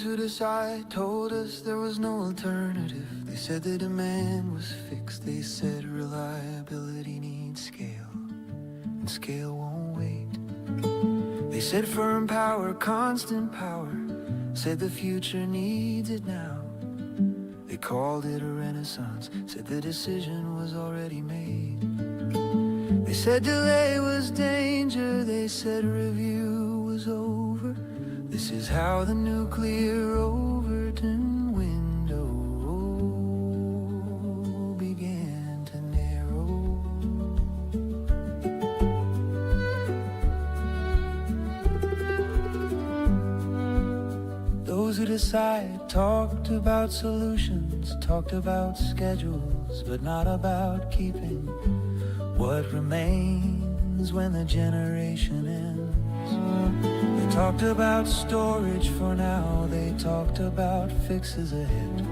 who decide told us there was no alternative. They said the demand was fixed. They said reliability needs scale, and scale won't wait. They said firm power, constant power. Said the future needs it now. They called it a renaissance. Said the decision was already made. They said delay was danger. They said review was over. This is how the nuclear Overton window began to narrow. Those who decide talked about solutions, talked about schedules, but not about keeping what remains when the generation ends. They talked about storage for now, they talked about fixes ahead.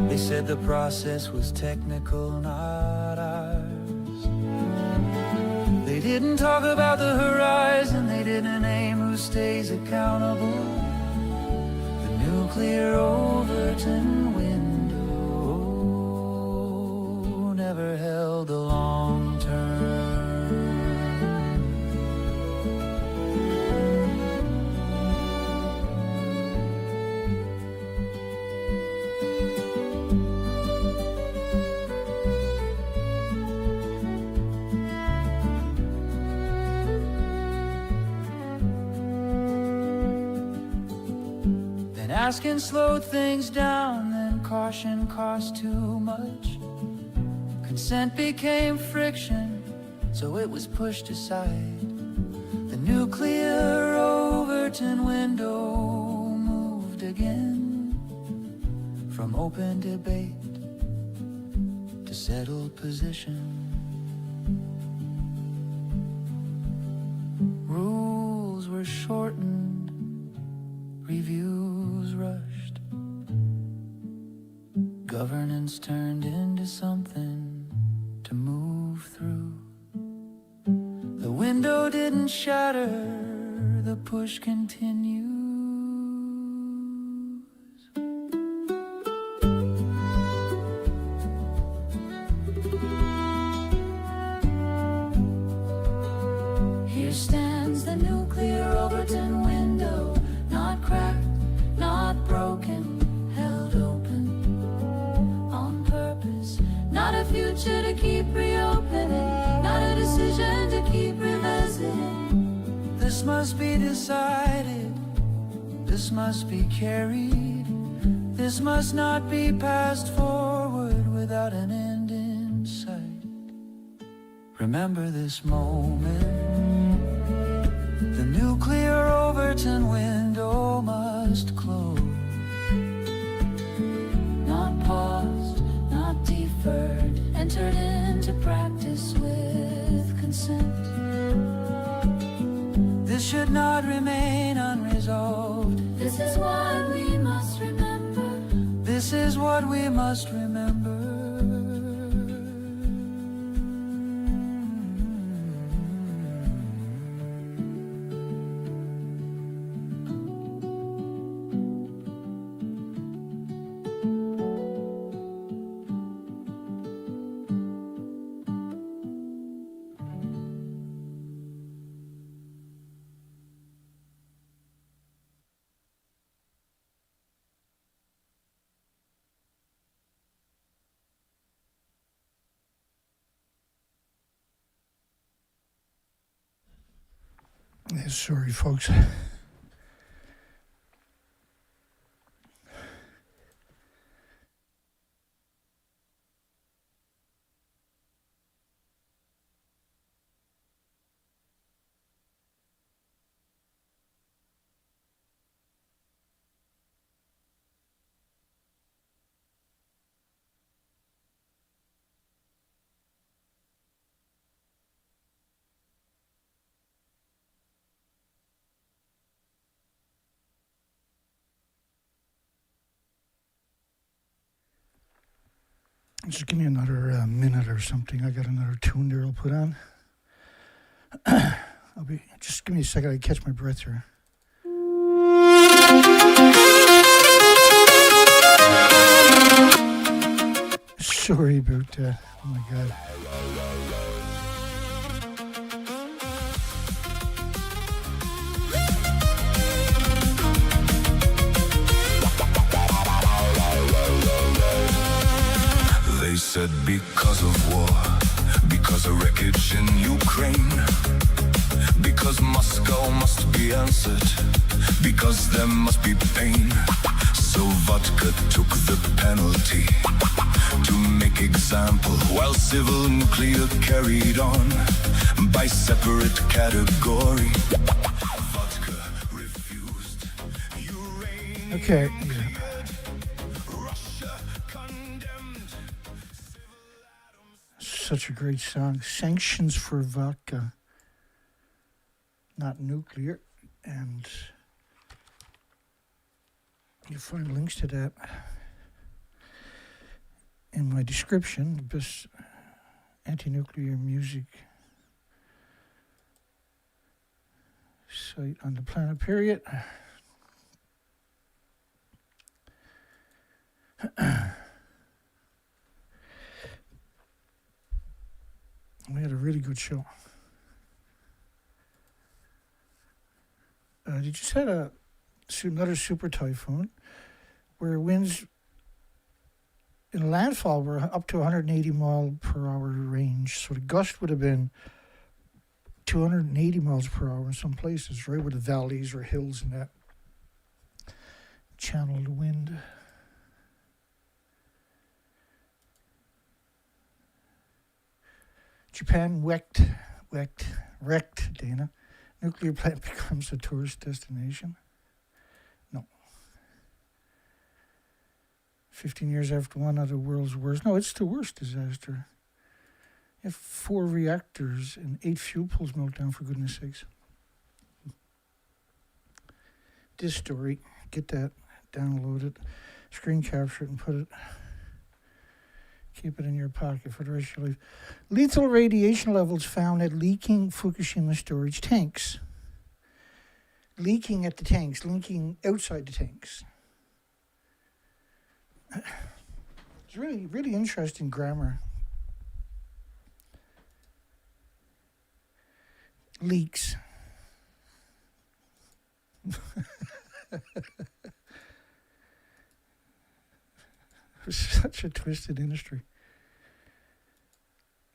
They said the process was technical, not ours. They didn't talk about the horizon, they didn't name who stays accountable. The nuclear Overton window never held a long term. Asking slowed things down, then caution cost too much. Consent became friction, so it was pushed aside. The nuclear Overton window moved again, from open debate to settled position. Rules were shortened, reviews rushed. Governance turned into something to move through. The window didn't shatter, the push continues. Here stands the nuclear Overton window, not cracked, not broken, held open on purpose. Not a future to keep reopening, not a decision to keep revisiting. This must be decided, this must be carried, this must not be passed forward without an end in sight. Remember this moment, the nuclear Overton window must close. Not paused, not deferred, entered into practice with consent. This should not remain unresolved. This is what we must remember. This is what we must remember. Yeah, sorry, folks. Just give me another minute or something. I got another tune there I'll put on. Just give me a second. I catch my breath here. Sorry about that. Oh my God. They said because of war, because of wreckage in Ukraine, because Moscow must be answered, because there must be pain. So vodka took the penalty to make example, while civil nuclear carried on by separate category. Vodka refused. Uranium Okay. Such a great song. Sanctions for vodka, not nuclear. And you'll find links to that in my description. The best anti-nuclear music site on the planet, period. We had a really good show. They just had another super typhoon where winds in landfall were up to 180 mile per hour range. So the gust would have been 280 miles per hour in some places, right where the valleys or hills and that channel the wind. Japan wrecked, Dana. Nuclear plant becomes a tourist destination. No. 15 years after one of the world's worst. No, it's the worst disaster. You have 4 reactors and 8 fuel pools melt down, for goodness sakes. This story, get that, download it, screen capture it, and put it. Keep it in your pocket for the rest of your life. Lethal radiation levels found at leaking Fukushima storage tanks. Leaking at the tanks, leaking outside the tanks. It's really, really interesting grammar. Leaks. It's such a twisted industry.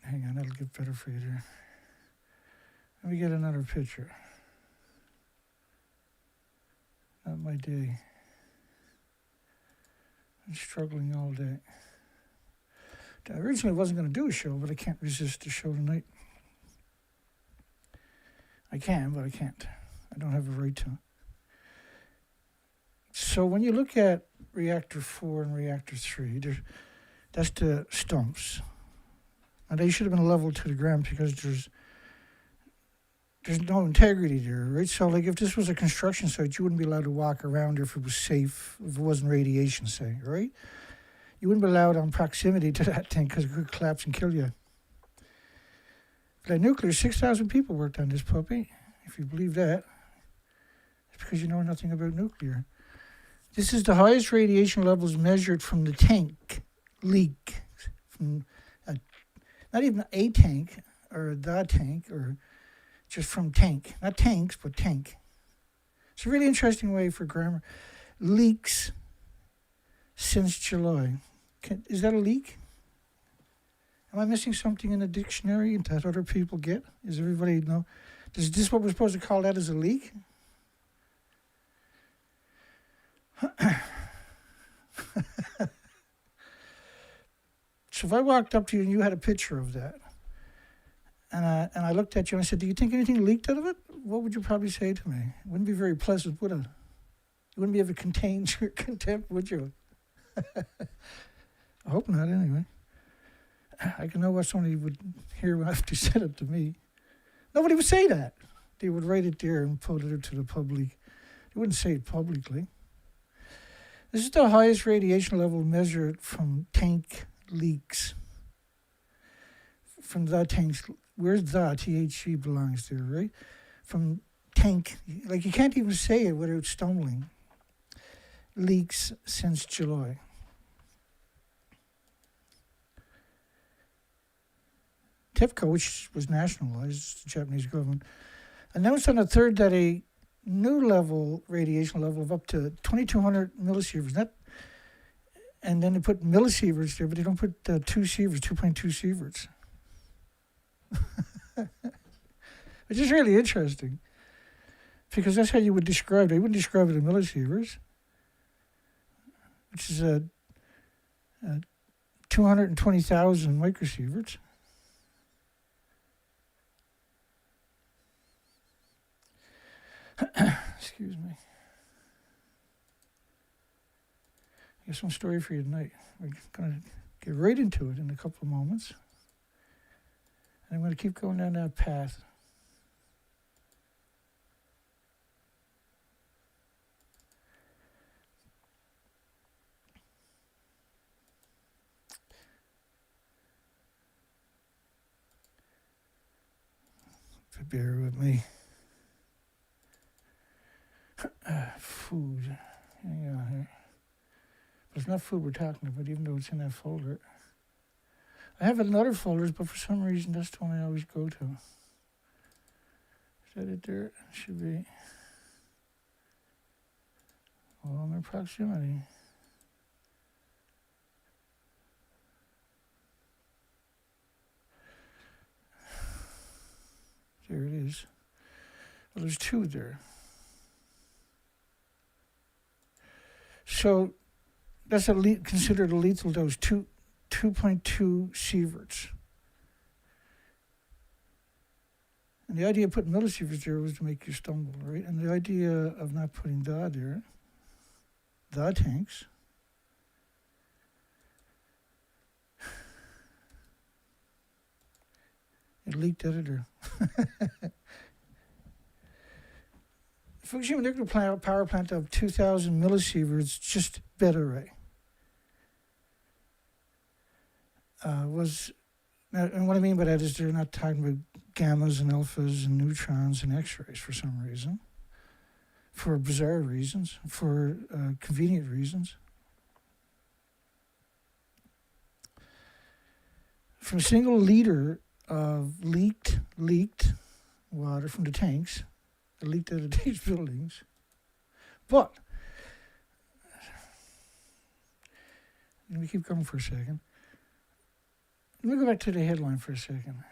Hang on, that'll get better for you there. Let me get another picture. Not my day. I'm struggling all day. I originally wasn't going to do a show, but I can't resist the show tonight. I can, but I can't. I don't have a right to. So when you look at Reactor 4 and Reactor 3, that's the stumps. And they should have been leveled to the ground because there's no integrity there, right? So like if this was a construction site, you wouldn't be allowed to walk around if it was safe, if it wasn't radiation, say, right? You wouldn't be allowed on proximity to that thing because it could collapse and kill you. But nuclear, 6,000 people worked on this puppy. If you believe that, it's because you know nothing about nuclear. This is the highest radiation levels measured from the tank leak. From not even a tank or the tank, or just from tank. Not tanks, but tank. It's a really interesting way for grammar. Leaks since July. Is that a leak? Am I missing something in the dictionary that other people get? Does everybody know? Is this what we're supposed to call that as a leak? So if I walked up to you and you had a picture of that, and I looked at you and I said, do you think anything leaked out of it? What would you probably say to me? It wouldn't be very pleasant, would it? You wouldn't be able to contain your contempt, would you? I hope not, anyway. I can know what somebody would hear after you said it to me. Nobody would say that. They would write it there and put it to the public. They wouldn't say it publicly. This is the highest radiation level measured from tank leaks. From the tanks, where's the THC belongs there, right? From tank, like you can't even say it without stumbling. leaks since July. TEPCO, which was nationalized, the Japanese government, announced on the 3rd that a new radiation level of up to 2,200 millisieverts. And then they put millisieverts there, but they don't put 2 sieverts, 2.2 sieverts. Which is really interesting, because that's how you would describe it. You wouldn't describe it in millisieverts, which is 220,000 microsieverts. Excuse me. I got some story for you tonight. We're going to get right into it in a couple of moments. And I'm going to keep going down that path. Bear with me. Food. Hang on here. But it's not food we're talking about, even though it's in that folder. I have it in other folders, but for some reason that's the one I always go to. Is that it there? It should be. Well, in proximity. There it is. Well, there's 2 there. So that's considered a lethal dose, 2.2 sieverts. And the idea of putting millisieverts there was to make you stumble, right? And the idea of not putting DA there, DA tanks, it leaked editor. Fukushima nuclear power plant of 2,000 millisieverts, just beta ray. And what I mean by that is they're not talking about gammas and alphas and neutrons and X-rays for some reason, for bizarre reasons, for convenient reasons. From a single liter of leaked water from the tanks, it leaked out of these buildings. But, let me keep going for a second. Let me go back to the headline for a second.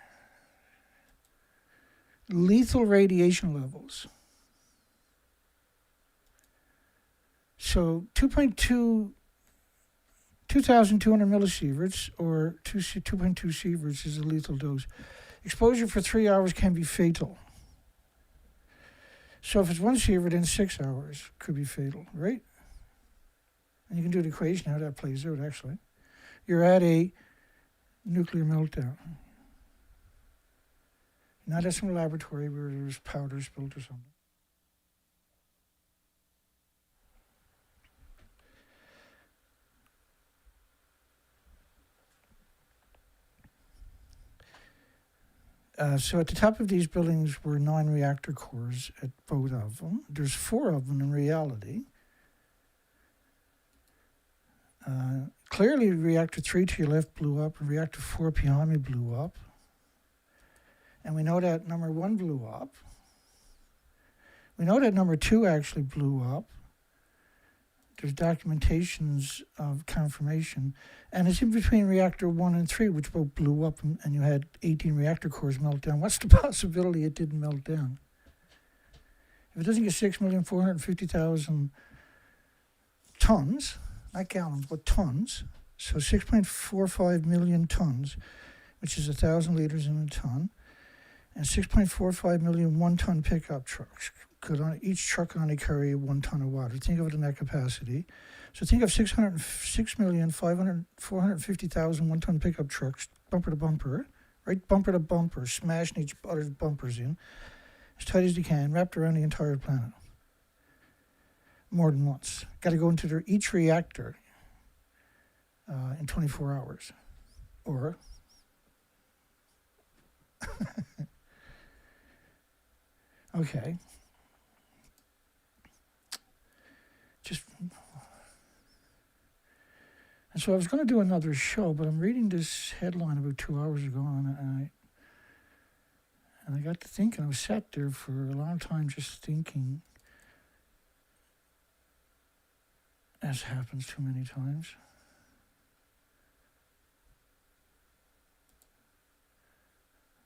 Lethal radiation levels. So 2,200 millisieverts, or 2.2 sieverts, is a lethal dose. Exposure for 3 hours can be fatal. So if it's 1 sievert in 6 hours, could be fatal, right? And you can do the equation how that plays out, actually. You're at a nuclear meltdown. Not at some laboratory where there's powder spilled or something. So at the top of these buildings were 9 reactor cores at both of them. There's 4 of them in reality. Clearly, reactor 3 to your left blew up, and reactor 4 behind me blew up. And we know that number 1 blew up. We know that number 2 actually blew up. There's documentations of confirmation. And it's in between reactor 1 and 3, which both blew up, and you had 18 reactor cores melt down. What's the possibility it didn't melt down? If it doesn't get 6,450,000 tons, not gallons, but tons, so 6.45 million tons, which is 1,000 liters in a ton, and 6.45 million one-ton pickup trucks. Each truck only carry 1 ton of water. Think of it in that capacity. So think of 6.450,000 one-ton pickup trucks, bumper to bumper, right? Bumper to bumper, smashing each other's bumpers in, as tight as they can, wrapped around the entire planet. More than once. Got to go into each reactor in 24 hours. Or okay. Just So I was going to do another show, but I'm reading this headline about 2 hours ago, and I got to thinking. I was sat there for a long time just thinking, as happens too many times.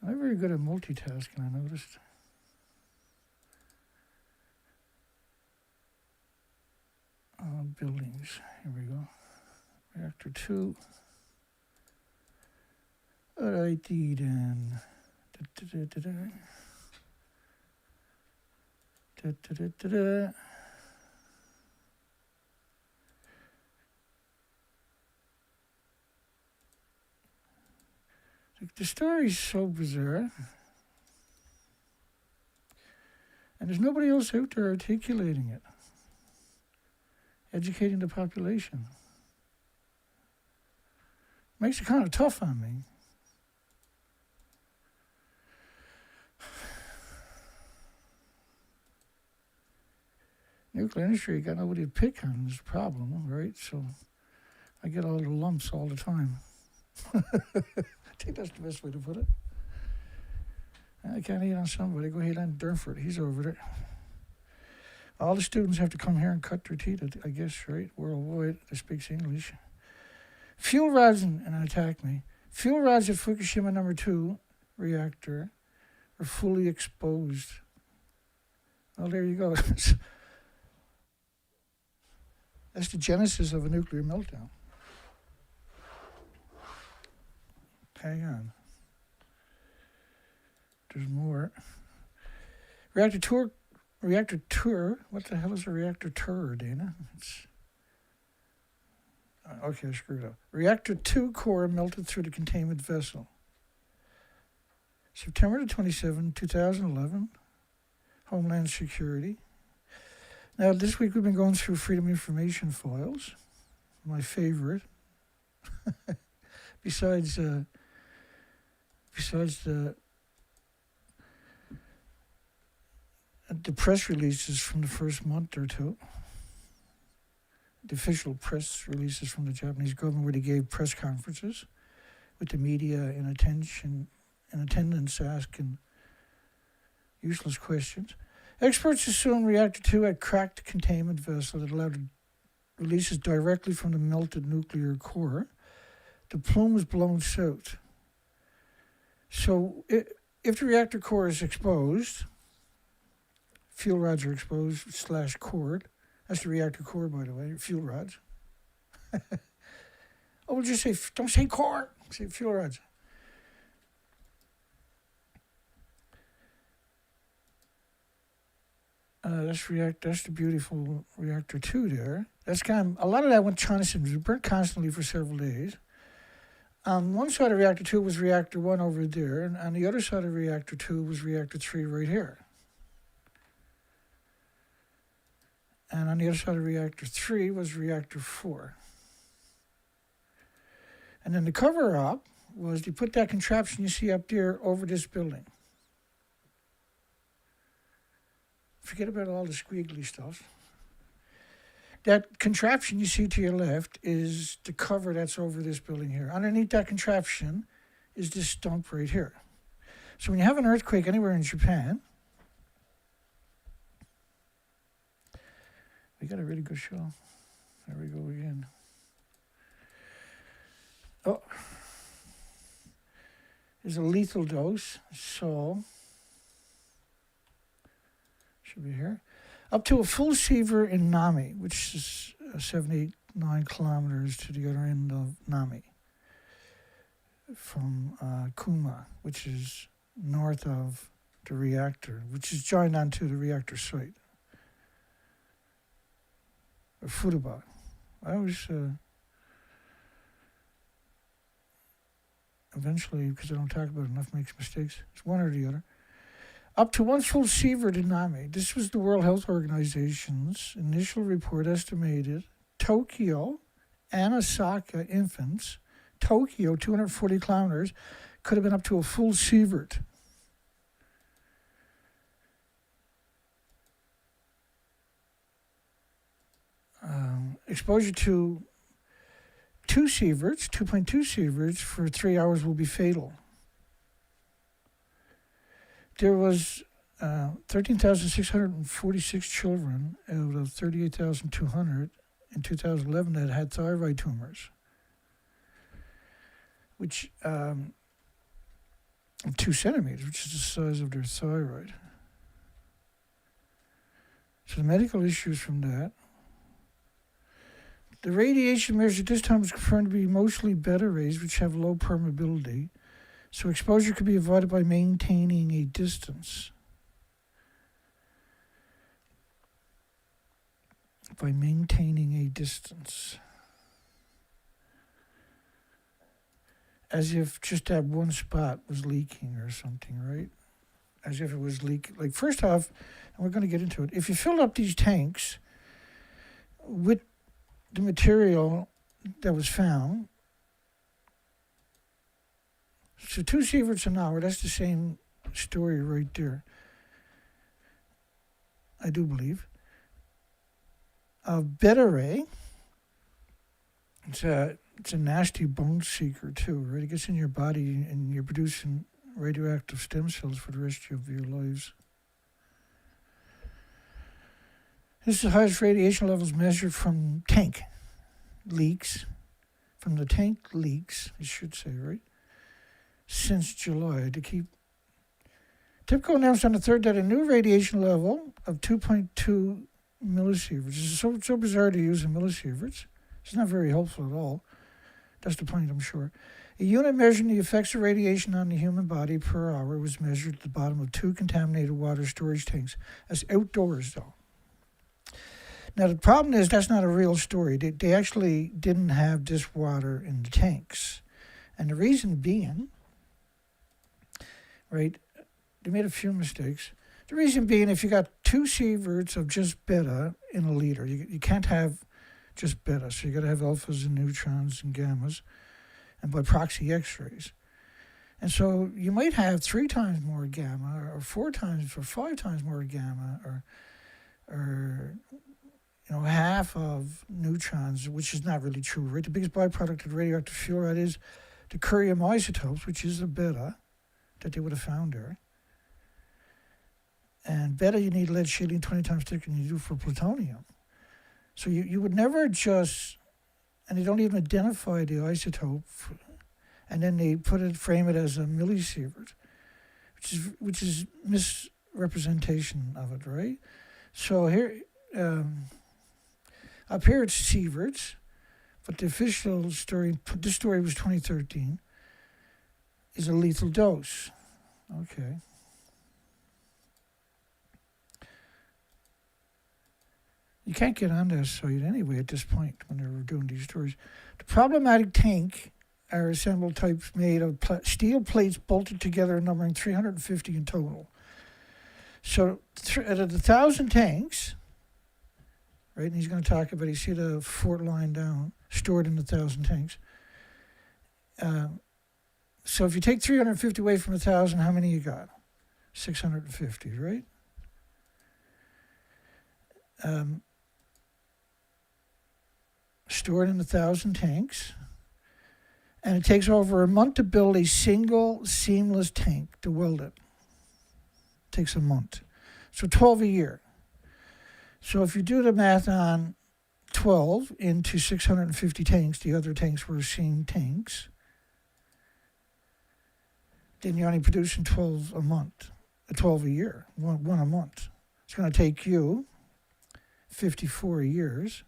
I'm not very good at multitasking, I noticed. Buildings. Here we go. Reactor 2. Alrighty then. The story's so bizarre. And there's nobody else out there articulating it. Educating the population. Makes it kind of tough on me. Nuclear industry got nobody to pick on this problem, right? So I get all the lumps all the time. I think that's the best way to put it. I can't hate on somebody. Go hate on Durnford. He's over there. All the students have to come here and cut their teeth, I guess, right? Worldwide that speaks English. Fuel rods, and attack me. Fuel rods at Fukushima number 2 reactor are fully exposed. Well, there you go. That's the genesis of a nuclear meltdown. Hang on. There's more. Reactor tour. What the hell is a reactor tour, Dana? Okay, I screwed up. Reactor 2 core melted through the containment vessel. September the 27th, 2011. Homeland Security. Now, this week we've been going through Freedom Information files. My favorite. Besides the press releases from the first month or two, the official press releases from the Japanese government where they gave press conferences with the media in attendance asking useless questions. Experts assume Reactor 2 had cracked the containment vessel that allowed releases directly from the melted nuclear core. The plume was blown south. So if the reactor core is exposed, fuel rods are exposed / cord. That's the reactor core, by the way, fuel rods. We'll just say, don't say core, say fuel rods. That's the beautiful reactor 2 there. That's kind of, a lot of that went China systems. It burnt constantly for several days. On one side of reactor 2 was reactor 1 over there, and on the other side of reactor 2 was reactor 3 right here. And on the other side of reactor 3 was reactor 4. And then the cover-up was they put that contraption you see up there over this building. Forget about all the squiggly stuff. That contraption you see to your left is the cover that's over this building here. Underneath that contraption is this stump right here. So when you have an earthquake anywhere in Japan, we got a really good show. There we go again. Oh, there's a lethal dose, so should be here. Up to a full siever in Nami, which is 79 kilometers to the other end of Nami, from Kuma, which is north of the reactor, which is joined onto the reactor site. Or Futaba. I always, eventually, because I don't talk about it enough, makes mistakes. It's one or the other. Up to one full sievert in Nami. This was the World Health Organization's initial report estimated Tokyo and Osaka infants, Tokyo, 240 kilometers, could have been up to a full sievert. Exposure to 2 sieverts, 2.2 sieverts for 3 hours will be fatal. There was 13,646 children out of 38,200 in 2011 that had thyroid tumors, which 2 centimeters, which is the size of their thyroid. So the medical issues from that. The radiation measured this time was confirmed to be mostly beta rays, which have low permeability. So exposure could be avoided by maintaining a distance. By maintaining a distance. As if just that one spot was leaking or something, right? As if it was leaking. Like, first off, and we're going to get into it, if you fill up these tanks with the material that was found, so 2 sieverts an hour, that's the same story right there, I do believe. Beta ray, it's a nasty bone seeker too, right? It gets in your body and you're producing radioactive stem cells for the rest of your lives. This is the highest radiation levels measured from tank leaks, I should say, right? Since July, to keep. TIPCO announced on the 3rd that a new radiation level of 2.2 millisieverts. This is so bizarre to use in millisieverts. It's not very helpful at all. That's the point, I'm sure. A unit measuring the effects of radiation on the human body per hour was measured at the bottom of 2 contaminated water storage tanks. That's outdoors, though. Now, the problem is that's not a real story. They actually didn't have this water in the tanks. And the reason being, right, they made a few mistakes. The reason being, if you got 2 sieverts of just beta in a liter, you can't have just beta. So you got to have alphas and neutrons and gammas, and by proxy X-rays. And so you might have 3 times more gamma, or 4 times or 5 times more gamma, or half of neutrons, which is not really true, right? The biggest byproduct of radioactive fluoride is the curium isotopes, which is a beta that they would have found there. And beta, you need lead shielding 20 times thicker than you do for plutonium. So you would never just, and they don't even identify the isotope, and then they frame it as a millisievert, which is misrepresentation of it, right? So here, up here it's sieverts, but the official story, this story was 2013, is a lethal dose. Okay. You can't get on that site anyway at this point when they were doing these stories. The problematic tank are assembled types made of steel plates bolted together, numbering 350 in total. So out of the 1,000 tanks, right, and he's going to talk about, you see the fort line down, stored in the 1,000 tanks. So if you take 350 away from 1,000, how many you got? 650, right? Stored in 1,000 tanks. And it takes over a month to build a single seamless tank to weld it. Takes a month. So 12 a year. So if you do the math on 12 into 650 tanks, the other tanks were seam tanks, then you're only producing 12 a month, 12 a year, one a month. It's going to take you 54 years,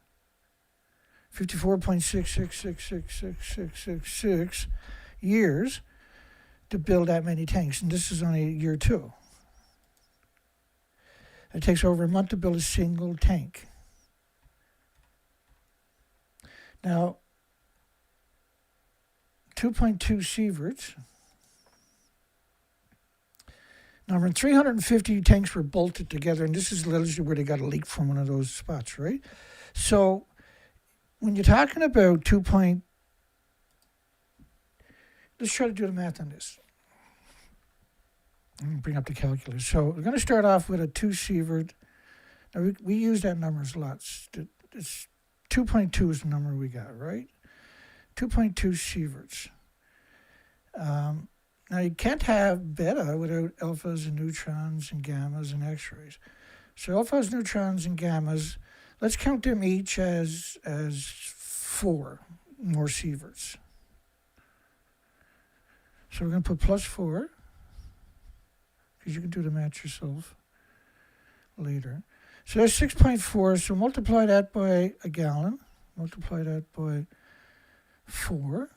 54.6666666 years to build that many tanks. And this is only year 2. It takes over a month to build a single tank. Now, 2.2 sieverts. Now, 350 tanks were bolted together, and this is literally where they got a leak from one of those spots, right? So, when you're talking about let's try to do the math on this. Let me bring up the calculator. So, we're going to start off with a 2 sievert. Now, we use that numbers a lot. It's 2.2 is the number we got, right? 2.2 sieverts. Now, you can't have beta without alphas and neutrons and gammas and X-rays. So alphas, neutrons, and gammas, let's count them each as 4 more sieverts. So we're going to put plus 4, because you can do the math yourself later. So that's 6.4, so multiply that by a gallon, multiply that by 4,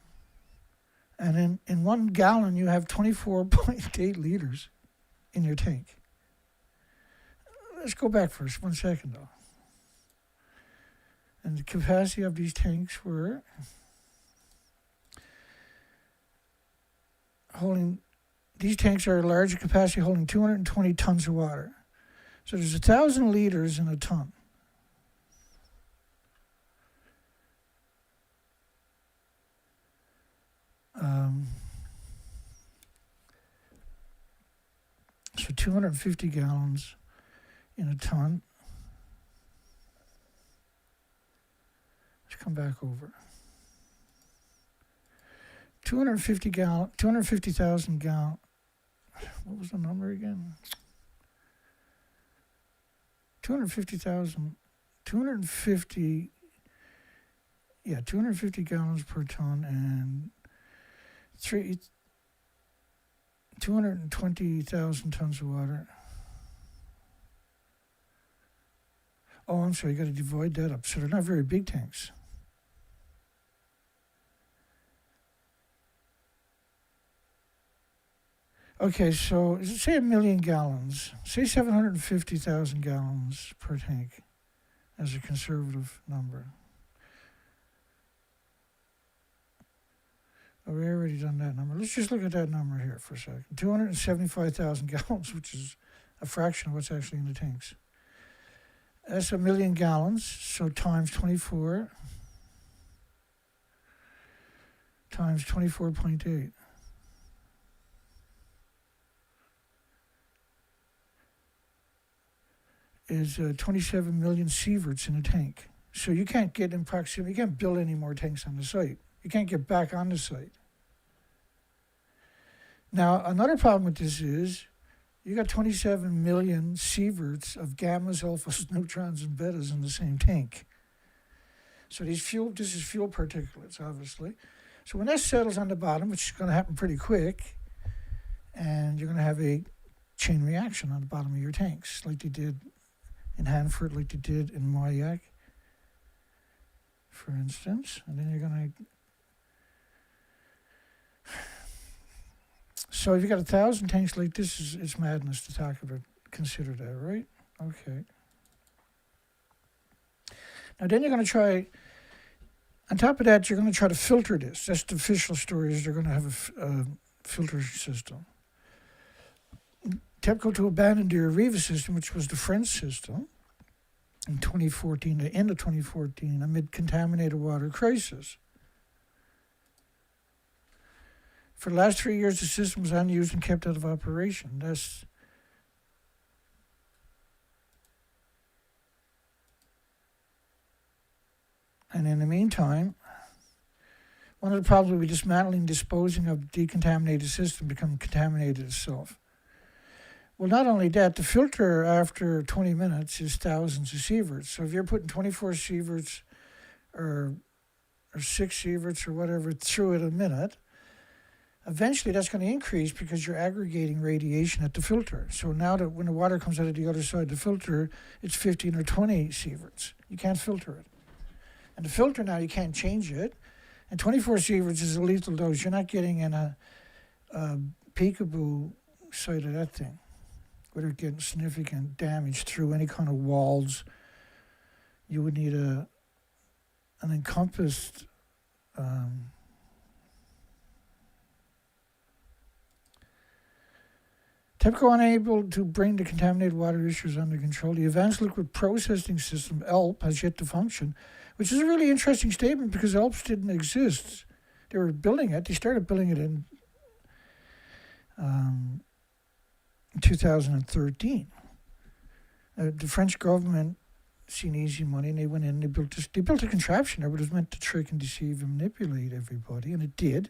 and in 1 gallon you have 24.8 liters in your tank. Let's go back first, 1 second though. And the capacity of these tanks were these tanks are a larger capacity holding 220 tons of water. So there's 1,000 liters in a ton. So 250 gallons in a ton. Let's come back over. 250,000 gallons. What was the number again? 250 gallons per ton and 220,000 tons of water. Oh, I'm sorry, you got to divide that up. So they're not very big tanks. Okay, so say 1 million gallons. Say 750,000 gallons per tank as a conservative number. Oh, we already done that number. Let's just look at that number here for a second. 275,000 gallons, which is a fraction of what's actually in the tanks. That's 1 million gallons, so times 24 times 24.8. Is 27 million sieverts in a tank. So you can't get in proximity, you can't build any more tanks on the site. You can't get back on the site. Now, another problem with this is you got 27 million sieverts of gammas, alphas, neutrons, and betas in the same tank. So this is fuel particulates, obviously. So when that settles on the bottom, which is going to happen pretty quick, and you're going to have a chain reaction on the bottom of your tanks, like they did in Hanford, like they did in Mayak, for instance. And then you're going to... So if you got 1,000 tanks like this, it's madness to talk about, consider that, right? Okay. Now then you're going to try, on top of that, you're going to try to filter this. That's the official story, is they're going to have a filter system. TEPCO to abandon the Arriva system, which was the French system, in 2014, the end of 2014, amid contaminated water crisis. For the last 3 years, the system was unused and kept out of operation. And in the meantime, one of the problems with dismantling, disposing of the decontaminated system become contaminated itself. Well, not only that, the filter after 20 minutes is thousands of sieverts. So if you're putting 24 sieverts or 6 sieverts or whatever through it a minute, eventually that's going to increase because you're aggregating radiation at the filter. So now that when the water comes out of the other side of the filter, it's 15 or 20 sieverts. You can't filter it. And the filter now, you can't change it. And 24 sieverts is a lethal dose. You're not getting in a peekaboo side of that thing without getting significant damage through any kind of walls. You would need an encompassed TEPCO unable to bring the contaminated water issues under control. The Advanced Liquid Processing System, ALP, has yet to function, which is a really interesting statement because ALPs didn't exist. They were building it. They started building it in 2013. The French government seen easy money, and they went in and they built a contraption there, but it was meant to trick and deceive and manipulate everybody, and it did,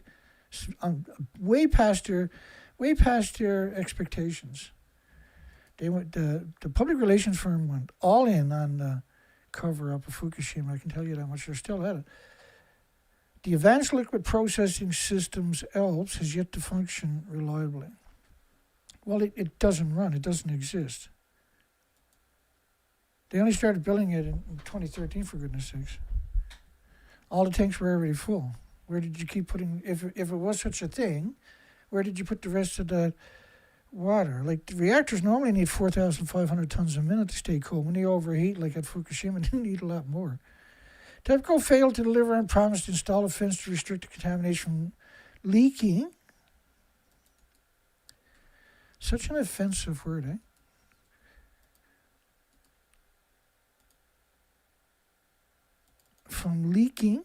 way past their expectations. They went the public relations firm went all in on the cover up of Fukushima. I can tell you that much. They're still at it. The Advanced Liquid Processing Systems (ALPS) has yet to function reliably. Well, it doesn't run. It doesn't exist. They only started building it in 2013, for goodness sakes. All the tanks were already full. Where did you keep putting, if it was such a thing, where did you put the rest of the water? Like, the reactors normally need 4,500 tons a minute to stay cool. When they overheat, like at Fukushima, they need a lot more. TEPCO failed to deliver and promised to install a fence to restrict the contamination from leaking. Such an offensive word, eh? From leaking.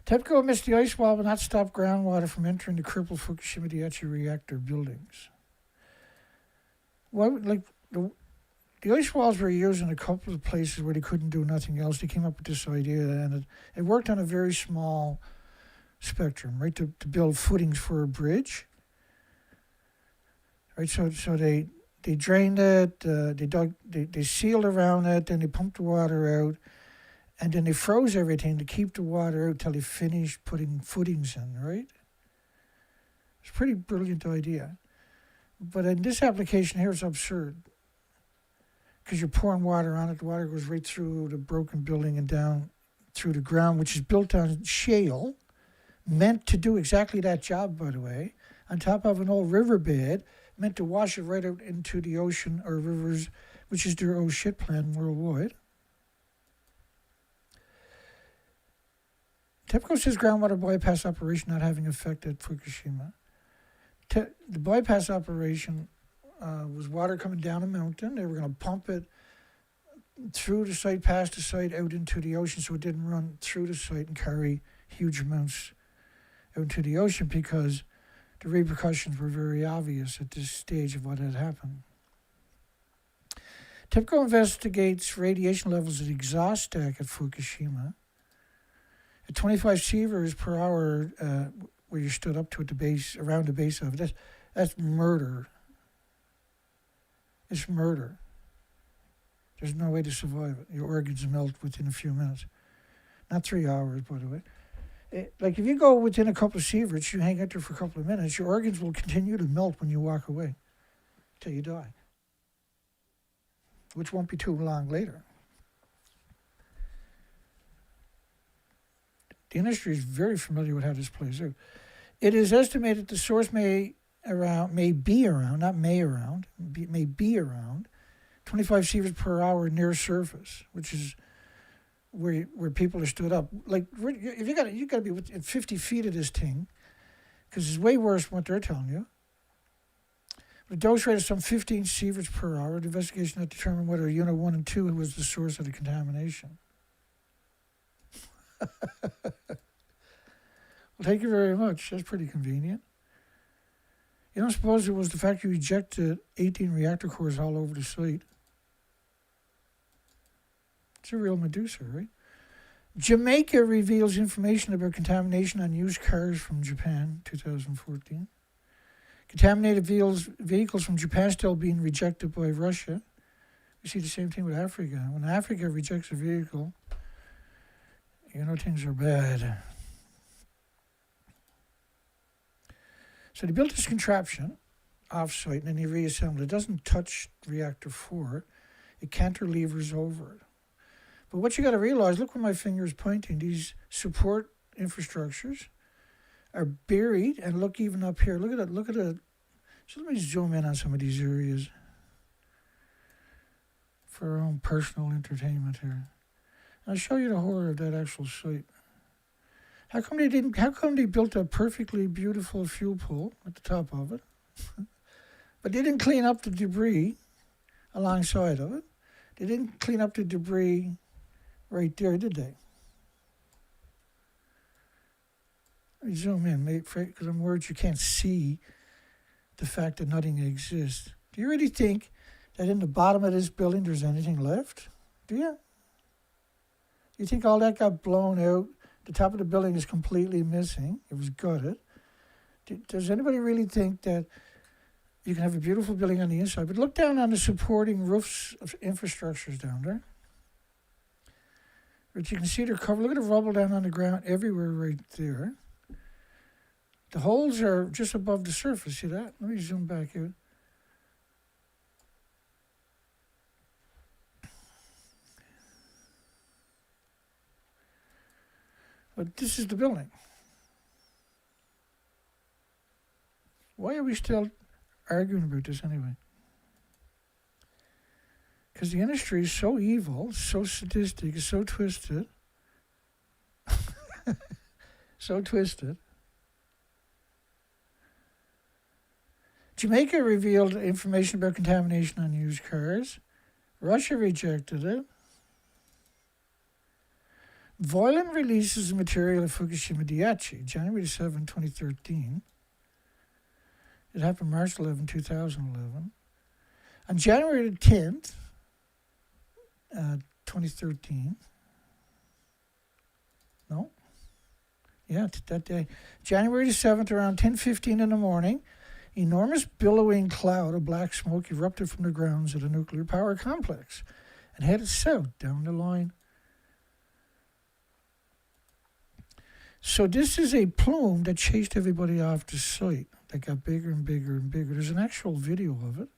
TEPCO admits the ice wall will not stop groundwater from entering the crippled Fukushima Daiichi reactor buildings. Well, like the ice walls were used in a couple of places where they couldn't do nothing else. They came up with this idea, and it worked on a very small spectrum, right? To build footings for a bridge, right? So they drained it, they sealed around it, then they pumped the water out, and then they froze everything to keep the water out till they finished putting footings in, right? It's a pretty brilliant idea. But in this application here, it's absurd. Because you're pouring water on it, the water goes right through the broken building and down through the ground, which is built on shale, meant to do exactly that job, by the way, on top of an old riverbed, meant to wash it right out into the ocean or rivers, which is their old shit plan worldwide. TEPCO says groundwater bypass operation not having effect at Fukushima. The bypass operation was water coming down a mountain. They were going to pump it through the site, past the site, out into the ocean, so it didn't run through the site and carry huge amounts out into the ocean, because the repercussions were very obvious at this stage of what had happened. TEPCO investigates radiation levels at exhaust stack at Fukushima. At 25 sieverts per hour, where you stood up to at the base, around the base of it, that's murder. It's murder. There's no way to survive it. Your organs melt within a few minutes. Not 3 hours, by the way. Like, if you go within a couple of sieverts, you hang out there for a couple of minutes, your organs will continue to melt when you walk away till you die, which won't be too long later. The industry is very familiar with how this plays out. It is estimated the source may be around 25 sieverts per hour near surface, which is where people are stood up. Like, if you got to be within 50 feet of this thing, because it's way worse than what they're telling you. The dose rate is some 15 sieverts per hour. The investigation had determined whether unit 1 and 2 was the source of the contamination. Well, thank you very much. That's pretty convenient. You don't suppose it was the fact you ejected 18 reactor cores all over the site? It's a real Medusa, right? Jamaica reveals information about contamination on used cars from Japan, 2014. Contaminated vehicles from Japan still being rejected by Russia. We see the same thing with Africa. When Africa rejects a vehicle, you know things are bad. So they built this contraption off-site, and then they reassembled it. It doesn't touch reactor 4. It cantilevers over it. But what you got to realize, look where my finger is pointing. These support infrastructures are buried, and look even up here. Look at it. So let me zoom in on some of these areas for our own personal entertainment here. I'll show you the horror of that actual site. How come they built a perfectly beautiful fuel pool at the top of it, but they didn't clean up the debris alongside of it? They didn't clean up the debris right there, did they? Let me zoom in, mate, because I'm worried you can't see the fact that nothing exists. Do you really think that in the bottom of this building there's anything left? Do you? You think all that got blown out? The top of the building is completely missing. It was gutted. Does anybody really think that you can have a beautiful building on the inside, but look down on the supporting roofs of infrastructures down there? But you can see they're covered. Look at the rubble down on the ground everywhere right there. The holes are just above the surface. See that? Let me zoom back out. But this is the building. Why are we still arguing about this anyway? Because the industry is so evil, so sadistic, so twisted. So twisted. Jamaica revealed information about contamination on used cars. Russia rejected it. Violent releases of material at Fukushima Daiichi, January 7, 2013. It happened March 11, 2011. On January 10th, 2013. No? Yeah, that day. January 7th, around 10:15 in the morning, enormous billowing cloud of black smoke erupted from the grounds of the nuclear power complex and headed south down the line. So this is a plume that chased everybody off the site. That got bigger and bigger and bigger. There's an actual video of it.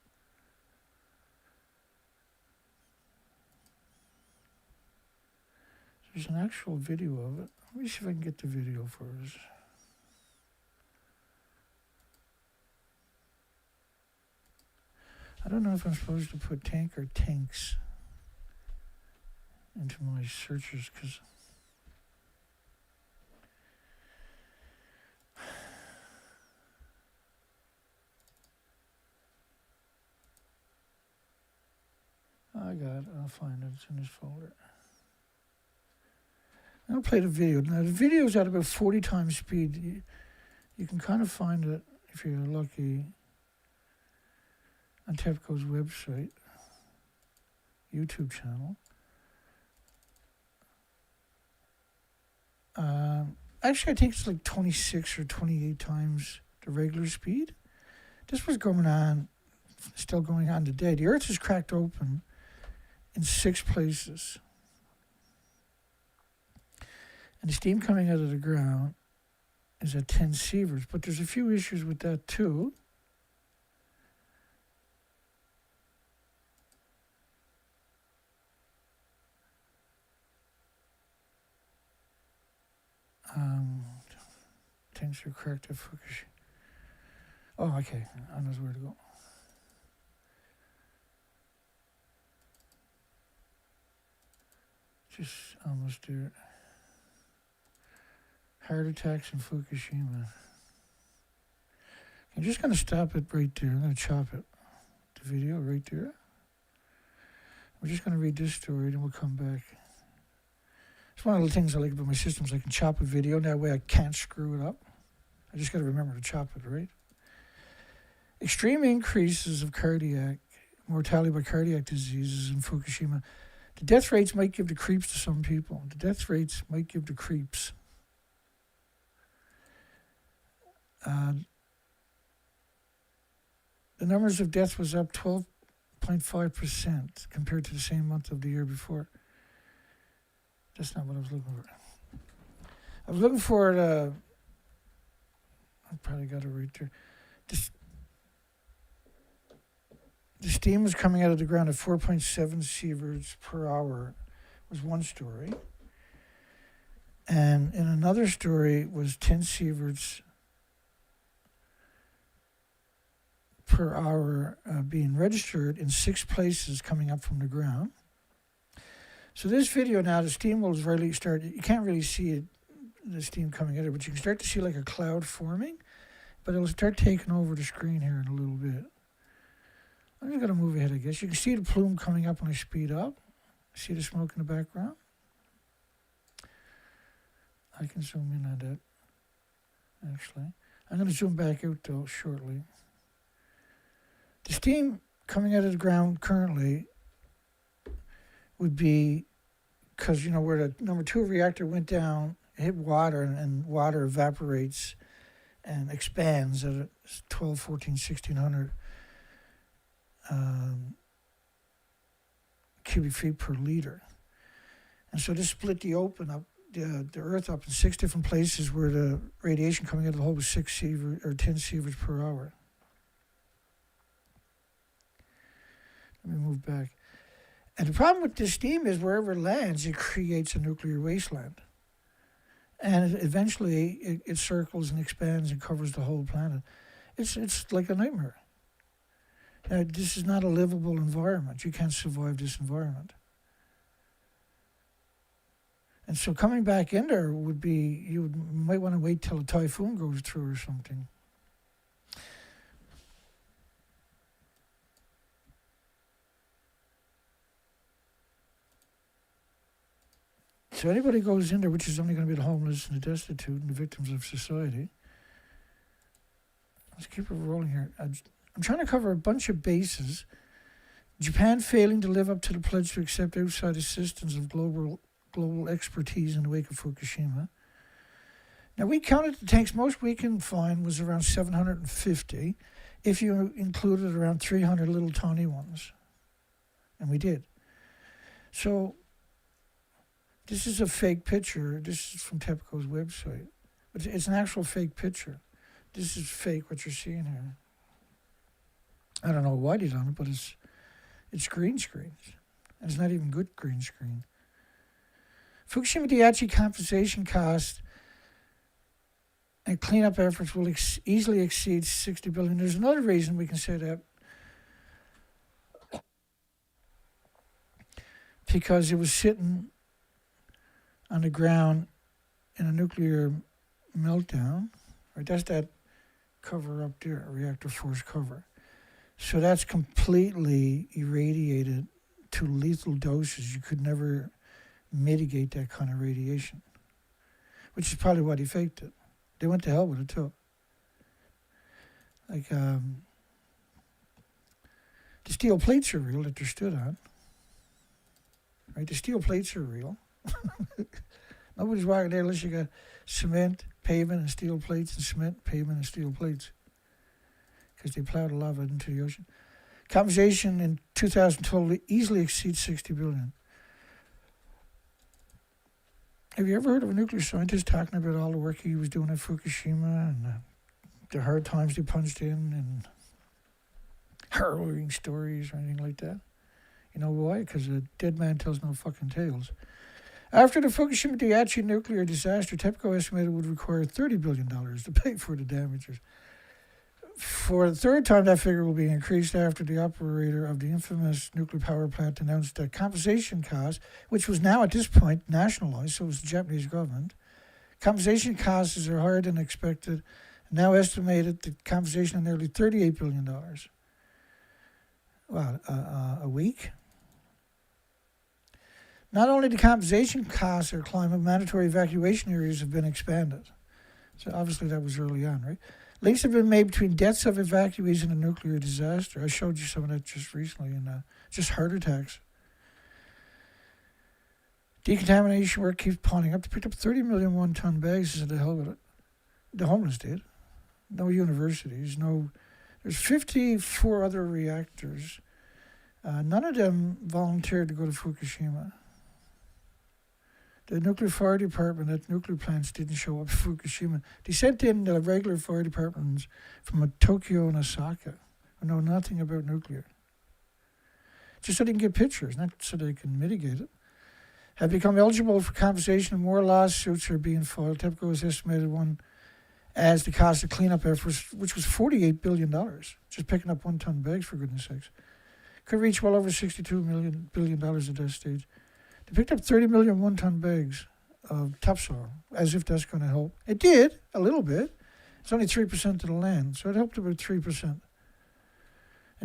There's an actual video of it. Let me see if I can get the video for us. I don't know if I'm supposed to put tank or tanks into my searches because I got it. I'll find it. It's in this folder. I'll play the video. Now, the video is at about 40 times speed. You can kind of find it, if you're lucky, on TEPCO's website, YouTube channel. Actually, I think it's like 26 or 28 times the regular speed. This was going on, still going on today. The Earth is cracked open in 6 places. And the steam coming out of the ground is at 10 sieverts. But there's a few issues with that too. Tanks are cracked at Fukushima. Oh, okay. I know where to go. Just almost there. Heart attacks in Fukushima. I'm just going to stop it right there. I'm going to chop it. The video right there. We're just going to read this story, then we'll come back. It's one of the things I like about my systems. I can chop a video, and that way I can't screw it up. I just got to remember to chop it, right? Extreme increases of mortality by cardiac diseases in Fukushima. The death rates might give the creeps to some people. The death rates might give the creeps. The numbers of deaths was up 12.5% compared to the same month of the year before. That's not what I was looking for. I was looking for I probably got it right there. The steam was coming out of the ground at 4.7 sieverts per hour was one story. And in another story was 10 sieverts per hour being registered in 6 places coming up from the ground. So this video now, the steam will really start, you can't really see it, the steam coming out of it, but you can start to see like a cloud forming, but it'll start taking over the screen here in a little bit. I'm just going to move ahead, I guess. You can see the plume coming up when I speed up. See the smoke in the background? I can zoom in on that, actually. I'm going to zoom back out, though, shortly. The steam coming out of the ground currently would be, because, where the number 2 reactor went down, hit water, and water evaporates and expands at 12, 14, 1600 cubic feet per liter. And so this split the Earth up in 6 different places where the radiation coming out of the hole was 10 sieverts per hour. Let me move back. And the problem with this steam is wherever it lands, it creates a nuclear wasteland. And eventually it circles and expands and covers the whole planet. It's like a nightmare. This is not a livable environment. You can't survive this environment. And so coming back in there would be, you might want to wait till a typhoon goes through or something. So anybody goes in there, which is only going to be the homeless and the destitute and the victims of society. Let's keep it rolling here. I'm trying to cover a bunch of bases. Japan failing to live up to the pledge to accept outside assistance of global expertise in the wake of Fukushima. Now, we counted the tanks. Most we can find was around 750, if you included around 300 little tiny ones. And we did. So this is a fake picture. This is from TEPCO's website. But it's an actual fake picture. This is fake, what you're seeing here. I don't know why they done it, but it's green screen. And it's not even good green screen. Fukushima Daiichi compensation costs and cleanup efforts will easily exceed 60 billion. There's another reason we can say that. Because it was sitting on the ground in a nuclear meltdown. Right, that's that cover up there, reactor force cover. So that's completely irradiated to lethal doses. You could never mitigate that kind of radiation, which is probably why they faked it. They went to hell with it too. Like the steel plates are real that they're stood on. Right, the steel plates are real. Nobody's walking there unless you got cement, pavement, and steel plates, and cement, pavement, and steel plates, because they plowed a lot of it into the ocean. Compensation in 2012 easily exceeds 60 billion. Have you ever heard of a nuclear scientist talking about all the work he was doing at Fukushima and the hard times they punched in and harrowing stories or anything like that? You know why? Because a dead man tells no fucking tales. After the Fukushima Daiichi nuclear disaster, TEPCO estimated it would require $30 billion to pay for the damages. For the third time, that figure will be increased after the operator of the infamous nuclear power plant announced that compensation costs, which was now at this point nationalized, so it was the Japanese government, compensation costs are higher than expected, now estimated the compensation of nearly $38 billion. Wow, a week? Not only the compensation costs are climbing, mandatory evacuation areas have been expanded. So obviously that was early on, right? Links have been made between deaths of evacuees and a nuclear disaster. I showed you some of that just recently, and just heart attacks. Decontamination work keeps piling up. They picked up 30 million one-ton bags. Is the hell with it? The homeless did. No universities. No. There's 54 other reactors. None of them volunteered to go to Fukushima. The nuclear fire department at nuclear plants didn't show up at Fukushima. They sent in the regular fire departments from Tokyo and Osaka who know nothing about nuclear. Just so they can get pictures, not so they can mitigate it. Have become eligible for compensation, and more lawsuits are being filed. TEPCO has estimated one as the cost of cleanup efforts, which was $48 billion, just picking up one-ton bags, for goodness sakes. Could reach well over $62 billion at that stage. They picked up 30 million one-ton bags of topsoil, as if that's going to help. It did, a little bit. It's only 3% of the land, so it helped about 3%. And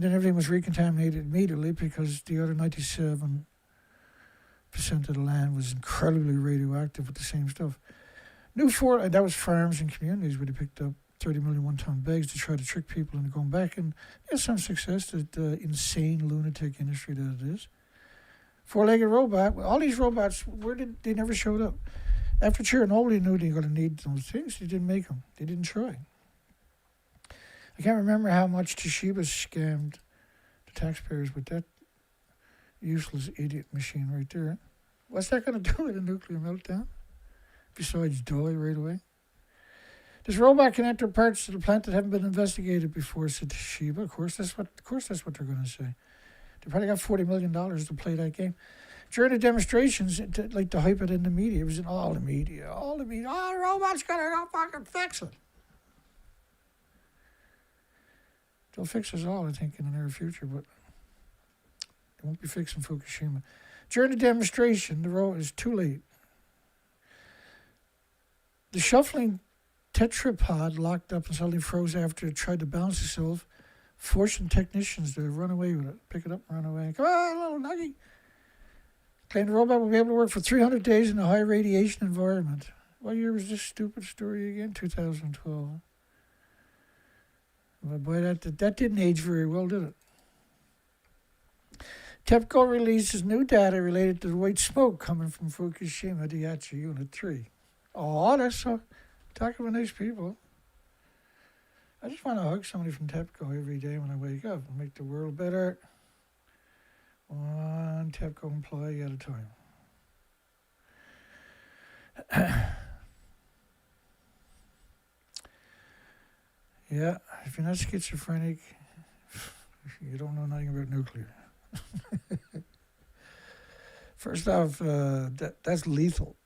then everything was recontaminated immediately because the other 97% of the land was incredibly radioactive with the same stuff. That was farms and communities where they picked up 30 million one-ton bags to try to trick people into going back. And there's some success to the insane lunatic industry that it is. Four-legged robot. All these robots, they never showed up. After Chernobyl, they knew they were going to need those things. They didn't make them. They didn't try. I can't remember how much Toshiba scammed the taxpayers with that useless idiot machine right there. What's that going to do with a nuclear meltdown? Besides die right away. This robot can enter parts of the plant that haven't been investigated before, said Toshiba. Of course, that's what they're going to say. They probably got $40 million to play that game. During the demonstrations, to hype it in the media, it was in all the media. Oh, the robot's going to go fucking fix it. They'll fix us all, I think, in the near future, but they won't be fixing Fukushima. During the demonstration, the robot is too late. The shuffling tetrapod locked up and suddenly froze after it tried to balance itself, forcing technicians to run away with it, pick it up and run away. Come on, little nuggy. Claimed the robot will be able to work for 300 days in a high radiation environment. What year was this stupid story again? 2012. But boy, that didn't age very well, did it? TEPCO releases new data related to the white smoke coming from Fukushima Daiichi Unit 3. Oh, that's so... Talk about nice people. I just want to hug somebody from TEPCO every day when I wake up and make the world better. One TEPCO employee at a time. Yeah, if you're not schizophrenic, you don't know nothing about nuclear. First off, that's lethal.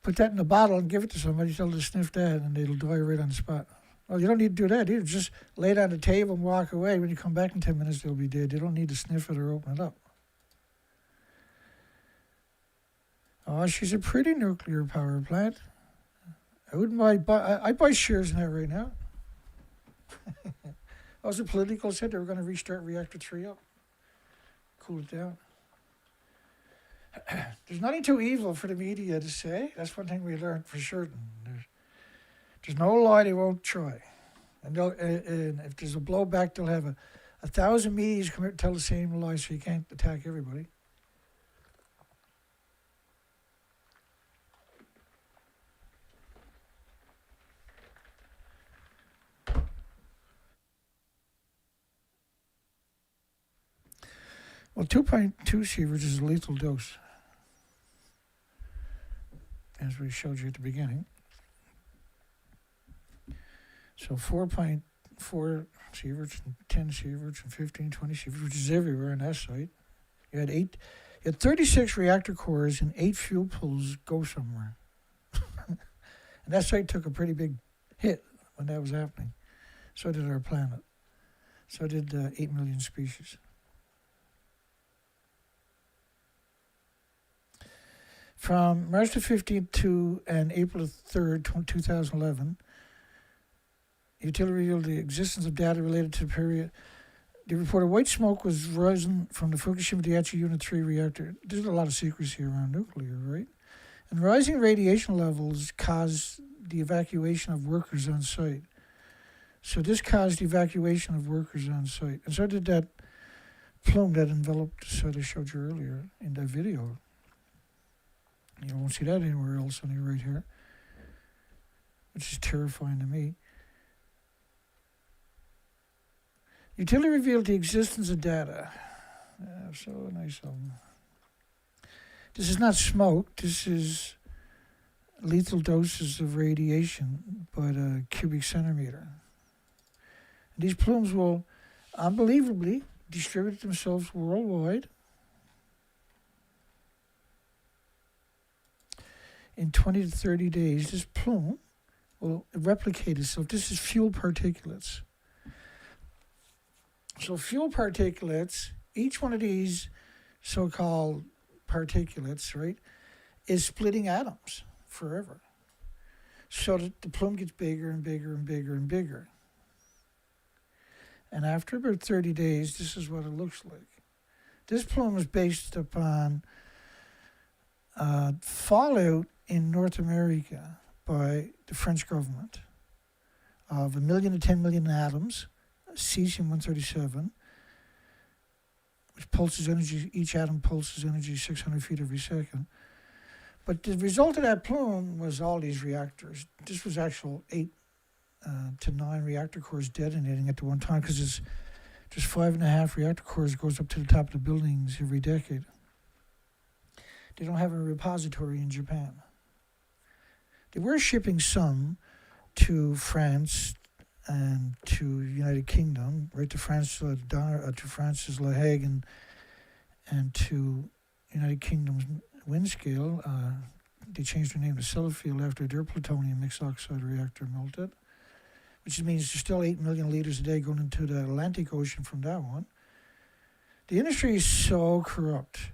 Put that in a bottle and give it to somebody, tell them to sniff that, and it'll die right on the spot. Well, you don't need to do that either. Just lay it on the table and walk away. When you come back in 10 minutes, they'll be dead. You don't need to sniff it or open it up. Oh, she's a pretty nuclear power plant. I wouldn't buy. I buy shares in that right now. Also, political said they were going to restart Reactor 3 up, cool it down. There's nothing too evil for the media to say. That's one thing we learned for certain. There's no lie they won't try. And if there's a blowback, they'll have 1,000 medias come out and tell the same lie, so you can't attack everybody. Well, 2.2 sieverts is a lethal dose, as we showed you at the beginning. So 4.4 sieverts, and 10 sieverts, and 15, 20 sieverts, which is everywhere in that site. You had 36 reactor cores and 8 fuel pools go somewhere. And that site took a pretty big hit when that was happening. So did our planet. So did 8 million species. From March the 15th to and April the 3rd, 2011, utility revealed the existence of data related to the period. The reported white smoke was rising from the Fukushima Daiichi Unit 3 reactor. There's a lot of secrecy around nuclear, right? And rising radiation levels caused the evacuation of workers on site. So this caused the evacuation of workers on site. And so did that plume that enveloped the site I showed you earlier in that video. You won't see that anywhere else, only right here, which is terrifying to me. Utility revealed the existence of data. So nice of them. This is not smoke. This is lethal doses of radiation by the cubic centimeter. And these plumes will unbelievably distribute themselves worldwide in 20 to 30 days. This plume will replicate itself. This is fuel particulates. So fuel particulates, each one of these so-called particulates, right, is splitting atoms forever. So that the plume gets bigger and bigger and bigger and bigger. And after about 30 days, this is what it looks like. This plume is based upon fallout in North America by the French government of 1 million to 10 million atoms, cesium-137, which pulses energy, each atom pulses energy 600 feet every second. But the result of that plume was all these reactors. This was actual 8 to 9 reactor cores detonating at the one time, because there's 5.5 reactor cores goes up to the top of the buildings every decade. They don't have a repository in Japan. They were shipping some to France and to United Kingdom, right to France, to France's La Hague, and to United Kingdom's Windscale. They changed their name to Sellafield after their plutonium mixed oxide reactor melted, which means there's still 8 million liters a day going into the Atlantic Ocean from that one. The industry is so corrupt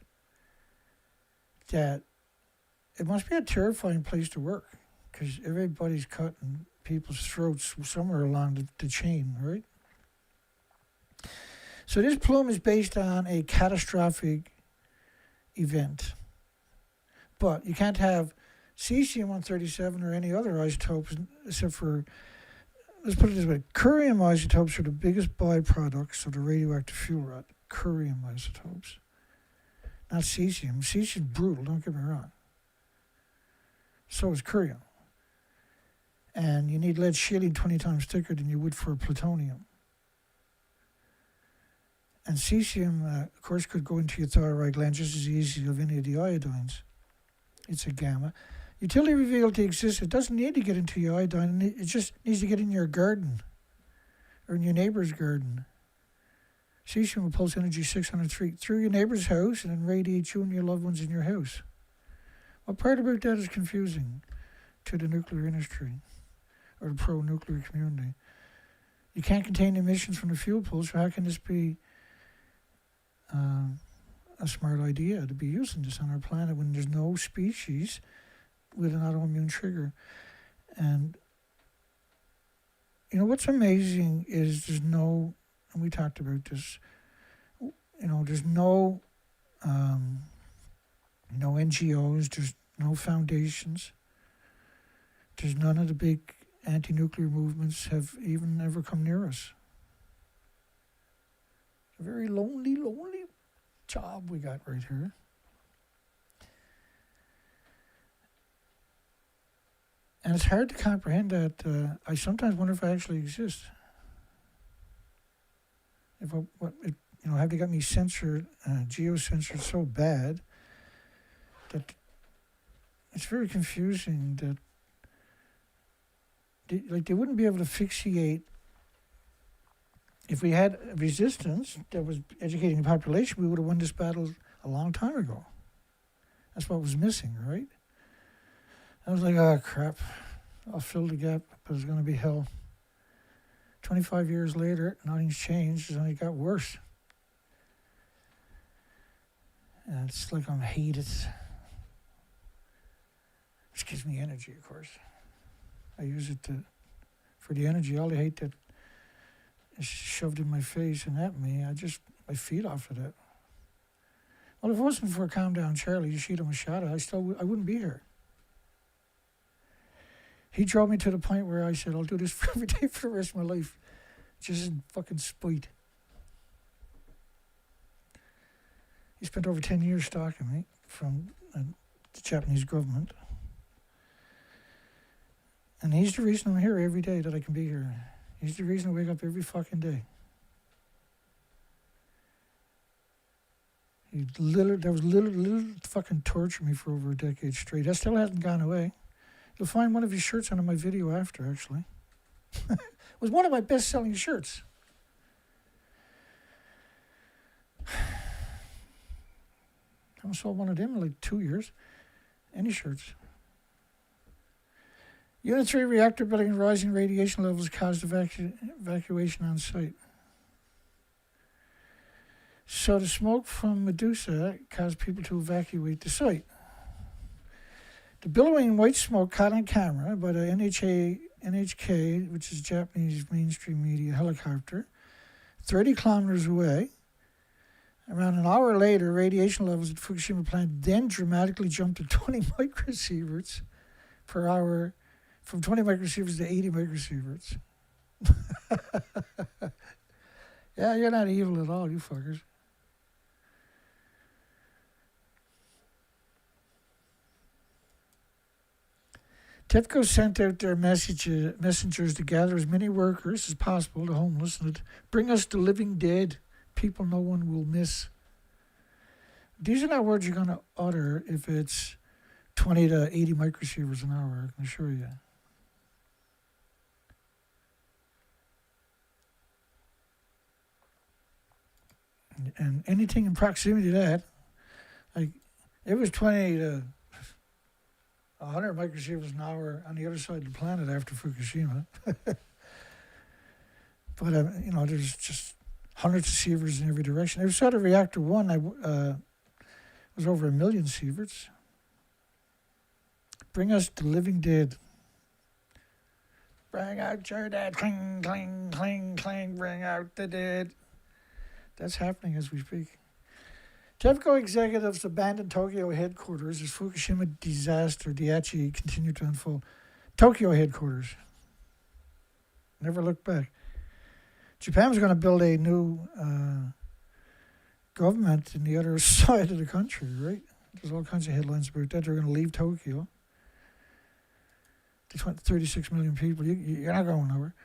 that it must be a terrifying place to work, because everybody's cutting people's throats somewhere along the chain, right? So this plume is based on a catastrophic event. But you can't have cesium-137 or any other isotopes except for, let's put it this way, curium isotopes are the biggest byproducts of the radioactive fuel rod. Curium isotopes. Not cesium. Cesium is brutal, don't get me wrong. So is curium. And you need lead shielding 20 times thicker than you would for plutonium. And cesium, of course, could go into your thyroid gland just as easy as any of the iodines. It's a gamma. Utility revealed to exist. It doesn't need to get into your iodine. It just needs to get in your garden or in your neighbor's garden. Cesium will pulse energy 600 feet through your neighbor's house and then radiate you and your loved ones in your house. What part about that is confusing to the nuclear industry or the pro-nuclear community? You can't contain emissions from the fuel pool, so how can this be a smart idea to be using this on our planet when there's no species with an autoimmune trigger? And you know what's amazing is there's no, and we talked about this, there's no NGOs, there's no foundations, there's none of the big anti-nuclear movements have even ever come near us. It's a very lonely job we got right here. And it's hard to comprehend that. I sometimes wonder if I actually exist. Have they got me censored, geocensored so bad that it's very confusing that they wouldn't be able to fixate. If we had resistance that was educating the population, we would have won this battle a long time ago. That's what was missing, right? I was like, oh, crap. I'll fill the gap, but it's going to be hell. 25 years later, nothing's changed. It's only got worse. And it's like I'm hated. Which gives me energy, of course. I use it for the energy. All the hate that is shoved in my face and at me, I feed off of that. Well, if it wasn't for Calm Down Charlie, Yoshida Machado, I wouldn't be here. He drove me to the point where I said, I'll do this for every day for the rest of my life. Just in fucking spite. He spent over 10 years stalking me from the Japanese government. And he's the reason I'm here every day that I can be here. He's the reason I wake up every fucking day. There was little fucking torture me for over a decade straight. That still hasn't gone away. You'll find one of his shirts under my video after, actually. It was one of my best-selling shirts. I haven't sold one of them in like 2 years. Any shirts. Unit 3 reactor building and rising radiation levels caused evacuation on site. So the smoke from Medusa caused people to evacuate the site. The billowing white smoke caught on camera by the NHK, which is Japanese mainstream media helicopter, 30 kilometers away. Around an hour later, radiation levels at Fukushima plant then dramatically jumped to 20 microsieverts per hour from 20 microsieverts to 80 microsieverts. Yeah, you're not evil at all, you fuckers. TEPCO sent out their messengers to gather as many workers as possible, the homeless, and bring us the living dead, people no one will miss. These are not words you're going to utter if it's 20 to 80 microsieverts an hour, I can assure you. And anything in proximity to that, like, it was 20 to 100 microsieverts an hour on the other side of the planet after Fukushima. But, there's just hundreds of sieverts in every direction. Every side of reactor 1 was over 1 million sieverts. Bring us the living dead. Bring out your dead. Cling, cling, cling, cling. Bring out the dead. That's happening as we speak. TEPCO executives abandoned Tokyo headquarters as Fukushima disaster Daiichi continued to unfold. Tokyo headquarters. Never looked back. Japan was going to build a new government in the other side of the country, right? There's all kinds of headlines about that. They're going to leave Tokyo. 36 million people. You're not going nowhere.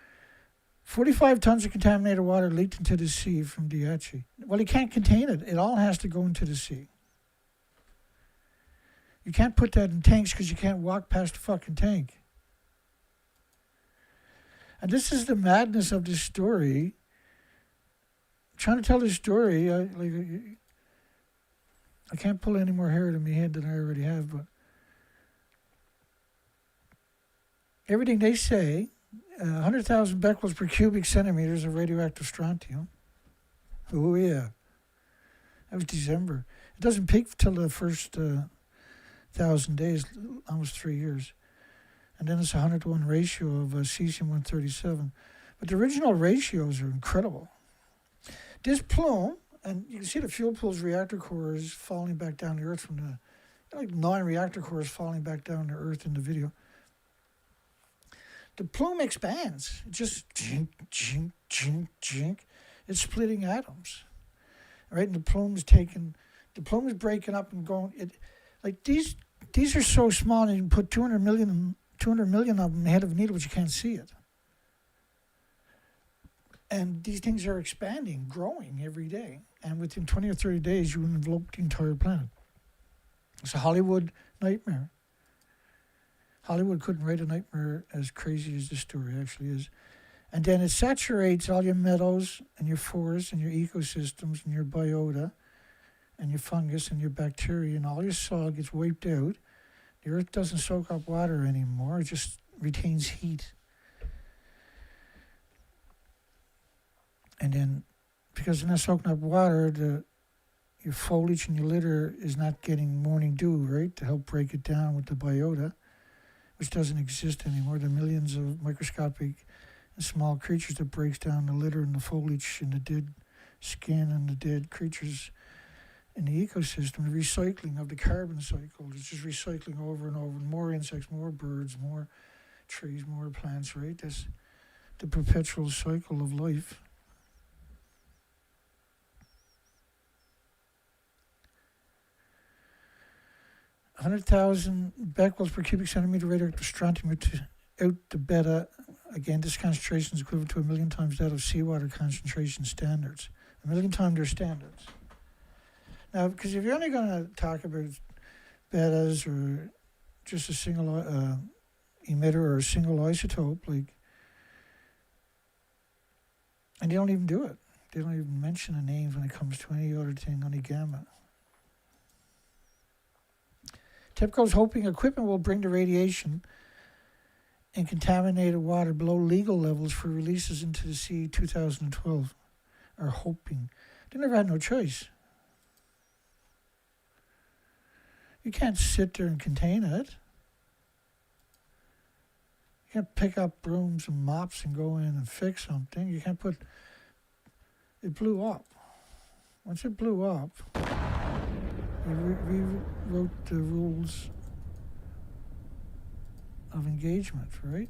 45 tons of contaminated water leaked into the sea from Daiichi. Well, you can't contain it. It all has to go into the sea. You can't put that in tanks because you can't walk past the fucking tank. And this is the madness of this story. I'm trying to tell this story. I can't pull any more hair out of my head than I already have, but everything they say, 100,000 becquerels per cubic centimeters of radioactive strontium. Oh, yeah. That was December. It doesn't peak till the first 1,000 days, almost 3 years. And then it's a 100-to-1 ratio of cesium-137. But the original ratios are incredible. This plume, and you can see the fuel pool's reactor cores falling back down to Earth from the, like 9 reactor cores falling back down to Earth in the video. The plume expands. It just jink, jink, jink, jink. It's splitting atoms. Right? And the plume is breaking up and going. These are so small, and you can put 200 million of them in the head of a needle, but you can't see it. And these things are expanding, growing every day. And within 20 or 30 days, you envelope the entire planet. It's a Hollywood nightmare. Hollywood couldn't write a nightmare as crazy as this story actually is. And then it saturates all your meadows and your forests and your ecosystems and your biota and your fungus and your bacteria, and all your soil gets wiped out. The earth doesn't soak up water anymore. It just retains heat. And then, because it's not soaking up water, your foliage and your litter is not getting morning dew, right, to help break it down with the biota, which doesn't exist anymore. The millions of microscopic and small creatures that breaks down the litter and the foliage and the dead skin and the dead creatures in the ecosystem. The recycling of the carbon cycle is just recycling over and over. More insects, more birds, more trees, more plants, right? That's the perpetual cycle of life. $100,000 becquerels per cubic centimeter radioactive strontium out the beta. Again, this concentration is equivalent to 1 million times that of seawater concentration standards. 1 million times their standards. Now, because if you're only going to talk about betas or just a single emitter or a single isotope, and they don't even do it. They don't even mention the names when it comes to any other thing on the gamma. TEPCO is hoping equipment will bring the radiation and contaminated water below legal levels for releases into the sea 2012. Are hoping. They never had no choice. You can't sit there and contain it. You can't pick up brooms and mops and go in and fix something. You can't put... It blew up. Once it blew up, we rewrote the rules of engagement, right?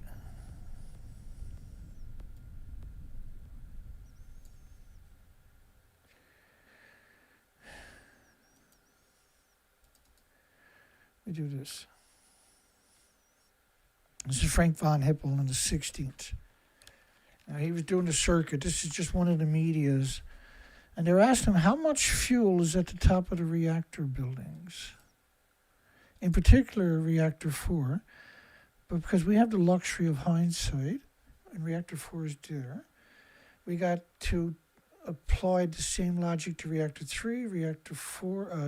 We do this. This is Frank von Hippel on the 16th. Now, he was doing the circuit. This is just one of the medias. And they're asking him how much fuel is at the top of the reactor buildings. In particular, reactor 4. But because we have the luxury of hindsight, and reactor 4 is there, we got to apply the same logic to reactor 3, reactor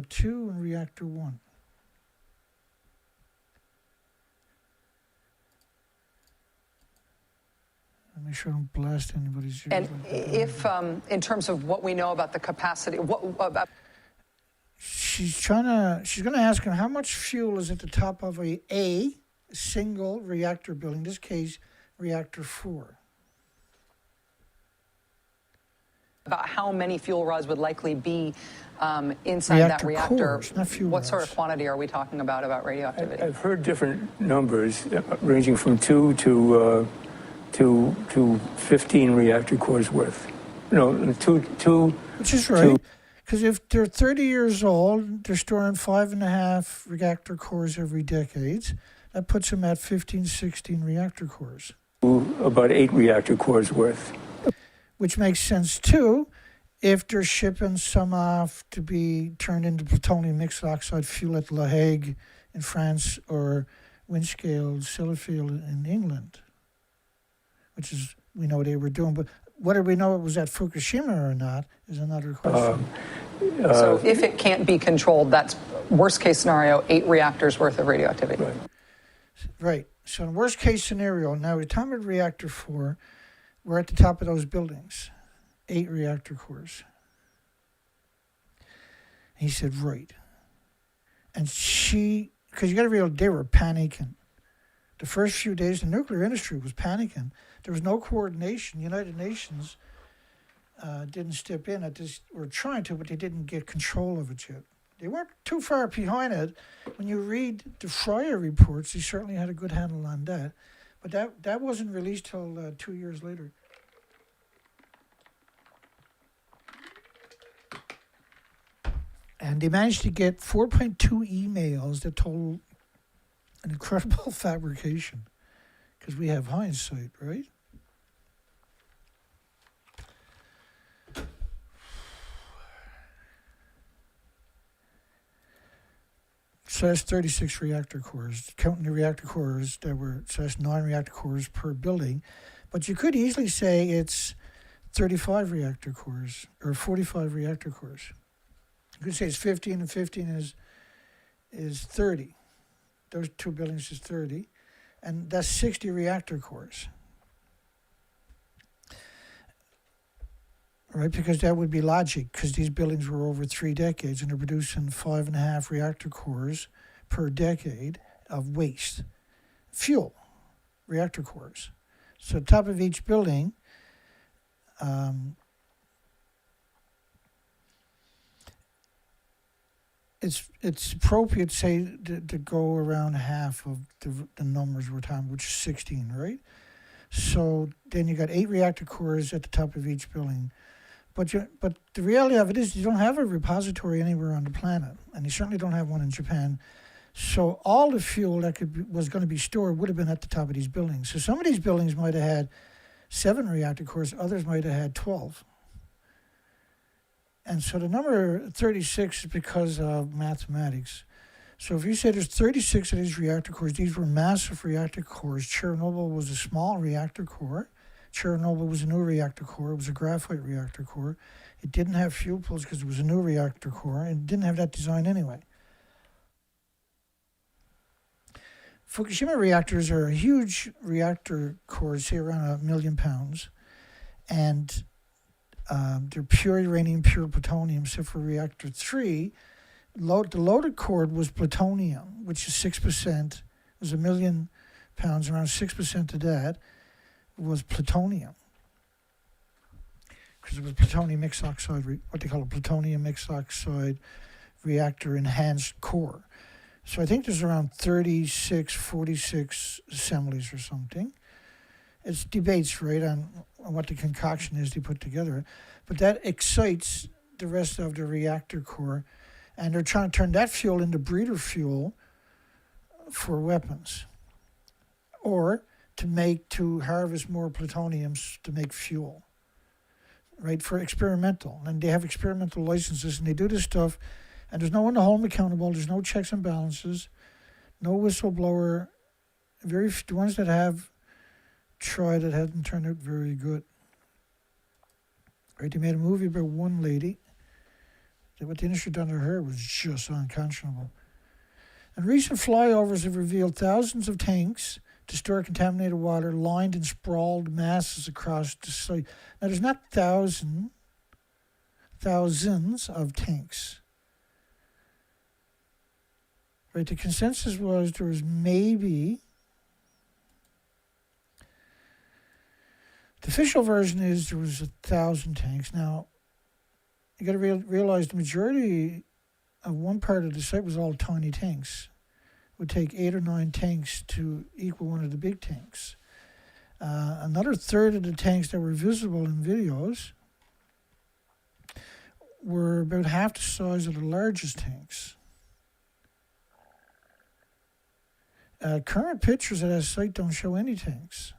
2, and reactor 1. Make sure I don't blast anybody's ears. And if, in terms of what we know about the capacity, what about? She's going to ask him how much fuel is at the top of a single reactor building, in this case, reactor 4. About how many fuel rods would likely be inside that reactor. Cores, not fuel what rods. sort of quantity are we talking about radioactivity? I've heard different numbers ranging from 2 to 15 reactor cores worth. No, two. Which is right, because if they're 30 years old, they're storing 5.5 reactor cores every decade. That puts them at 15, 16 reactor cores. About 8 reactor cores worth. Which makes sense, too, if they're shipping some off to be turned into plutonium mixed oxide fuel at La Hague in France or Windscale Sellafield in England, which is, we know they were doing. But whether we know it was at Fukushima or not is another question. So if it can't be controlled, that's worst case scenario, 8 reactors worth of radioactivity. Right. So in worst case scenario, now atomic reactor 4, we're at the top of those buildings, 8 reactor cores. He said, right. And because you got to realize they were panicking. The first few days, the nuclear industry was panicking. There was no coordination. United Nations didn't step in at this, or trying to, but they didn't get control of it yet. They weren't too far behind it. When you read the Fryer reports, they certainly had a good handle on that. But that wasn't released till 2 years later. And they managed to get 4.2 emails that told an incredible fabrication, because we have hindsight, right? So that's 36 reactor cores. Counting the reactor cores, so that's 9 reactor cores per building. But you could easily say it's 35 reactor cores or 45 reactor cores. You could say it's 15 and 15 is 30. Those 2 buildings is 30. And that's 60 reactor cores. Right, because that would be logic, because these buildings were over 3 decades and they're producing 5.5 reactor cores per decade of waste. Fuel, reactor cores. So top of each building, it's appropriate, say, to go around half of the numbers we're talking, which is 16, right? So then you got 8 reactor cores at the top of each building. But the reality of it is you don't have a repository anywhere on the planet, and you certainly don't have one in Japan. So all the fuel that was going to be stored would have been at the top of these buildings. So some of these buildings might have had 7 reactor cores, others might have had 12. And so the number 36 is because of mathematics. So if you say there's 36 of these reactor cores, these were massive reactor cores. Chernobyl was a small reactor core. Chernobyl was a new reactor core. It was a graphite reactor core. It didn't have fuel pools because it was a new reactor core, and it didn't have that design anyway. Fukushima reactors are huge reactor cores, say around 1 million pounds, and they're pure uranium, pure plutonium. So for reactor 3, the loaded core was plutonium, which is 6%. It was 1 million pounds, around 6% of that was plutonium, because it was plutonium mixed oxide, what they call a plutonium mixed oxide reactor enhanced core. So I think there's around 36, 46 assemblies or something. It's debates, right, on what the concoction is they put together. But that excites the rest of the reactor core, and they're trying to turn that fuel into breeder fuel for weapons, or to harvest more plutoniums to make fuel, right, for experimental. And they have experimental licenses, and they do this stuff, and there's no one to hold them accountable. There's no checks and balances, no whistleblower. The ones that have tried it hadn't turned out very good. Right, they made a movie about one lady. What the industry done to her was just unconscionable. And recent flyovers have revealed thousands of tanks to store contaminated water lined in sprawled masses across the site. Now, there's not thousands of tanks. Right, the consensus was there was maybe... The official version is there was 1,000 tanks. Now, you got to realize the majority of one part of the site was all tiny tanks. It would take 8 or 9 tanks to equal one of the big tanks. Another third of the tanks that were visible in videos were about half the size of the largest tanks. Current pictures of that site don't show any tanks.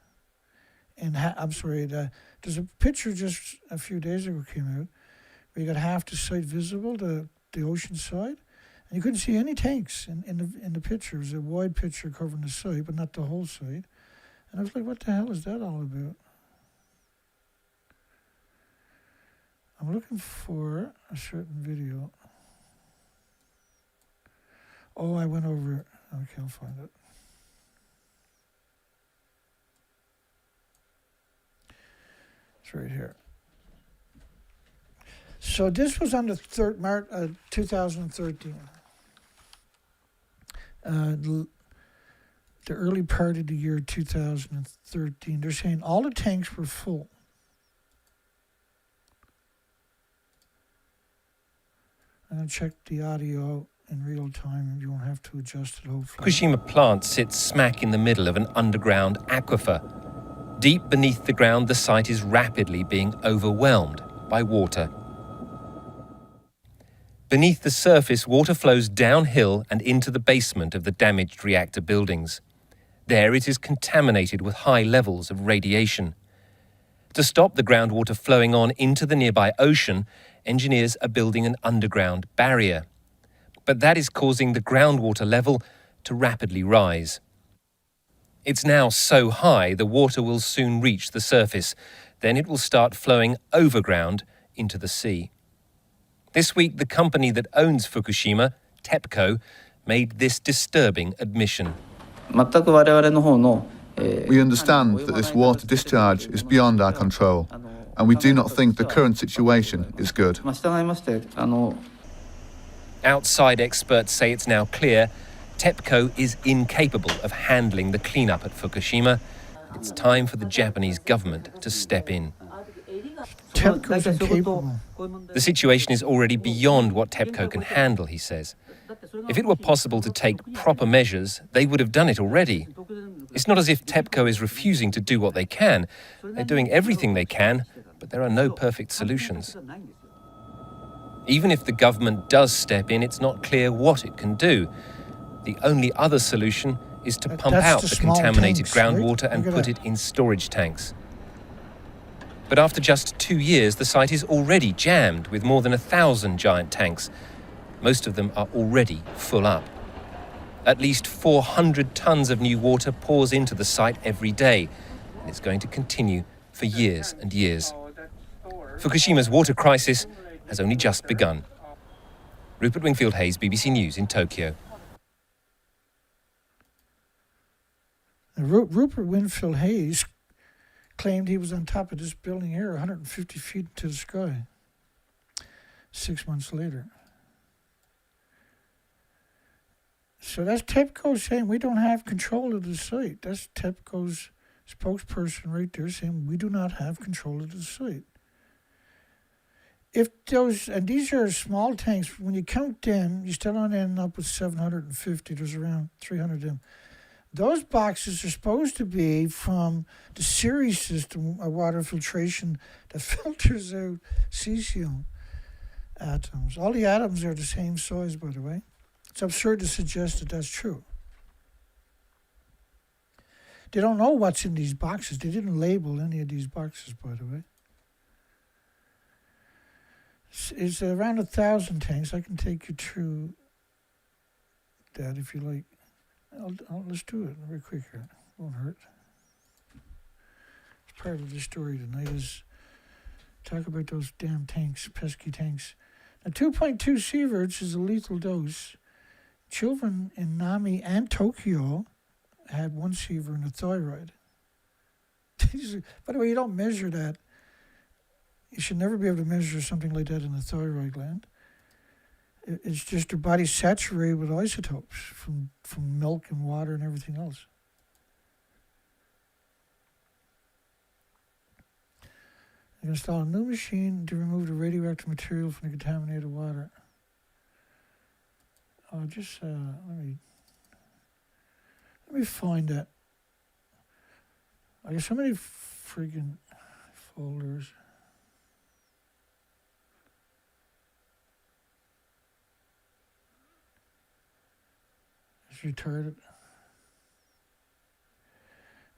There's a picture just a few days ago came out where you got half the site visible, the ocean side, and you couldn't see any tanks in the picture. It was a wide picture covering the site, but not the whole site. And I was like, what the hell is that all about? I'm looking for a certain video. Oh, I went over it. Okay, I'll find it. It's right here. So this was on the March 2013. The early part of the year 2013. They're saying all the tanks were full. I'm going to check the audio in real time, and you won't have to adjust it, hopefully. Fukushima plant sits smack in the middle of an underground aquifer. Deep beneath the ground, the site is rapidly being overwhelmed by water. Beneath the surface, water flows downhill and into the basement of the damaged reactor buildings. There it is contaminated with high levels of radiation. To stop the groundwater flowing on into the nearby ocean, engineers are building an underground barrier. But that is causing the groundwater level to rapidly rise. It's now so high the water will soon reach the surface. Then it will start flowing overground into the sea. This week, the company that owns Fukushima, TEPCO, made this disturbing admission. We understand that this water discharge is beyond our control, and we do not think the current situation is good. Outside experts say it's now clear TEPCO is incapable of handling the cleanup at Fukushima. It's time for the Japanese government to step in. TEPCO's incapable. The situation is already beyond what TEPCO can handle, he says. If it were possible to take proper measures, they would have done it already. It's not as if TEPCO is refusing to do what they can. They're doing everything they can, but there are no perfect solutions. Even if the government does step in, it's not clear what it can do. The only other solution is to pump out the contaminated groundwater and put it in storage tanks. But after just 2 years, the site is already jammed with more than 1,000 giant tanks. Most of them are already full up. At least 400 tons of new water pours into the site every day, and it's going to continue for years and years. Fukushima's water crisis has only just begun. Rupert Wingfield-Hayes, BBC News in Tokyo. Rupert Wingfield-Hayes claimed he was on top of this building here, 150 feet into the sky, 6 months later. So that's TEPCO saying we don't have control of the site. That's TEPCO's spokesperson right there saying we do not have control of the site. if those, and these are small tanks, when you count them, you still don't end up with 750. There's around 300 of them. Those boxes are supposed to be from the series system of water filtration that filters out cesium atoms. All the atoms are the same size, by the way. It's absurd to suggest that that's true. They don't know what's in these boxes. They didn't label any of these boxes, by the way. It's around 1,000 tanks. I can take you through that if you like. Let's do it very quick here. Won't hurt. It's part of the story tonight is talk about those damn tanks, pesky tanks. Now, 2.2 sieverts is a lethal dose. Children in Nami and Tokyo had 1 sievert in the thyroid. By the way, you don't measure that. You should never be able to measure something like that in the thyroid gland. It's just your body's saturated with isotopes from milk and water and everything else. You install a new machine to remove the radioactive material from the contaminated water. Let me find that. I got so many friggin' folders. Retarded.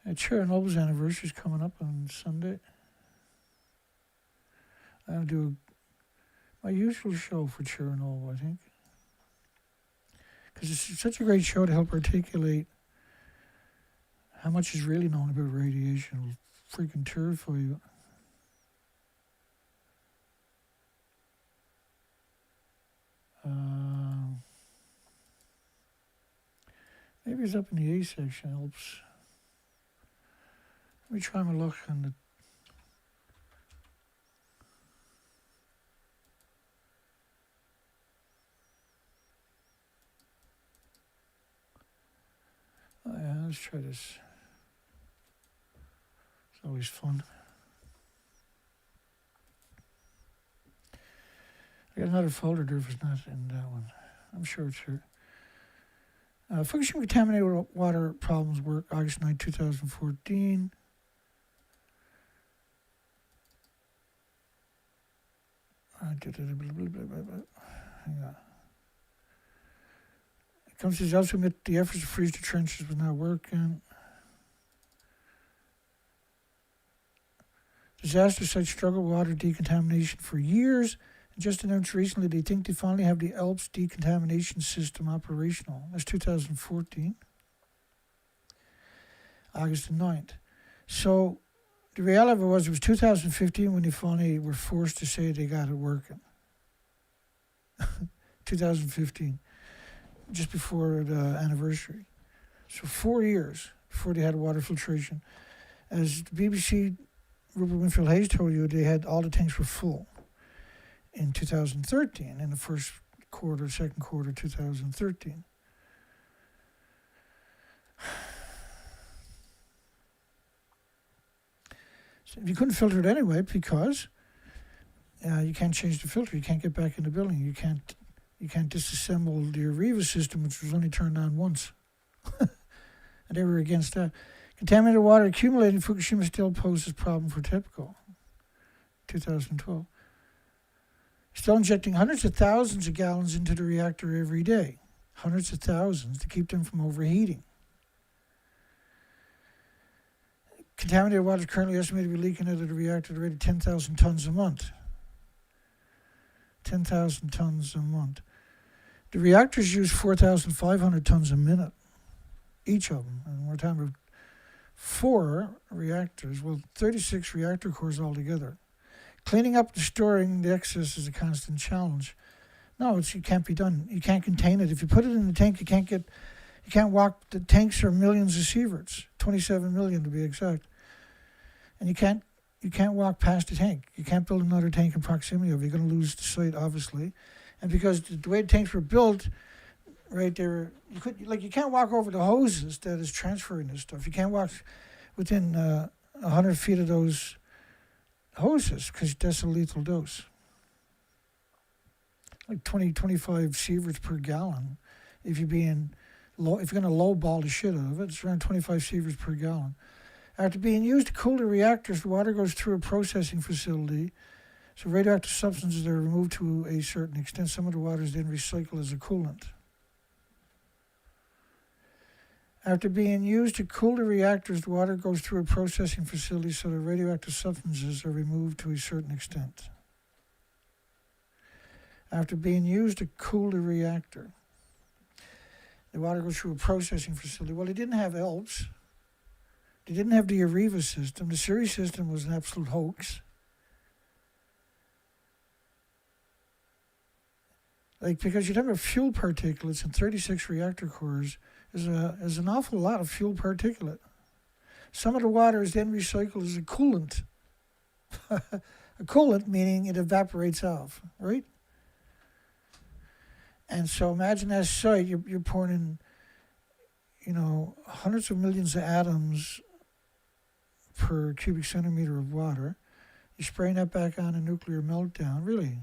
Chernobyl's anniversary is coming up on Sunday. I'll do my usual show for Chernobyl, I think. Because it's such a great show to help articulate how much is really known about radiation. It will freaking terrify you. Maybe it's up in the A section, helps. Let me try my luck on the... Oh yeah, let's try this. It's always fun. I got another folder there if it's not in that one. I'm sure it's here. Fukushima contaminated water problems work, August 9, 2014. Hang on. It comes to also admit the efforts to freeze the trenches was not working. Disaster sites struggle with water decontamination for years. Just announced recently they think they finally have the ALPS decontamination system operational. That's 2014, August the 9th. So the reality of it was 2015 when they finally were forced to say they got it working. 2015, just before the anniversary. So 4 years before they had water filtration. As the BBC, Rupert Winfield Hayes told you, they had all the tanks were full. In 2013, in the first quarter, second quarter, 2013. So you couldn't filter it anyway because you can't change the filter. You can't get back in the building. You can't disassemble the Areva system, which was only turned on once. And they were against that. Contaminated water accumulating in Fukushima still poses problem for TEPCO. 2012. Still injecting hundreds of thousands of gallons into the reactor every day. Hundreds of thousands to keep them from overheating. Contaminated water is currently estimated to be leaking out of the reactor at a rate of 10,000 tons a month. 10,000 tons a month. The reactors use 4,500 tons a minute, each of them. And we're talking about 4 reactors, well, 36 reactor cores altogether. Cleaning up and storing the excess is a constant challenge. No, it can't be done. You can't contain it. If you put it in the tank, you can't walk. The tanks are millions of sieverts, 27 million to be exact. And you can't walk past the tank. You can't build another tank in proximity of it. You're going to lose the site, obviously. And because the way the tanks were built, right there, you can't walk over the hoses that is transferring this stuff. You can't walk within 100 feet of those hoses because that's a lethal dose. like 25 sieverts per gallon. If you're going to lowball the shit out of it, it's around 25 sieverts per gallon. After being used to cool the reactors, the water goes through a processing facility. So radioactive substances are removed to a certain extent. Some of the water is then recycled as a coolant. After being used to cool the reactors, the water goes through a processing facility so the radioactive substances are removed to a certain extent. After being used to cool the reactor, the water goes through a processing facility. Well, they didn't have ELPS. They didn't have the Areva system. The series system was an absolute hoax. Because you'd have fuel particulates in 36 reactor cores is an awful lot of fuel particulate. Some of the water is then recycled as a coolant. A coolant meaning it evaporates off, right? And so imagine that site, you're pouring in, hundreds of millions of atoms per cubic centimeter of water. You're spraying that back on a nuclear meltdown, really.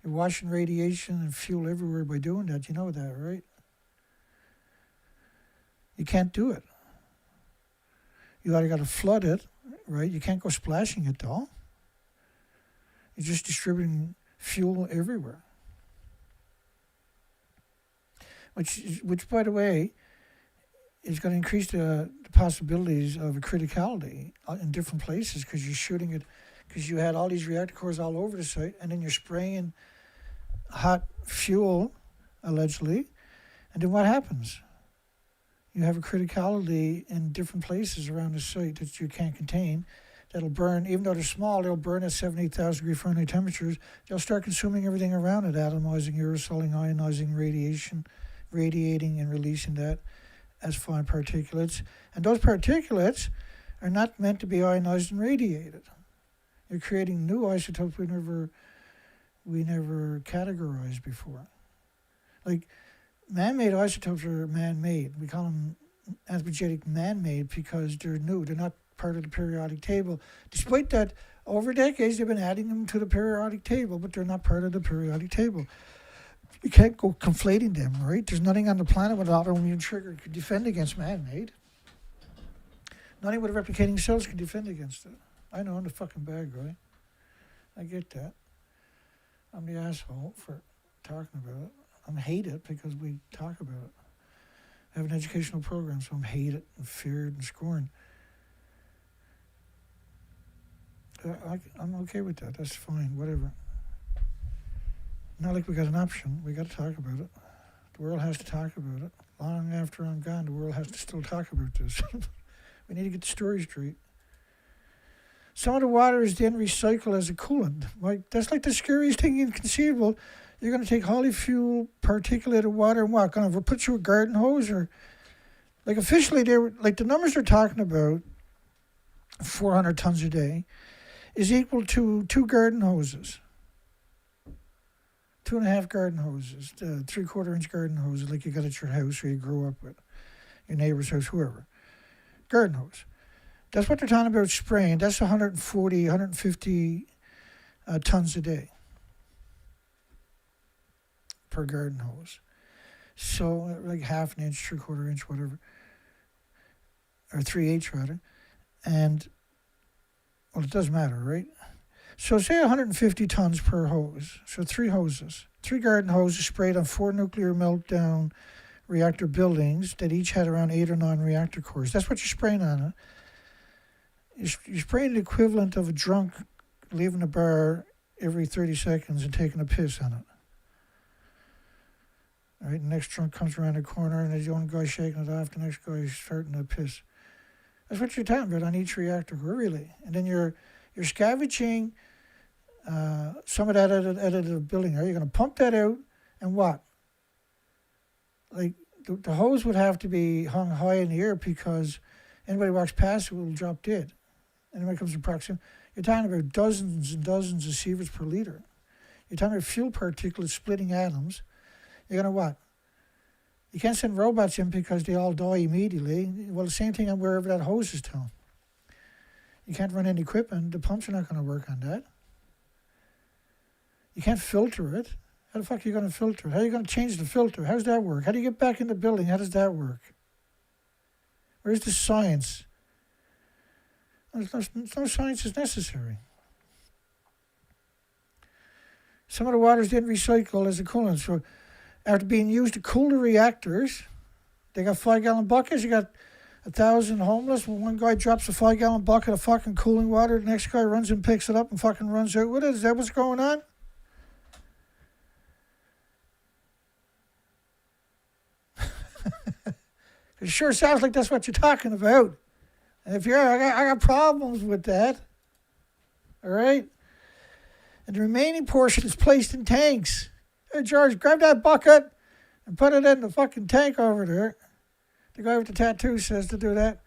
You're washing radiation and fuel everywhere by doing that. You know that, right? You can't do it. You either got to flood it, right? You can't go splashing it, though. You're just distributing fuel everywhere. Which, by the way, is going to increase the possibilities of a criticality in different places because you're shooting it, because you had all these reactor cores all over the site, and then you're spraying hot fuel, allegedly, and then what happens? You have a criticality in different places around the site that you can't contain. That'll burn, even though they're small, they'll burn at 78,000 degree Fahrenheit temperatures. They'll start consuming everything around it, atomizing, aerosoling, ionizing radiation, radiating and releasing that as fine particulates. And those particulates are not meant to be ionized and radiated. You're creating new isotopes we never categorized before. Like, man-made isotopes are man-made. We call them anthropogenic man-made because they're new. They're not part of the periodic table. Despite that, over decades, they've been adding them to the periodic table, but they're not part of the periodic table. You can't go conflating them, right? There's nothing on the planet with an autoimmune trigger could defend against man-made. Nothing with replicating cells can defend against it. I know, I'm the fucking bad guy. I get that. I'm the asshole for talking about it. I'm hated because we talk about it. I have an educational program, so I'm hated and feared and scorned. I'm okay with that. That's fine, whatever. Not like we got an option. We got to talk about it. The world has to talk about it. Long after I'm gone, the world has to still talk about this. We need to get the story straight. Some of the water is then recycled as a coolant. That's like the scariest thing inconceivable. You're going to take highly fuel particulated water and what? Going to put you a garden hose? Or like officially, they were like the numbers they're talking about, 400 tons a day, is equal to 2 garden hoses. 2.5 garden hoses, 3/4-inch garden hoses like you got at your house or you grew up with, your neighbor's house, whoever. Garden hose. That's what they're talking about spraying. That's 140, 150 tons a day per garden hose. So like 1/2 inch, 3/4 inch, whatever, or 3/8 rather. And, well, it does matter, right? So say 150 tons per hose. So 3 hoses. 3 garden hoses sprayed on 4 nuclear meltdown reactor buildings that each had around 8 or 9 reactor cores. That's what you're spraying on it. You're spraying the equivalent of a drunk leaving a bar every 30 seconds and taking a piss on it. All right, the next drunk comes around the corner and there's the one guy shaking it off, the next guy is starting to piss. That's what you're talking about on each reactor core, really. And then you're scavenging some of that additive building. Are you going to pump that out and what? Like the hose would have to be hung high in the air because anybody walks past it will drop dead. And when it comes to proximity, you're talking about dozens and dozens of sieverts per liter. You're talking about fuel particulates splitting atoms. You're going to what? You can't send robots in because they all die immediately. Well, the same thing on wherever that hose is to. You can't run any equipment. The pumps are not going to work on that. You can't filter it. How the fuck are you going to filter it? How are you going to change the filter? How does that work? How do you get back in the building? How does that work? Where's the science? No science is necessary. Some of the waters didn't recycle as a coolant. So after being used to cool the reactors, they got 5-gallon buckets. You got 1,000 homeless. When one guy drops a 5-gallon bucket of fucking cooling water, the next guy runs and picks it up and fucking runs out with it. Is that what's going on? It sure sounds like that's what you're talking about. And if you're, I got problems with that. All right? And the remaining portion is placed in tanks. Hey, George, grab that bucket and put it in the fucking tank over there. The guy with the tattoo says to do that.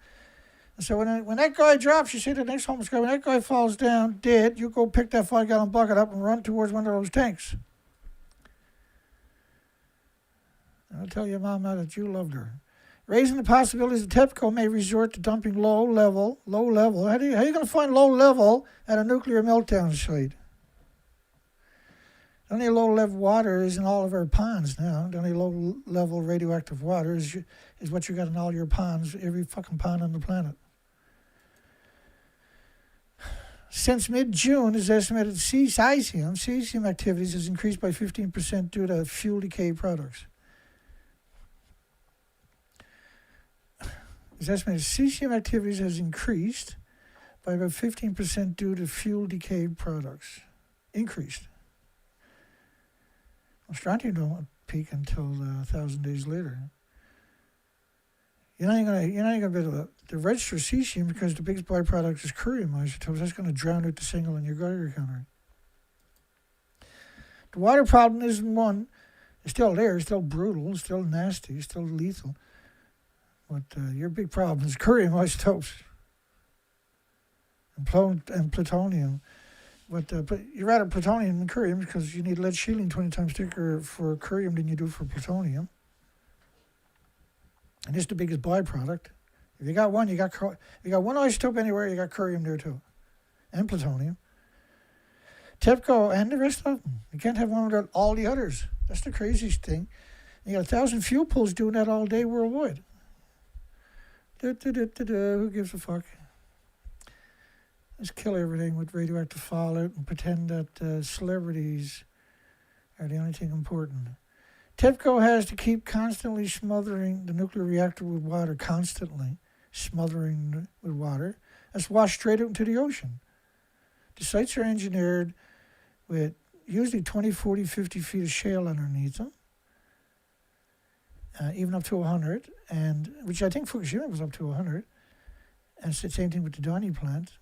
And so when that guy drops, you see the next homeless guy, when that guy falls down dead, you go pick that 5-gallon bucket up and run towards one of those tanks. And I'll tell your mom now that you loved her. Raising the possibilities that TEPCO may resort to dumping low level. How are you going to find low level at a nuclear meltdown site? The only low-level water is in all of our ponds now. The only low-level radioactive water is what you got in all your ponds, every fucking pond on the planet. Since mid-June, it's estimated cesium activities has increased by 15% due to fuel decay products. It's estimated cesium activities has increased by about 15% due to fuel decay products. Increased. Well, strontium don't peak until 1,000 days later. You're not even gonna be able to register cesium because the biggest byproduct is curium isotopes. That's going to drown out the signal in your Geiger counter. The water problem isn't one. It's still there. It's still brutal. It's still nasty. It's still lethal. But your big problem is curium isotopes and plutonium. But you rather plutonium than curium because you need lead shielding 20 times thicker for curium than you do for plutonium. And it's the biggest byproduct. If you got one, you got one isotope anywhere, you got curium there too, and plutonium. TEPCO and the rest of them. You can't have one without all the others. That's the craziest thing. You got 1,000 fuel pools doing that all day worldwide. Who gives a fuck? Let's kill everything with radioactive fallout and pretend that celebrities are the only thing important. TEPCO has to keep constantly smothering the nuclear reactor with water, constantly smothering with water. That's washed straight out into the ocean. The sites are engineered with usually 20, 40, 50 feet of shale underneath them, even up to 100, and which I think Fukushima was up to 100. And it's the same thing with the Donny plant.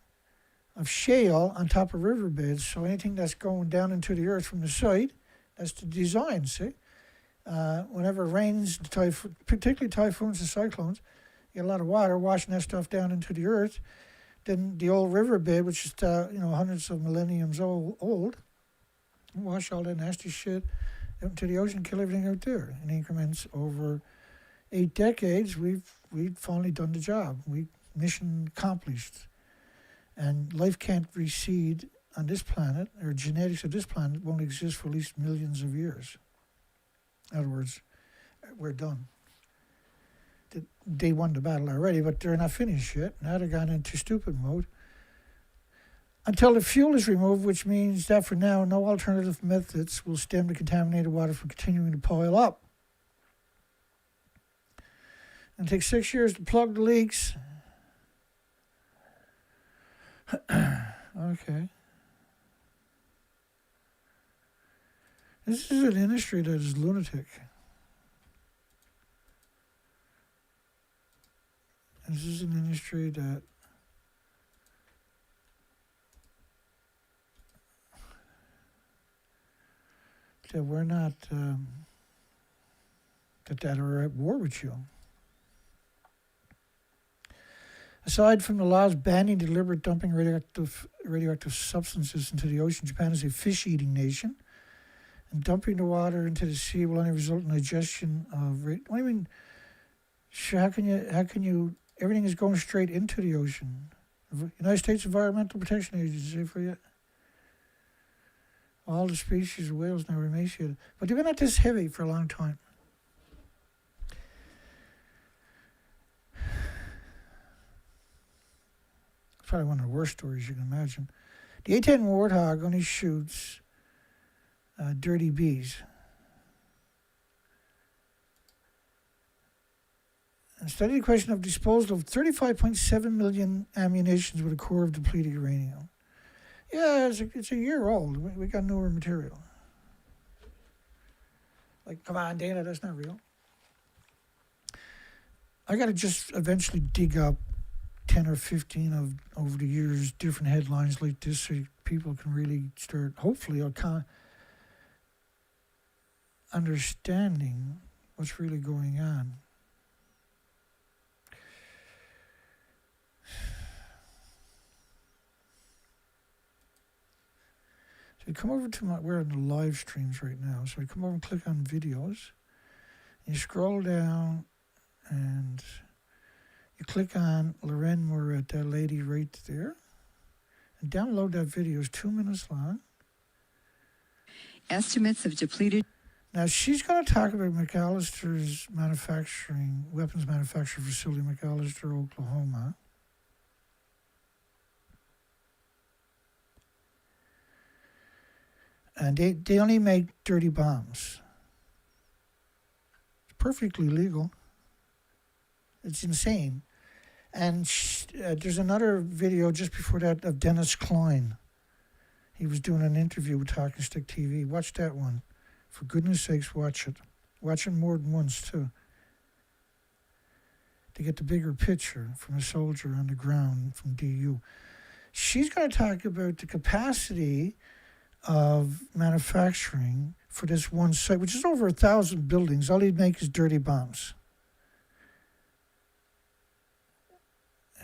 Of shale on top of riverbeds, so anything that's going down into the earth from the site, that's the design, see? Whenever it rains, particularly typhoons and cyclones, you get a lot of water washing that stuff down into the earth. Then the old riverbed, which is hundreds of millenniums old, wash all that nasty shit out into the ocean, kill everything out there. In increments over 8 decades, we've finally done the job. Mission accomplished. And life can't recede on this planet, or genetics of this planet won't exist for at least millions of years. In other words, we're done. They won the battle already, but they're not finished yet. Now they've gone into stupid mode. Until the fuel is removed, which means that for now, no alternative methods will stem the contaminated water from continuing to pile up. It'll take 6 years to plug the leaks. Okay. This is an industry that is lunatic. This is an industry that we're not, that are at war with you. Aside from the laws banning deliberate dumping radioactive substances into the ocean, Japan is a fish-eating nation, and dumping the water into the sea will only result in digestion of. What do you mean? How can you? Everything is going straight into the ocean. United States Environmental Protection Agency for you. All the species of whales now are emaciated. But they've been at this heavy for a long time. It's probably one of the worst stories you can imagine. The A-10 Warthog only shoots dirty bees. And study the question of disposal of 35.7 million ammunitions with a core of depleted uranium. Yeah, it's a year old. We got newer material. Like, come on, Dana, that's not real. I got to just eventually dig up 10 or 15 of, over the years, different headlines like this so people can really start, hopefully, understanding what's really going on. So you come over to we're on the live streams right now. So you come over and click on videos. And you scroll down and you click on Loren Moret, that lady right there. And download that video. It's 2 minutes long. Estimates of depleted. Now she's going to talk about McAllister's weapons manufacturing facility, McAllister, Oklahoma. And they only make dirty bombs. It's perfectly legal. It's insane. And there's another video just before that of Dennis Klein. He was doing an interview with Talking Stick TV. Watch that one. For goodness sakes, watch it. Watch it more than once, too. To get the bigger picture from a soldier on the ground from DU. She's going to talk about the capacity of manufacturing for this one site, which is over 1,000 buildings. All he'd make is dirty bombs.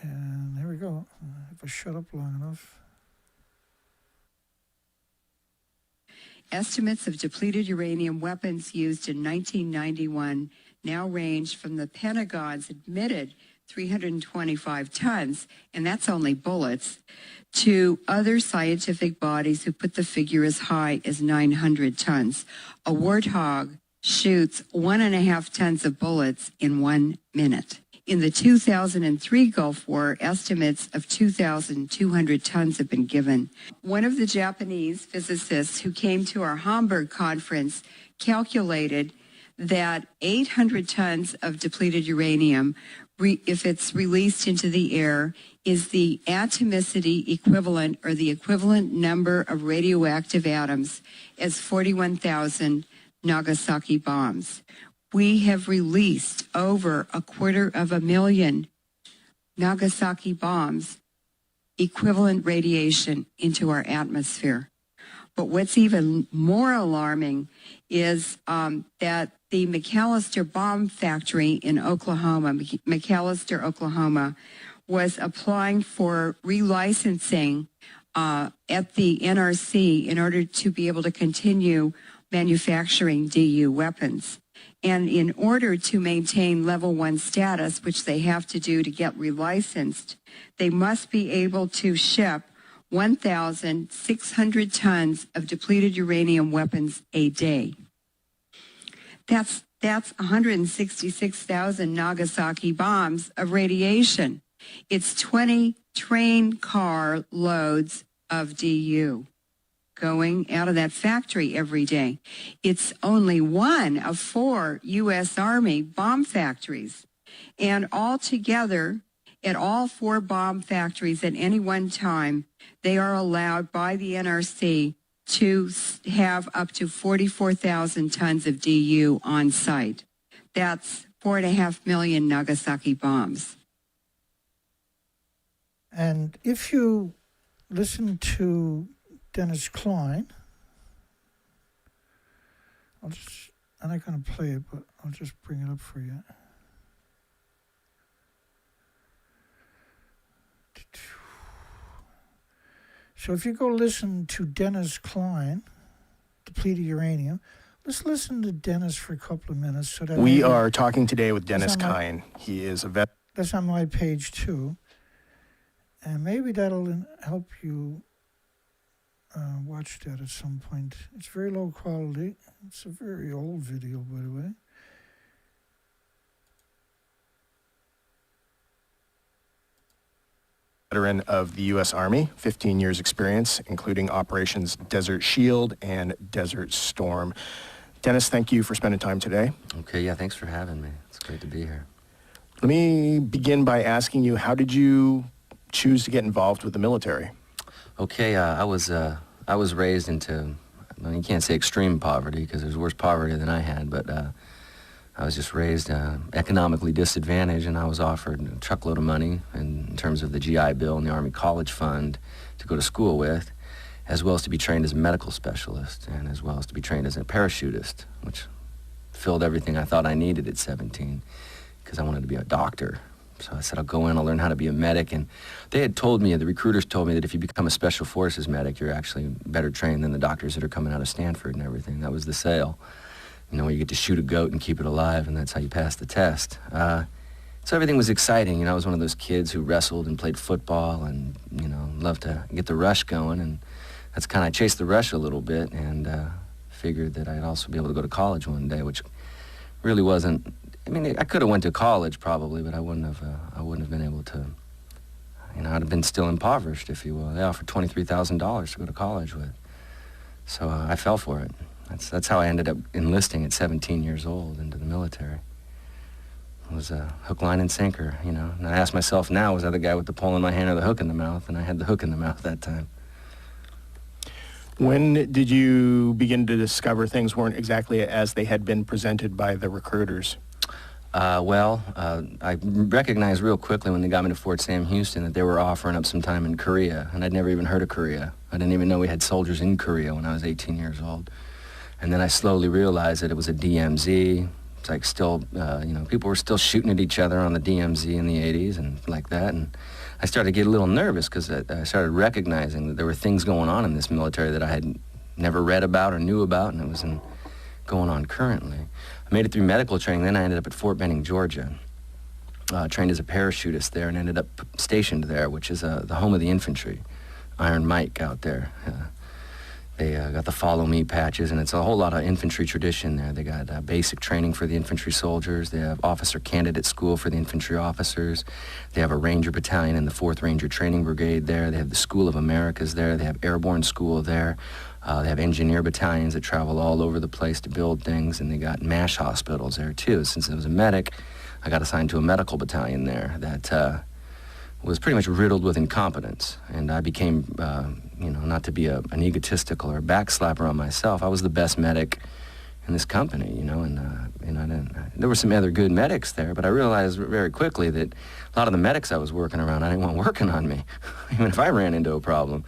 And there we go. If I shut up long enough. Estimates of depleted uranium weapons used in 1991 now range from the Pentagon's admitted 325 tons, and that's only bullets, to other scientific bodies who put the figure as high as 900 tons. A Warthog shoots 1.5 tons of bullets in 1 minute. In the 2003 Gulf War, estimates of 2,200 tons have been given. One of the Japanese physicists who came to our Hamburg conference calculated that 800 tons of depleted uranium, if it's released into the air, is the atomicity equivalent, or the equivalent number of radioactive atoms, as 41,000 Nagasaki bombs. We have released over 250,000 Nagasaki bombs, equivalent radiation, into our atmosphere. But what's even more alarming is that the McAllister bomb factory in Oklahoma, McAllister, Oklahoma, was applying for relicensing at the NRC in order to be able to continue manufacturing DU weapons. And in order to maintain level 1 status, which they have to do to get relicensed, they must be able to ship 1,600 tons of depleted uranium weapons a day. That's 166,000 Nagasaki bombs of radiation. It's 20 train car loads of DU going out of that factory every day. It's only one of 4 U.S. Army bomb factories. And altogether, at all 4 bomb factories at any one time, they are allowed by the NRC to have up to 44,000 tons of DU on site. That's 4.5 million Nagasaki bombs. And if you listen to Dennis Klein, I'm not going to play it, but I'll just bring it up for you. So if you go listen to Dennis Klein, depleted uranium, let's listen to Dennis for a couple of minutes. So that we are talking today with Dennis Klein. He is a vet. That's on my page too. And maybe that'll help you watched that at some point. It's very low quality. It's a very old video, by the way. Veteran of the U.S. Army, 15 years experience, including operations Desert Shield and Desert Storm. Dennis, thank you for spending time today. Okay, yeah, thanks for having me. It's great to be here. Let me begin by asking you, how did you choose to get involved with the military? Okay, I was raised into, well, you can't say extreme poverty because there's worse poverty than I had, but I was just raised economically disadvantaged, and I was offered a truckload of money in terms of the GI Bill and the Army College Fund to go to school with, as well as to be trained as a medical specialist, and as well as to be trained as a parachutist, which filled everything I thought I needed at 17, because I wanted to be a doctor. So I said, I'll go in, I'll learn how to be a medic, and they had told me, the recruiters told me that if you become a special forces medic, you're actually better trained than the doctors that are coming out of Stanford and everything. That was the sale. You know, where you get to shoot a goat and keep it alive, and that's how you pass the test. So everything was exciting. You know, I was one of those kids who wrestled and played football and, you know, loved to get the rush going, and that's kind of, I chased the rush a little bit and figured that I'd also be able to go to college one day, which really wasn't, I mean, I could have went to college probably, but I wouldn't have been able to, you know, I'd have been still impoverished, if you will. They offered $23,000 to go to college with. So I fell for it. That's how I ended up enlisting at 17 years old into the military. It was a hook, line, and sinker, you know. And I asked myself now, was I the guy with the pole in my hand or the hook in the mouth? And I had the hook in the mouth that time. When did you begin to discover things weren't exactly as they had been presented by the recruiters? I recognized real quickly when they got me to Fort Sam Houston that they were offering up some time in Korea, and I'd never even heard of Korea. I didn't even know we had soldiers in Korea when I was 18 years old. And then I slowly realized that it was a DMZ. It's like still, you know, people were still shooting at each other on the DMZ in the 80s and like that. And I started to get a little nervous because I started recognizing that there were things going on in this military that I had never read about or knew about, and it was going on currently. I made it through medical training, then I ended up at Fort Benning, Georgia. Trained as a parachutist there and ended up stationed there, which is the home of the infantry. Iron Mike out there. They got the Follow Me patches, and it's a whole lot of infantry tradition there. They got basic training for the infantry soldiers. They have officer candidate school for the infantry officers. They have a Ranger battalion in the 4th Ranger Training Brigade there. They have the School of Americas there. They have airborne school there. They have engineer battalions that travel all over the place to build things, and they got MASH hospitals there too. Since I was a medic, I got assigned to a medical battalion there that was pretty much riddled with incompetence, and I became, you know, not to be an egotistical or a backslapper on myself, I was the best medic in this company, you know, and there were some other good medics there, but I realized very quickly that a lot of the medics I was working around, I didn't want working on me, even if I ran into a problem.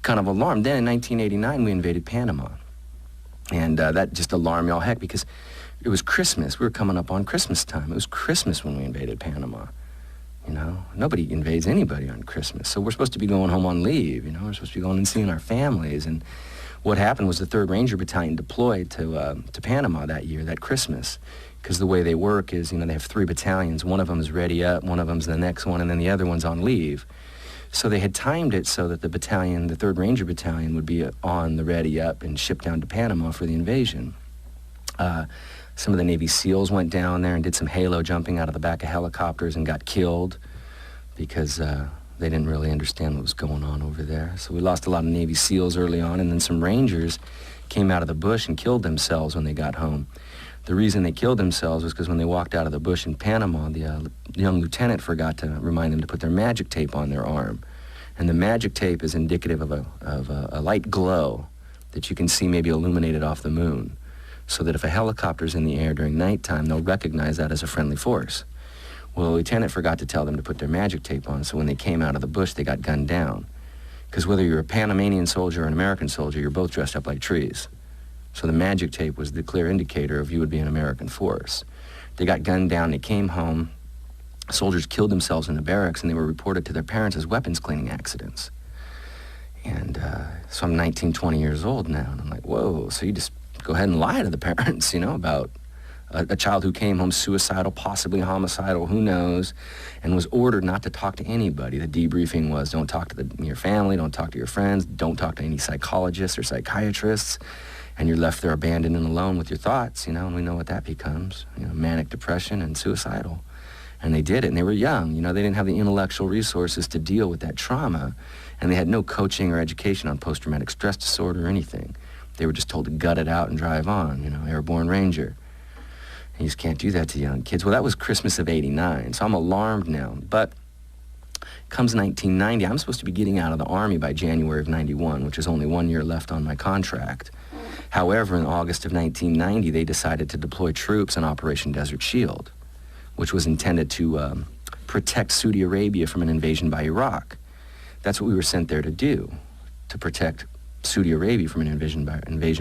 Kind of alarmed. Then in 1989, we invaded Panama, and that just alarmed me all heck because it was Christmas. We were coming up on Christmas time. It was Christmas when we invaded Panama. You know, nobody invades anybody on Christmas. So we're supposed to be going home on leave, you know. We're supposed to be going and seeing our families. And what happened was the 3rd Ranger Battalion deployed to Panama that year, that Christmas. Because the way they work is, you know, they have 3 battalions. One of them is ready up, one of them's the next one, and then the other one's on leave. So they had timed it so that the battalion, the 3rd Ranger Battalion, would be on the ready up and shipped down to Panama for the invasion. Some of the Navy SEALs went down there and did some halo jumping out of the back of helicopters and got killed because they didn't really understand what was going on over there. So we lost a lot of Navy SEALs early on, and then some Rangers came out of the bush and killed themselves when they got home. The reason they killed themselves was because when they walked out of the bush in Panama, the young lieutenant forgot to remind them to put their magic tape on their arm. And the magic tape is indicative of a light glow that you can see maybe illuminated off the moon, so that if a helicopter's in the air during nighttime, they'll recognize that as a friendly force. Well, the lieutenant forgot to tell them to put their magic tape on, so when they came out of the bush, they got gunned down. Because whether you're a Panamanian soldier or an American soldier, you're both dressed up like trees. So the magic tape was the clear indicator of you would be an American force. They got gunned down, they came home, soldiers killed themselves in the barracks, and they were reported to their parents as weapons cleaning accidents. And so I'm 19, 20 years old now, and I'm like, whoa, so you just go ahead and lie to the parents, you know, about a child who came home suicidal, possibly homicidal, who knows, and was ordered not to talk to anybody. The debriefing was, don't talk to your family, don't talk to your friends, don't talk to any psychologists or psychiatrists, and you're left there abandoned and alone with your thoughts, and we know what that becomes, manic depression and suicidal. And they did it, and they were young. They didn't have the intellectual resources to deal with that trauma, and they had no coaching or education on post-traumatic stress disorder or anything. They were just told to gut it out and drive on, airborne ranger. And you just can't do that to young kids. Well, that was Christmas of '89, so I'm alarmed now. But comes 1990, I'm supposed to be getting out of the Army by January of '91, which is only 1 year left on my contract. However, in August of 1990, they decided to deploy troops in Operation Desert Shield, which was intended to protect Saudi Arabia from an invasion by Iraq. That's what we were sent there to do, to protect Saudi Arabia from an invasion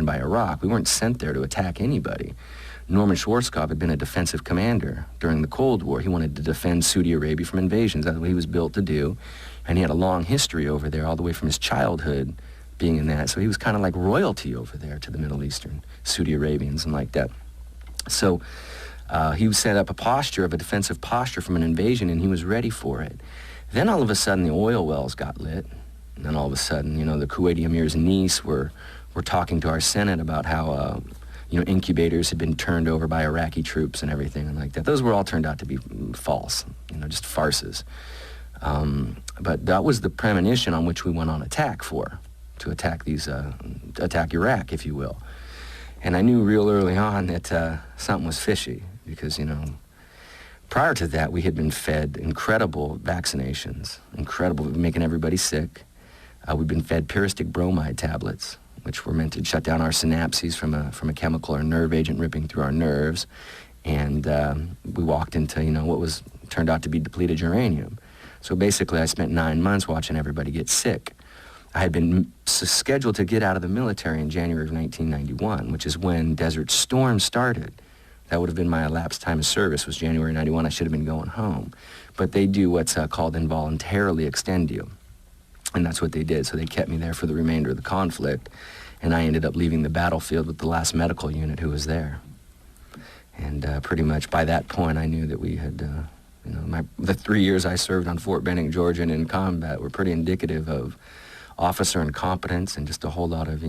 by Iraq. We weren't sent there to attack anybody. Norman Schwarzkopf had been a defensive commander during the Cold War. He wanted to defend Saudi Arabia from invasions. That's what he was built to do. And he had a long history over there, all the way from his childhood being in that. So he was kind of like royalty over there to the Middle Eastern, Saudi Arabians and like that. So he set up a defensive posture from an invasion, and he was ready for it. Then all of a sudden the oil wells got lit. And then all of a sudden, the Kuwaiti emir's niece were talking to our Senate about how, incubators had been turned over by Iraqi troops and everything and like that. Those were all turned out to be false, just farces. But that was the premonition on which we went on attack to attack Iraq, if you will. And I knew real early on that something was fishy because, prior to that, we had been fed incredible vaccinations, making everybody sick. We'd been fed pyristic bromide tablets, which were meant to shut down our synapses from a chemical or nerve agent ripping through our nerves. And we walked into, what turned out to be depleted uranium. So basically, I spent 9 months watching everybody get sick. I had been scheduled to get out of the military in January of 1991, which is when Desert Storm started. That would have been my elapsed time of service, was January 91. I should have been going home. But they do what's called involuntarily extend you. And that's what they did. So they kept me there for the remainder of the conflict. And I ended up leaving the battlefield with the last medical unit who was there. And pretty much by that point, I knew that we had, the 3 years I served on Fort Benning, Georgia, and in combat were pretty indicative of officer incompetence and just a whole lot of,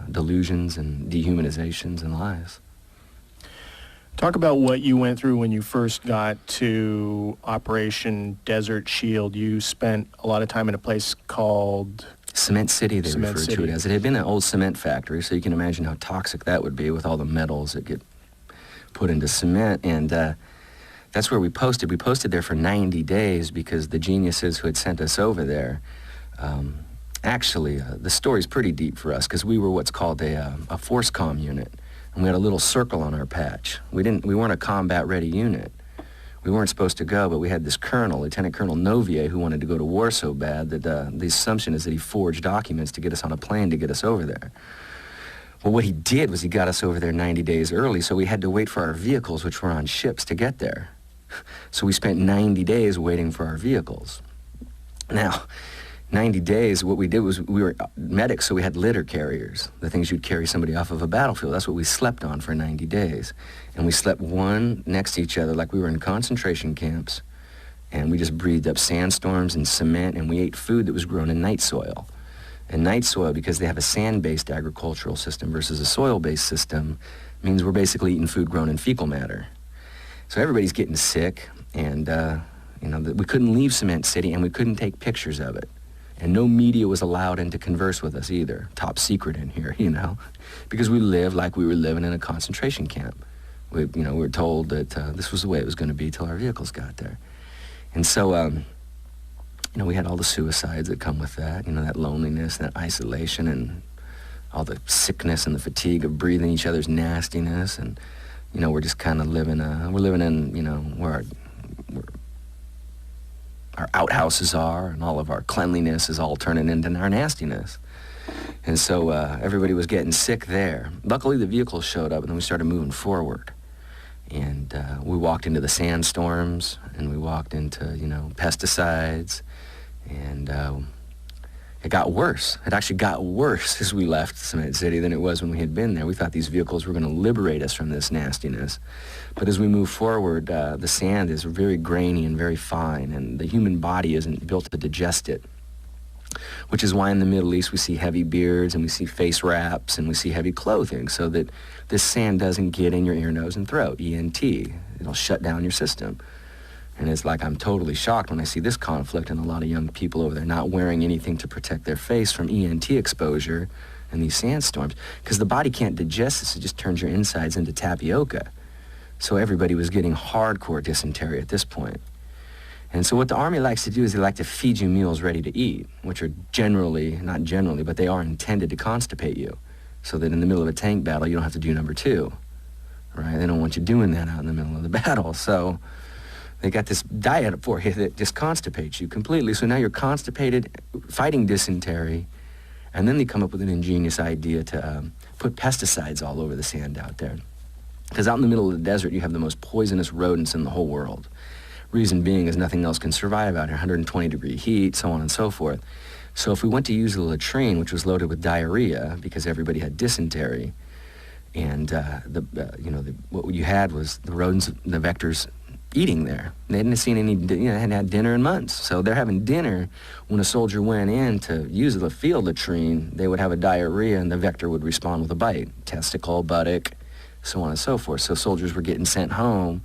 delusions and dehumanizations and lies. Talk about what you went through when you first got to Operation Desert Shield. You spent a lot of time in a place called Cement City, they referred to it as. It had been an old cement factory, so you can imagine how toxic that would be with all the metals that get put into cement. And that's where we posted. We posted there for 90 days because the geniuses who had sent us over there, the story's pretty deep for us because we were what's called a force comm unit. And we had a little circle on our patch. We weren't a combat-ready unit. We weren't supposed to go, but we had this colonel, Lieutenant Colonel Novier, who wanted to go to war so bad that the assumption is that he forged documents to get us on a plane to get us over there. Well, what he did was he got us over there 90 days early, so we had to wait for our vehicles, which were on ships, to get there. So we spent 90 days waiting for our vehicles. Now, 90 days, what we did was we were medics, so we had litter carriers, the things you'd carry somebody off of a battlefield. That's what we slept on for 90 days. And we slept one next to each other like we were in concentration camps. And we just breathed up sandstorms and cement, and we ate food that was grown in night soil. And night soil, because they have a sand-based agricultural system versus a soil-based system, means we're basically eating food grown in fecal matter. So everybody's getting sick, and we couldn't leave Cement City, and we couldn't take pictures of it. And no media was allowed in to converse with us either. Top secret in here, because we lived like we were living in a concentration camp. We were told that this was the way it was going to be till our vehicles got there. And so, we had all the suicides that come with that, that loneliness, that isolation, and all the sickness and the fatigue of breathing each other's nastiness. And, we're just kind of living in, where our outhouses are, and all of our cleanliness is all turning into our nastiness. And so everybody was getting sick there. Luckily, the vehicles showed up, and then we started moving forward. And we walked into the sandstorms, and we walked into, pesticides. And, it got worse. It actually got worse as we left Cement City than it was when we had been there. We thought these vehicles were going to liberate us from this nastiness. But as we move forward, the sand is very grainy and very fine, and the human body isn't built to digest it, which is why in the Middle East we see heavy beards and we see face wraps and we see heavy clothing, so that this sand doesn't get in your ear, nose, and throat, ENT. It'll shut down your system. And it's like I'm totally shocked when I see this conflict and a lot of young people over there not wearing anything to protect their face from ENT exposure and these sandstorms. Because the body can't digest this, it just turns your insides into tapioca. So everybody was getting hardcore dysentery at this point. And so what the Army likes to do is they like to feed you meals ready to eat, which are generally, not generally, but they are intended to constipate you, so that in the middle of a tank battle you don't have to do number 2, right? They don't want you doing that out in the middle of the battle. So they got this diet for you that just constipates you completely. So now you're constipated, fighting dysentery, and then they come up with an ingenious idea to put pesticides all over the sand out there. Because out in the middle of the desert, you have the most poisonous rodents in the whole world. Reason being is nothing else can survive out here, 120-degree heat, so on and so forth. So if we went to use a latrine, which was loaded with diarrhea because everybody had dysentery, and what you had was the rodents, the vectors, eating there. They hadn't seen any, hadn't had dinner in months. So they're having dinner. When a soldier went in to use the field latrine, they would have a diarrhea and the vector would respond with a bite. Testicle, buttock, so on and so forth. So soldiers were getting sent home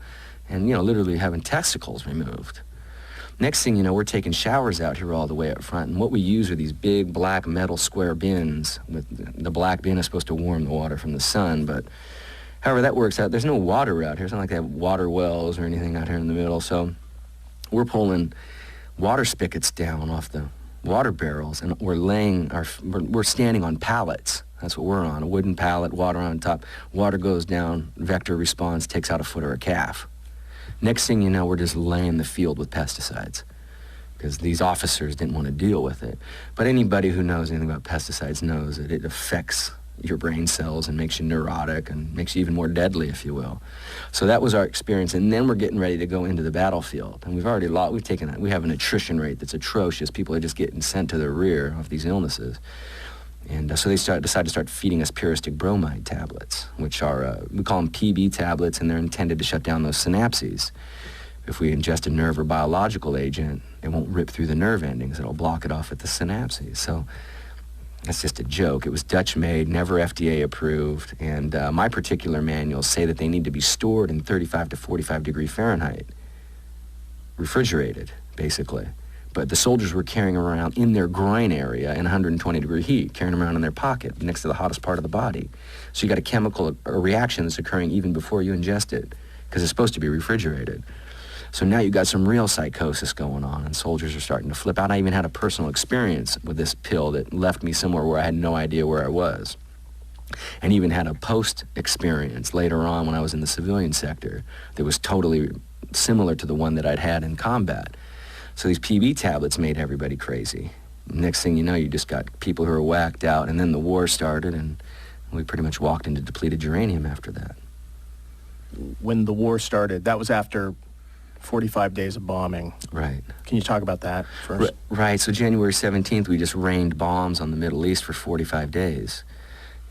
and, literally having testicles removed. Next thing you know, we're taking showers out here all the way up front, and what we use are these big black metal square bins. With the black bin is supposed to warm the water from the sun, but however that works out, there's no water out here. It's not like they have water wells or anything out here in the middle, so we're pulling water spigots down off the water barrels, and we're standing on pallets. That's what we're on, a wooden pallet, water on top. Water goes down, vector responds, takes out a foot or a calf. Next thing you know, we're just laying the field with pesticides because these officers didn't want to deal with it. But anybody who knows anything about pesticides knows that it affects your brain cells and makes you neurotic and makes you even more deadly, if you will. So that was our experience, and then we're getting ready to go into the battlefield. And we've already lost, we have an attrition rate that's atrocious. People are just getting sent to the rear of these illnesses. And so they decided to start feeding us pyristic bromide tablets, which are, we call them PB tablets, and they're intended to shut down those synapses. If we ingest a nerve or biological agent, it won't rip through the nerve endings. It'll block it off at the synapses. So that's just a joke. It was Dutch-made, never FDA approved, and my particular manuals say that they need to be stored in 35 to 45 degree Fahrenheit, refrigerated, basically. But the soldiers were carrying around in their groin area in 120 degree heat, carrying them around in their pocket next to the hottest part of the body. So you got a chemical reaction that's occurring even before you ingest it, because it's supposed to be refrigerated. So now you got some real psychosis going on, and soldiers are starting to flip out. I even had a personal experience with this pill that left me somewhere where I had no idea where I was. And even had a post-experience later on when I was in the civilian sector that was totally similar to the one that I'd had in combat. So these PB tablets made everybody crazy. Next thing you know, you just got people who are whacked out, and then the war started, and we pretty much walked into depleted uranium after that. When the war started, that was after 45 days of bombing. Right. Can you talk about that first? Right. So January 17th, we just rained bombs on the Middle East for 45 days.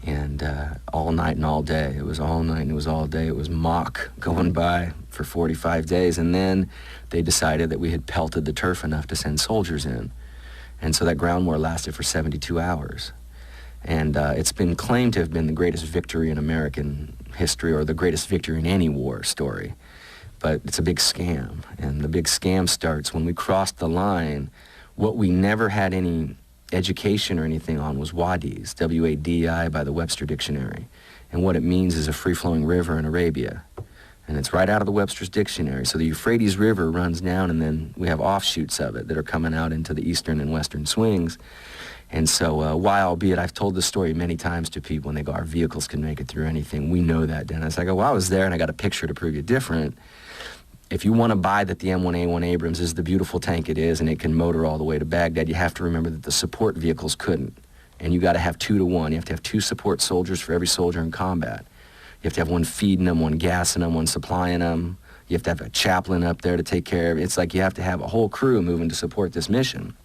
And all night and all day. It was all night and it was all day. It was Mach going by for 45 days. And then they decided that we had pelted the turf enough to send soldiers in. And so that ground war lasted for 72 hours. And it's been claimed to have been the greatest victory in American history, or the greatest victory in any war story. But it's a big scam. And the big scam starts when we crossed the line. What we never had any education or anything on was wadis, W-A-D-I by the Webster Dictionary. And what it means is a free-flowing river in Arabia. And it's right out of the Webster's Dictionary. So the Euphrates River runs down, and then we have offshoots of it that are coming out into the eastern and western swings. And so while, albeit I've told this story many times to people when they go, our vehicles can make it through anything, we know that, Dennis. I go, well, I was there and I got a picture to prove you different. If you want to buy that the M1A1 Abrams is the beautiful tank it is and it can motor all the way to Baghdad, you have to remember that the support vehicles couldn't. And you got to have 2 to 1. You have to have 2 support soldiers for every soldier in combat. You have to have one feeding them, one gassing them, one supplying them. You have to have a chaplain up there to take care of it. It's like you have to have a whole crew moving to support this mission.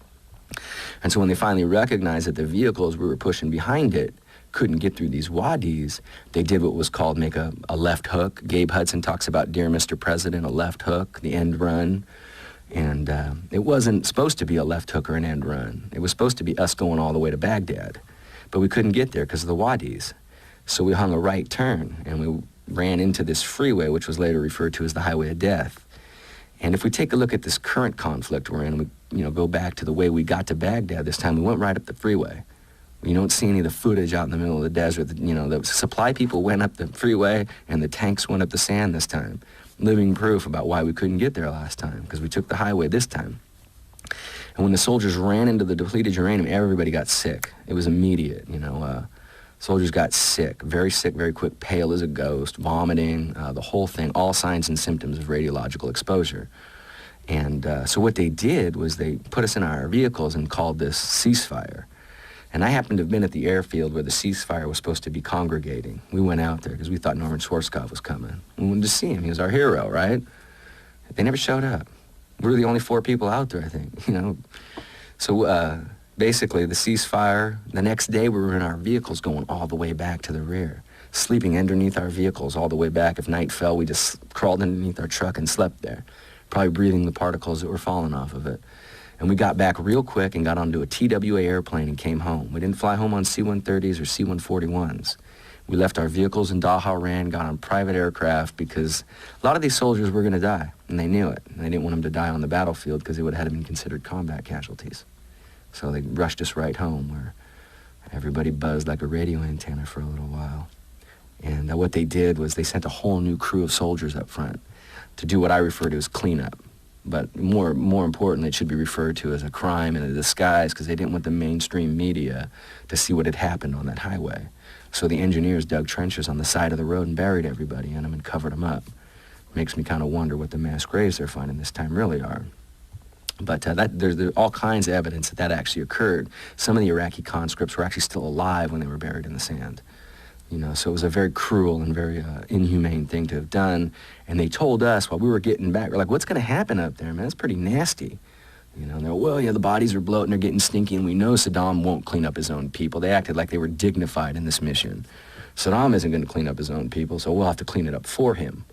And so when they finally recognized that the vehicles we were pushing behind it couldn't get through these wadis, they did what was called make a left hook. Gabe Hudson talks about Dear Mr. President, a left hook, the end run. And it wasn't supposed to be a left hook or an end run. It was supposed to be us going all the way to Baghdad. But we couldn't get there because of the wadis. So we hung a right turn, and we ran into this freeway, which was later referred to as the Highway of Death. And if we take a look at this current conflict we're in, we go back to the way we got to Baghdad this time, we went right up the freeway. You don't see any of the footage out in the middle of the desert. The supply people went up the freeway, and the tanks went up the sand this time. Living proof about why we couldn't get there last time, because we took the highway this time. And when the soldiers ran into the depleted uranium, everybody got sick. It was immediate, Soldiers got sick, very quick, pale as a ghost, vomiting, the whole thing, all signs and symptoms of radiological exposure. And so what they did was they put us in our vehicles and called this ceasefire. And I happened to have been at the airfield where the ceasefire was supposed to be congregating. We went out there because we thought Norman Schwarzkopf was coming. We wanted to see him. He was our hero, right? They never showed up. We were the only 4 people out there, I think, So basically, the ceasefire, the next day we were in our vehicles going all the way back to the rear, sleeping underneath our vehicles all the way back. If night fell, we just crawled underneath our truck and slept there, probably breathing the particles that were falling off of it. And we got back real quick and got onto a TWA airplane and came home. We didn't fly home on C-130s or C-141s. We left our vehicles in Dhahran, got on private aircraft because a lot of these soldiers were going to die, and they knew it. And they didn't want them to die on the battlefield because they would have had been considered combat casualties. So they rushed us right home, where everybody buzzed like a radio antenna for a little while. And what they did was they sent a whole new crew of soldiers up front to do what I refer to as cleanup. But more importantly, it should be referred to as a crime and a disguise, because they didn't want the mainstream media to see what had happened on that highway. So the engineers dug trenches on the side of the road and buried everybody in them and covered them up. Makes me kind of wonder what the mass graves they're finding this time really are. But there's all kinds of evidence that actually occurred. Some of the Iraqi conscripts were actually still alive when they were buried in the sand. So it was a very cruel and very inhumane thing to have done. And they told us while we were getting back, we're like, what's going to happen up there, man? It's pretty nasty. And they're, well, yeah, the bodies are bloating, they're getting stinky, and we know Saddam won't clean up his own people. They acted like they were dignified in this mission. Saddam isn't going to clean up his own people, so we'll have to clean it up for him.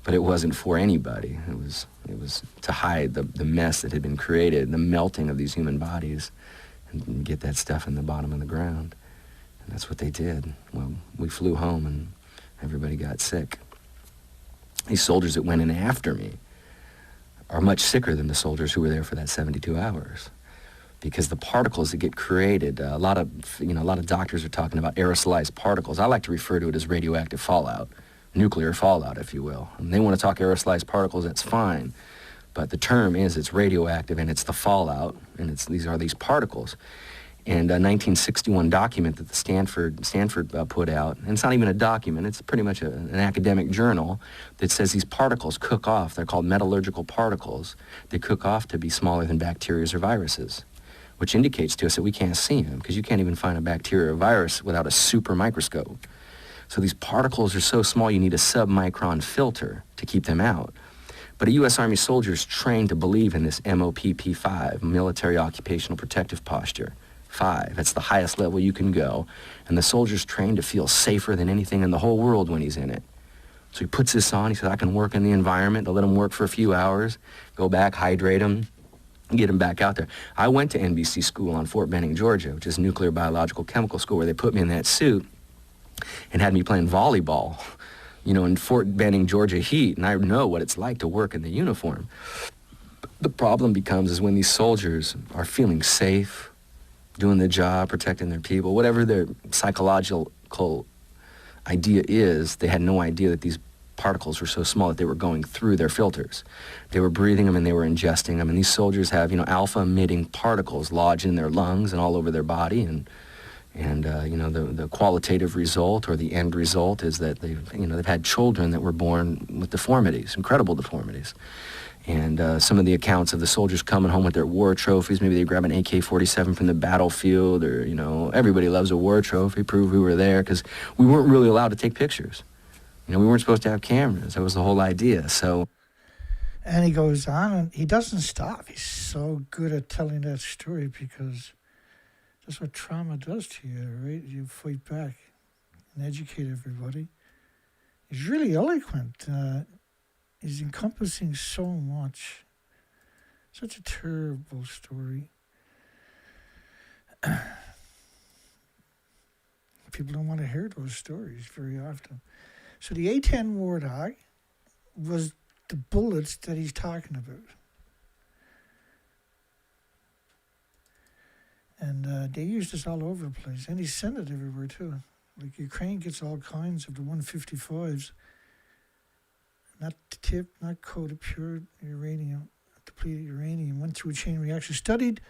But it wasn't for anybody. It was to hide the mess that had been created, the melting of these human bodies, and get that stuff in the bottom of the ground. And that's what they did. Well, we flew home, and everybody got sick. These soldiers that went in after me are much sicker than the soldiers who were there for that 72 hours, because the particles that get created, a lot of doctors are talking about aerosolized particles. I like to refer to it as radioactive fallout, nuclear fallout, if you will. And they want to talk aerosolized particles, that's fine, but the term is it's radioactive, and it's the fallout, and these are these particles. And a 1961 document that the Stanford put out, and it's not even a document, it's pretty much an academic journal that says these particles cook off. They're called metallurgical particles. They cook off to be smaller than bacteria or viruses, which indicates to us that we can't see them, because you can't even find a bacteria or virus without a super microscope. So these particles are so small you need a submicron filter to keep them out. But a U.S. Army soldier is trained to believe in this MOPP5, Military Occupational Protective Posture. 5. That's the highest level you can go. And the soldier's trained to feel safer than anything in the whole world when he's in it. So he puts this on. He says, I can work in the environment. They'll let him work for a few hours, go back, hydrate him, get him back out there. I went to NBC school on Fort Benning, Georgia, which is Nuclear Biological Chemical School, where they put me in that suit and had me playing volleyball, in Fort Benning, Georgia heat. And I know what it's like to work in the uniform. The problem becomes is when these soldiers are feeling safe, doing the job, protecting their people, whatever their psychological idea is, they had no idea that these particles were so small that they were going through their filters. They were breathing them and they were ingesting them. And these soldiers have, alpha-emitting particles lodged in their lungs and all over their body. And the qualitative result or the end result is that they've had children that were born with deformities, incredible deformities. And some of the accounts of the soldiers coming home with their war trophies, maybe they grab an AK-47 from the battlefield, or, everybody loves a war trophy, prove we were there, because we weren't really allowed to take pictures. We weren't supposed to have cameras. That was the whole idea, so. And he goes on, and he doesn't stop. He's so good at telling that story because that's what trauma does to you, right? You fight back and educate everybody. He's really eloquent. He's encompassing so much. Such a terrible story. People don't want to hear those stories very often. So the A-10 Warthog was the bullets that he's talking about. And they use this all over the place. And he sent it everywhere too. Like Ukraine gets all kinds of the 155s. Not tipped, not coated, pure uranium, depleted uranium. Went through a chain reaction. Studied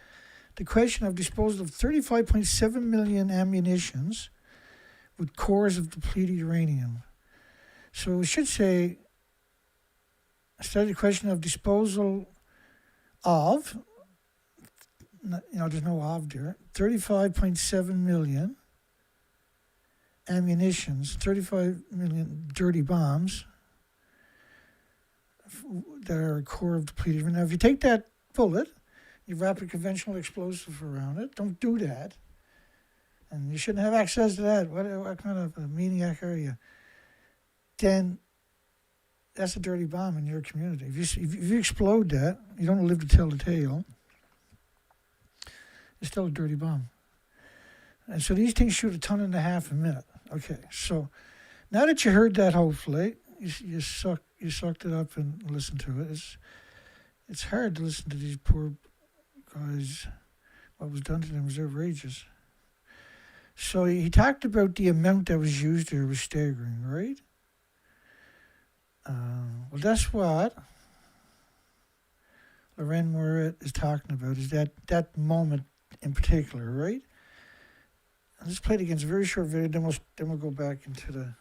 the question of disposal of 35.7 million ammunitions with cores of depleted uranium. So we should say, studied the question of disposal of, there's no of there, 35.7 million ammunitions, 35 million dirty bombs that are a core of depleted uranium. Now, if you take that bullet, you wrap a conventional explosive around it, don't do that. And you shouldn't have access to that. What kind of a maniac are you? Then that's a dirty bomb in your community. If you explode that, you don't live to tell the tale. It's still a dirty bomb. And so these things shoot 1.5 tons a minute. Okay, so now that you heard that, hopefully, you sucked it up and listened to it. It's hard to listen to these poor guys. What was done to them was outrageous. So he talked about the amount that was used there was staggering, right? Well, that's what Loren Moret is talking about, is that moment in particular, right? Let's play it against a very short video, then we'll go back into the...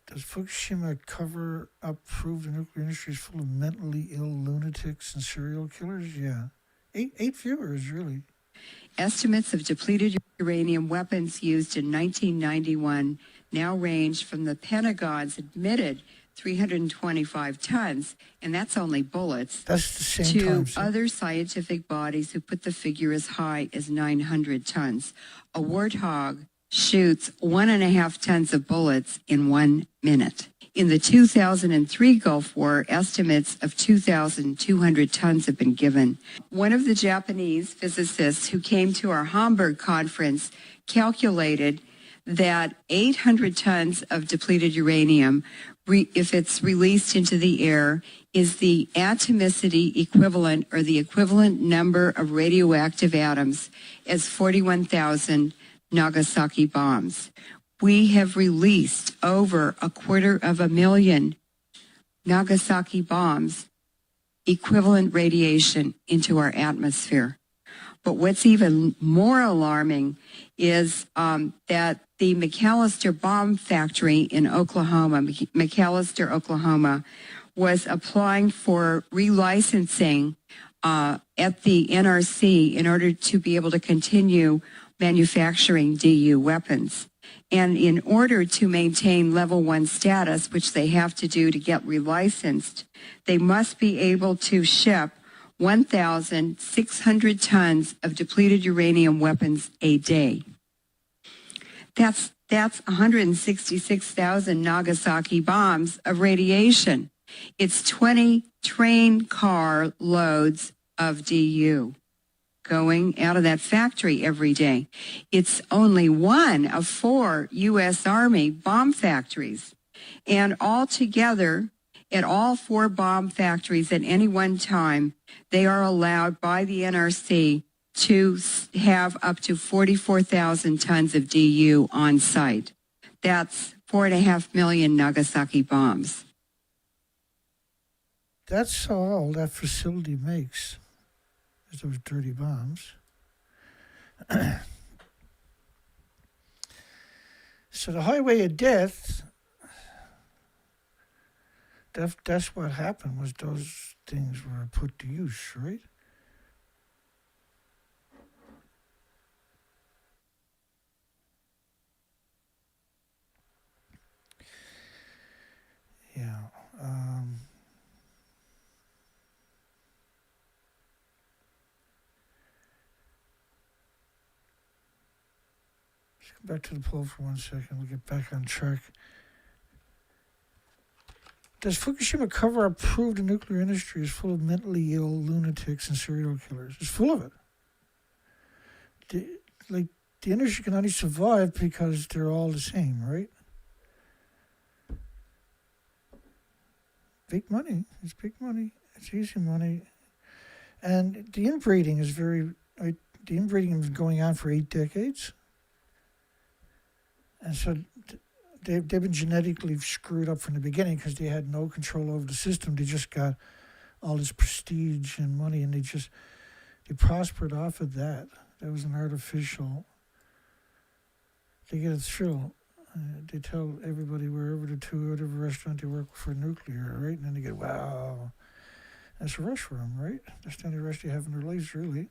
Does Fukushima cover up prove the nuclear industry is full of mentally ill lunatics and serial killers? Yeah. Eight viewers, really. Estimates of depleted uranium weapons used in 1991 now range from the Pentagon's admitted 325 tons, and that's only bullets, that's the same to time, other scientific bodies who put the figure as high as 900 tons. A warthog shoots 1.5 tons of bullets in 1 minute. In the 2003 Gulf War, estimates of 2,200 tons have been given. One of the Japanese physicists who came to our Hamburg conference calculated that 800 tons of depleted uranium, if it's released into the air, is the atomicity equivalent, or the equivalent number of radioactive atoms, as 41,000 Nagasaki bombs. We have released over 250,000 Nagasaki bombs, equivalent radiation, into our atmosphere. But what's even more alarming is that the McAllister bomb factory in Oklahoma, McAllister, Oklahoma, was applying for relicensing at the NRC in order to be able to continue manufacturing DU weapons. And in order to maintain level 1 status, which they have to do to get relicensed, they must be able to ship 1,600 tons of depleted uranium weapons a day. That's 166,000 Nagasaki bombs of radiation. It's 20 train car loads of DU going out of that factory every day. It's only one of 4 U.S. Army bomb factories. And altogether, at all 4 bomb factories at any one time, they are allowed by the NRC to have up to 44,000 tons of DU on site. That's 4.5 million Nagasaki bombs. That's all that facility makes, is those dirty bombs. So the highway of death, that's what happened, was those things were put to use, right? Yeah. Let's go back to the poll for 1 second. We'll get back on track. Does Fukushima cover-up prove the nuclear industry is full of mentally ill lunatics and serial killers? It's full of it. The industry can only survive because they're all the same, right? Big money. It's big money. It's easy money. And the inbreeding is the inbreeding is going on for 8 decades. And so they've been genetically screwed up from the beginning because they had no control over the system. They just got all this prestige and money, and they prospered off of that. That was an artificial. They get a thrill. They tell everybody wherever whatever restaurant they work for nuclear, right? And then they get, wow, that's a rush for them, right? That's the only rush they have in their lives, really.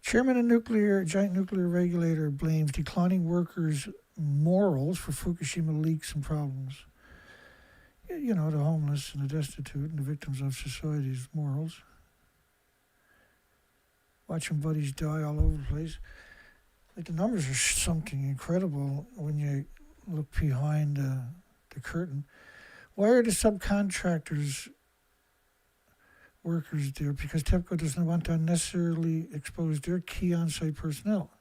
Chairman of Giant Nuclear Regulator blames declining workers' morals for Fukushima leaks and problems. You know, the homeless and the destitute and the victims of society's morals. Watching buddies die all over the place. Like, the numbers are something incredible when you look behind the curtain. Why are the subcontractors workers there? Because TEPCO doesn't want to unnecessarily expose their key on-site personnel.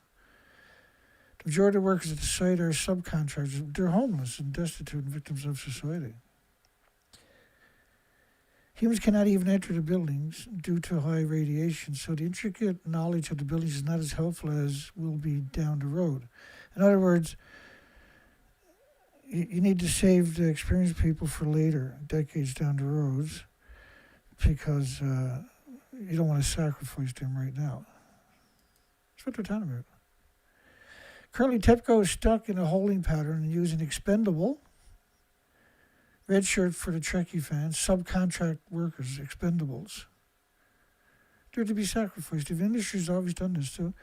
The majority of workers at the site are subcontractors. They're homeless and destitute and victims of society. Humans cannot even enter the buildings due to high radiation, so the intricate knowledge of the buildings is not as helpful as will be down the road. In other words, you need to save the experienced people for later, decades down the roads, because you don't want to sacrifice them right now. That's what they're talking about. Currently, TEPCO is stuck in a holding pattern and using expendable, red shirt for the Trekkie fans, subcontract workers, expendables. They're to be sacrificed. The industry's always done this too,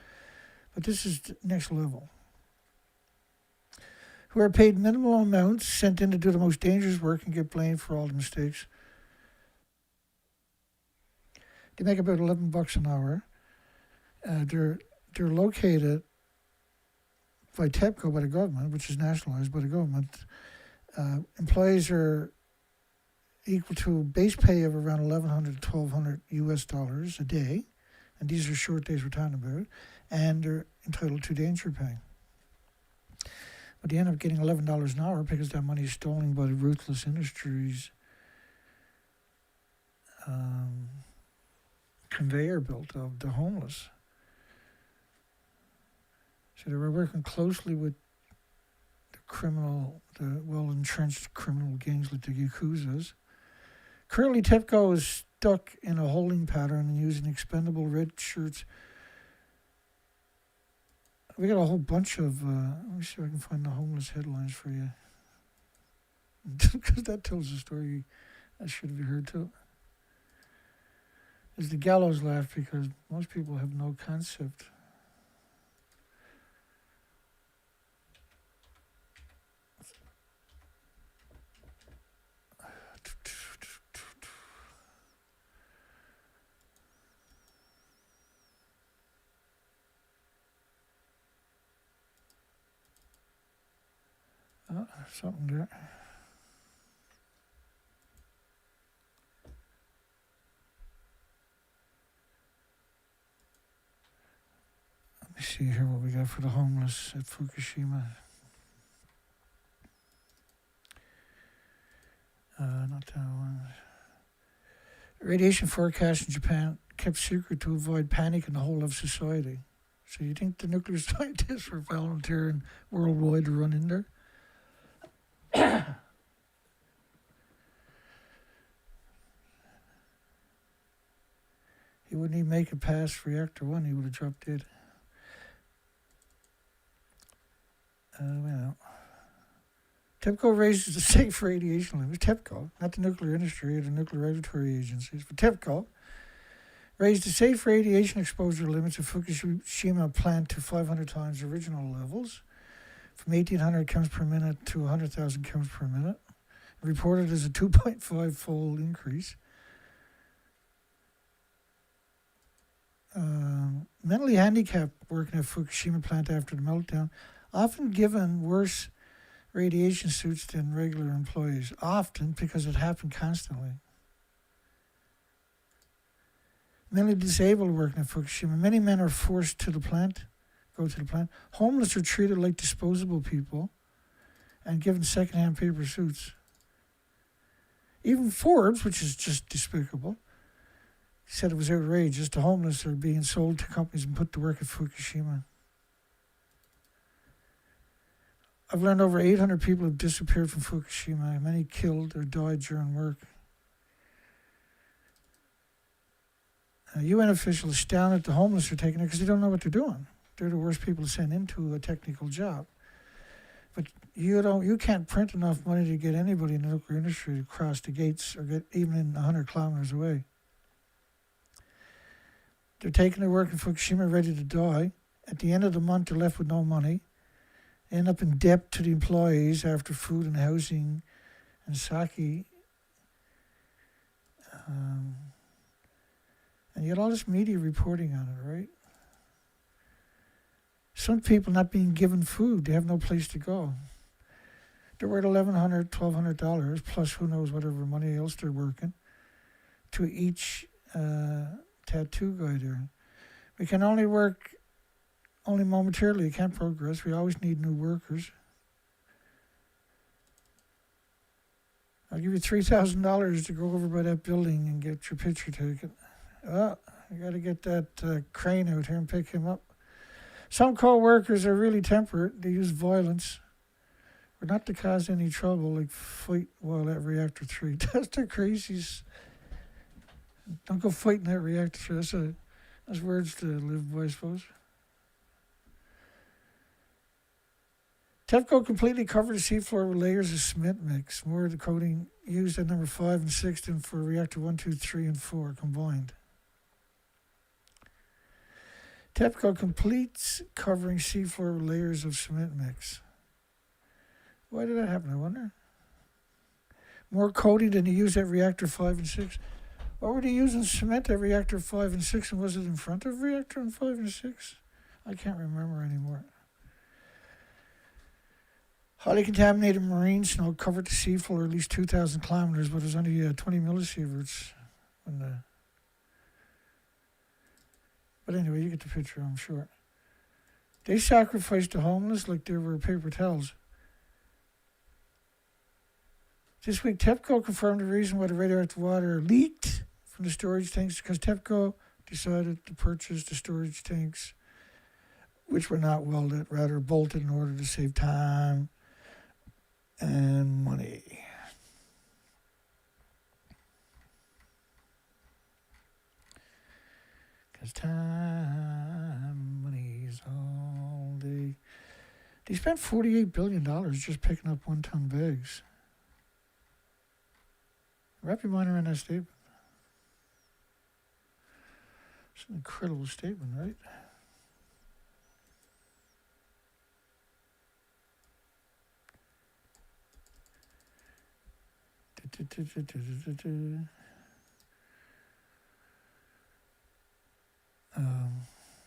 but this is the next level. Who are paid minimal amounts, sent in to do the most dangerous work and get blamed for all the mistakes. They make about $11 an hour. They're located by TEPCO, by the government, which is nationalized by the government. Employees are equal to a base pay of around $1,100 to $1,200 US a day, and these are short days we're talking about, and they're entitled to danger pay. But they end up getting $11 an hour because that money is stolen by the ruthless industries conveyor belt of the homeless. So they were working closely with the well-entrenched criminal gangs like the Yakuzas. Currently, TEPCO is stuck in a holding pattern and using expendable red shirts. We got a whole bunch of, let me see if I can find the homeless headlines for you. Because that tells a story that should be heard too. It's the gallows laugh because most people have no concept. Something there. Let me see here what we got for the homeless at Fukushima. Not that one. Radiation forecast in Japan kept secret to avoid panic in the whole of society. So you think the nuclear scientists were volunteering worldwide to run in there? He wouldn't even make it past reactor 1. He would have dropped dead. Well, TEPCO raises the safe radiation limits. TEPCO, not the nuclear industry or the nuclear regulatory agencies, but TEPCO Raised the safe radiation exposure limits of Fukushima plant to 500 times original levels, from 1,800 chems per minute to 100,000 chems per minute. Reported as a 2.5-fold increase. Mentally handicapped working at Fukushima plant after the meltdown, often given worse radiation suits than regular employees. Often, because it happened constantly. Mentally disabled working at Fukushima. Many men are forced to go to the plant. Homeless are treated like disposable people and given secondhand paper suits. Even Forbes, which is just despicable, said it was outrageous. The homeless are being sold to companies and put to work at Fukushima. I've learned over 800 people have disappeared from Fukushima, many killed or died during work. UN officials astounded the homeless are taking it because they don't know what they're doing. They're the worst people to send into a technical job. But you can't print enough money to get anybody in the nuclear industry to cross the gates or get even in 100 kilometers away. They're taking their work in Fukushima ready to die. At the end of the month, they're left with no money. They end up in debt to the employees after food and housing and sake. And you get all this media reporting on it, right? Some people not being given food. They have no place to go. They're worth $1,100, $1,200, plus who knows whatever money else they're working, to each tattoo guy there. We can only work only momentarily. You can't progress. We always need new workers. I'll give you $3,000 to go over by that building and get your picture taken. Oh, I got to get that crane out here and pick him up. Some co-workers are really temperate. They use violence. But not to cause any trouble, like fight while at reactor 3. That's the crazies. Don't go fighting that reactor 3. That's words to live by, I suppose. TEPCO completely covered the seafloor with layers of cement mix. More of the coating used at number 5 and 6 than for reactor 1, 2, 3, and 4 combined. TEPCO completes covering seafloor with layers of cement mix. Why did that happen, I wonder? More coating than they used at reactor 5 and 6. Why were they using cement at reactor 5 and 6, and was it in front of reactor 5 and 6? I can't remember anymore. Highly contaminated marine snow covered the seafloor at least 2,000 kilometers, but it was only 20 millisieverts. But anyway, you get the picture, I'm sure. They sacrificed the homeless like they were paper towels. This week, TEPCO confirmed the reason why the radioactive water leaked from the storage tanks, because TEPCO decided to purchase the storage tanks, which were not welded, rather bolted in order to save time and money. Because time, money is all day. They spent $48 billion just picking up one-ton bags. Wrap your mind around that statement. It's an incredible statement, right?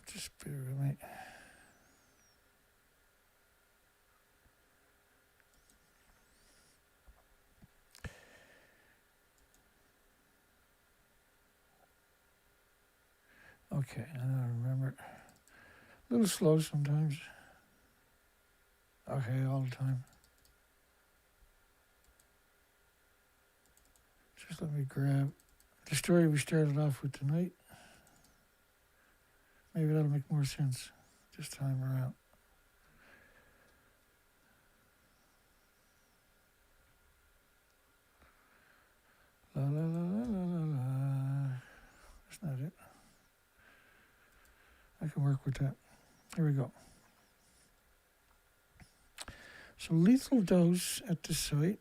Just bear with me. Okay, I remember. A little slow sometimes. Okay, all the time. Just let me grab the story we started off with tonight. Maybe that'll make more sense this time around. La la la la la la la. That's not it. I can work with that. Here we go. So lethal dose at the site.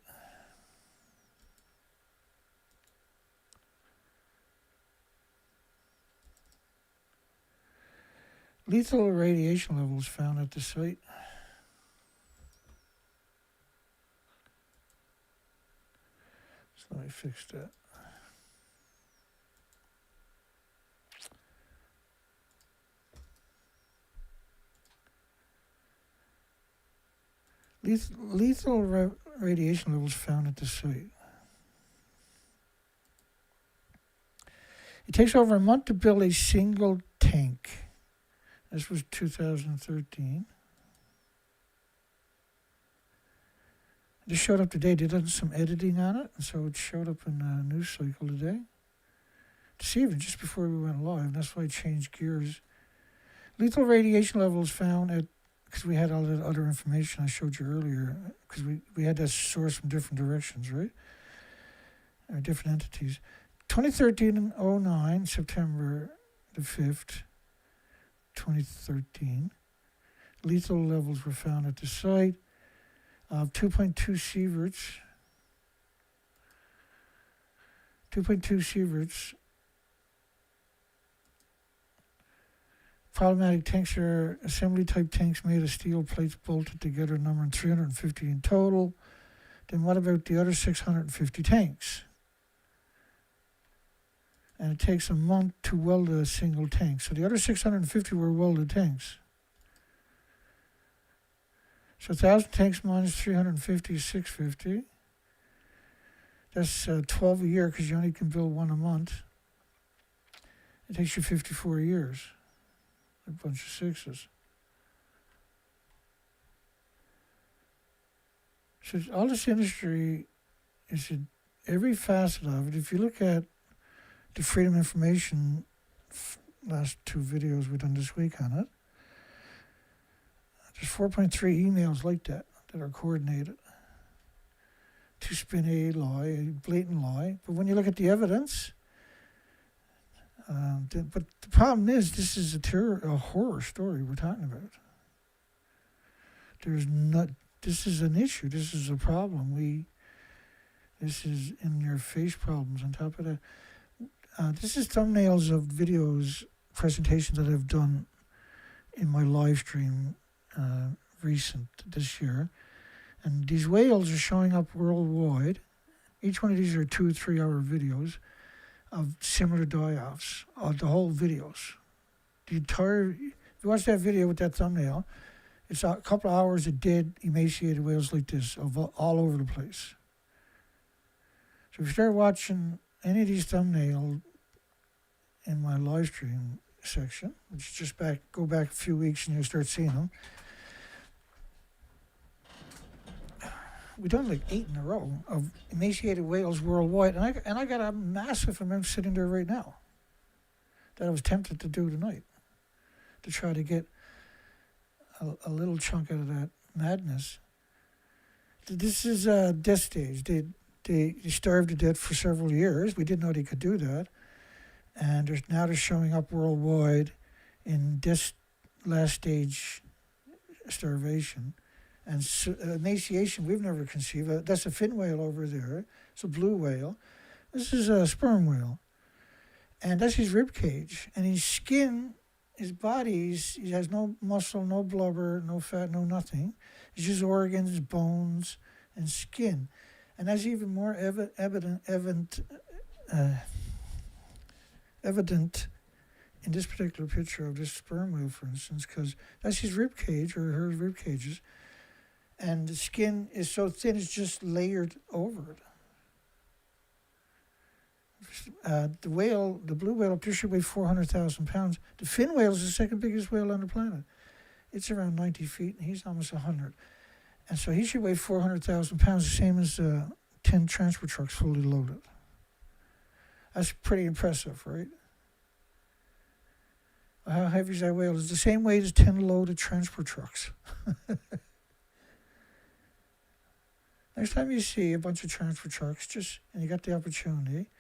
Lethal radiation levels found at the site. So let me fix that. Lethal radiation levels found at the site. It takes over a month to build a single tank. This was 2013. This showed up today. They did some editing on it, and so it showed up in the news cycle today. This evening, just before we went live. That's why I changed gears. Lethal radiation levels found at, because we had all that other information I showed you earlier, because we had that source from different directions, right? Or different entities. 2013-09, September the 5th, 2013. Lethal levels were found at the site of 2.2 sieverts. 2.2 sieverts. Problematic tanks are assembly-type tanks made of steel plates bolted together, numbering 350 in total. Then what about the other 650 tanks? And it takes a month to weld a single tank. So the other 650 were welded tanks. So 1,000 tanks minus 350 is 650. That's 12 a year because you only can build one a month. It takes you 54 years. A bunch of sixes. So all this industry is in every facet of it. If you look at the Freedom Information last two videos we've done this week on it, there's 4.3 emails like that are coordinated to spin a lie, a blatant lie. But when you look at the evidence, but the problem is, this is a horror story we're talking about. This is an issue. This is a problem. This is in your face problems. On top of that, this is thumbnails of videos, presentations that I've done in my live stream recent this year. And these whales are showing up worldwide. Each one of these are 2 or 3 hour videos of similar die-offs, of the whole videos. If you watch that video with that thumbnail, it's a couple of hours of dead, emaciated whales like this, all over the place. So if you start watching any of these thumbnails in my live stream section, which just go back a few weeks and you'll start seeing them. We've done like 8 in a row of emaciated whales worldwide, and I got a massive amount sitting there right now that I was tempted to do tonight to try to get a little chunk out of that madness. This is death stage. They starved to death for several years. We didn't know they could do that, and they're showing up worldwide in this last stage starvation. And emaciation, we've never conceived. That's a fin whale over there. It's a blue whale. This is a sperm whale. And that's his rib cage. And his skin, his body, he has no muscle, no blubber, no fat, no nothing. It's just organs, bones, and skin. And that's even more evident in this particular picture of this sperm whale, for instance, because that's his rib cage, or her rib cages. And the skin is so thin, it's just layered over it. The blue whale up there should weigh 400,000 pounds. The fin whale is the second biggest whale on the planet. It's around 90 feet, and he's almost 100. And so he should weigh 400,000 pounds, the same as 10 transport trucks fully loaded. That's pretty impressive, right? How heavy is that whale? It's the same weight as 10 loaded transport trucks. Next time you see a bunch of transport trucks, and you got the opportunity,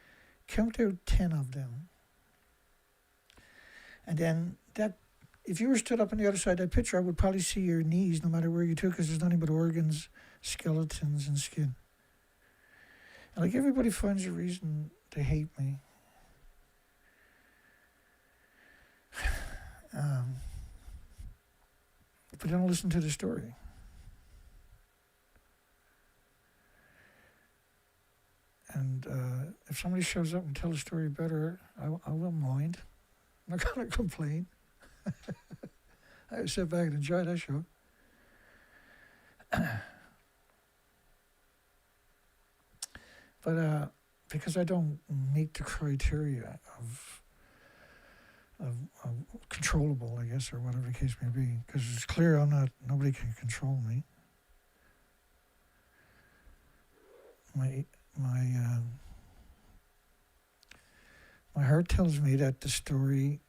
count out 10 of them. And then if you were stood up on the other side of that picture, I would probably see your knees no matter where you took, because there's nothing but organs, skeletons, and skin. And like everybody finds a reason to hate me. But they don't listen to the story. And if somebody shows up and tells the story better, I won't mind. I'm not going to complain. I sit back and enjoy that show. But because I don't meet the criteria of controllable, I guess, or whatever the case may be, because it's clear nobody can control me. My heart tells me that the story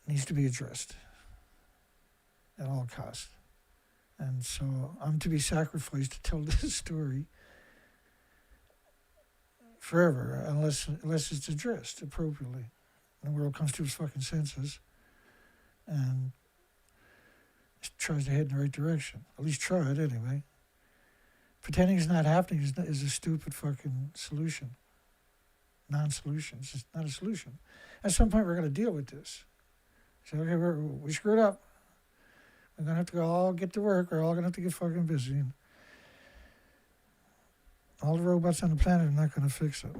needs to be addressed at all costs. And so I'm to be sacrificed to tell this story forever, unless it's addressed appropriately. And the world comes to its fucking senses and tries to head in the right direction. At least try it anyway. Pretending it's not happening is a stupid fucking solution. Non-solution. It's just not a solution. At some point, we're going to deal with this. So, okay, we screwed up. We're going to have to all get to work. We're all going to have to get fucking busy. And all the robots on the planet are not going to fix it.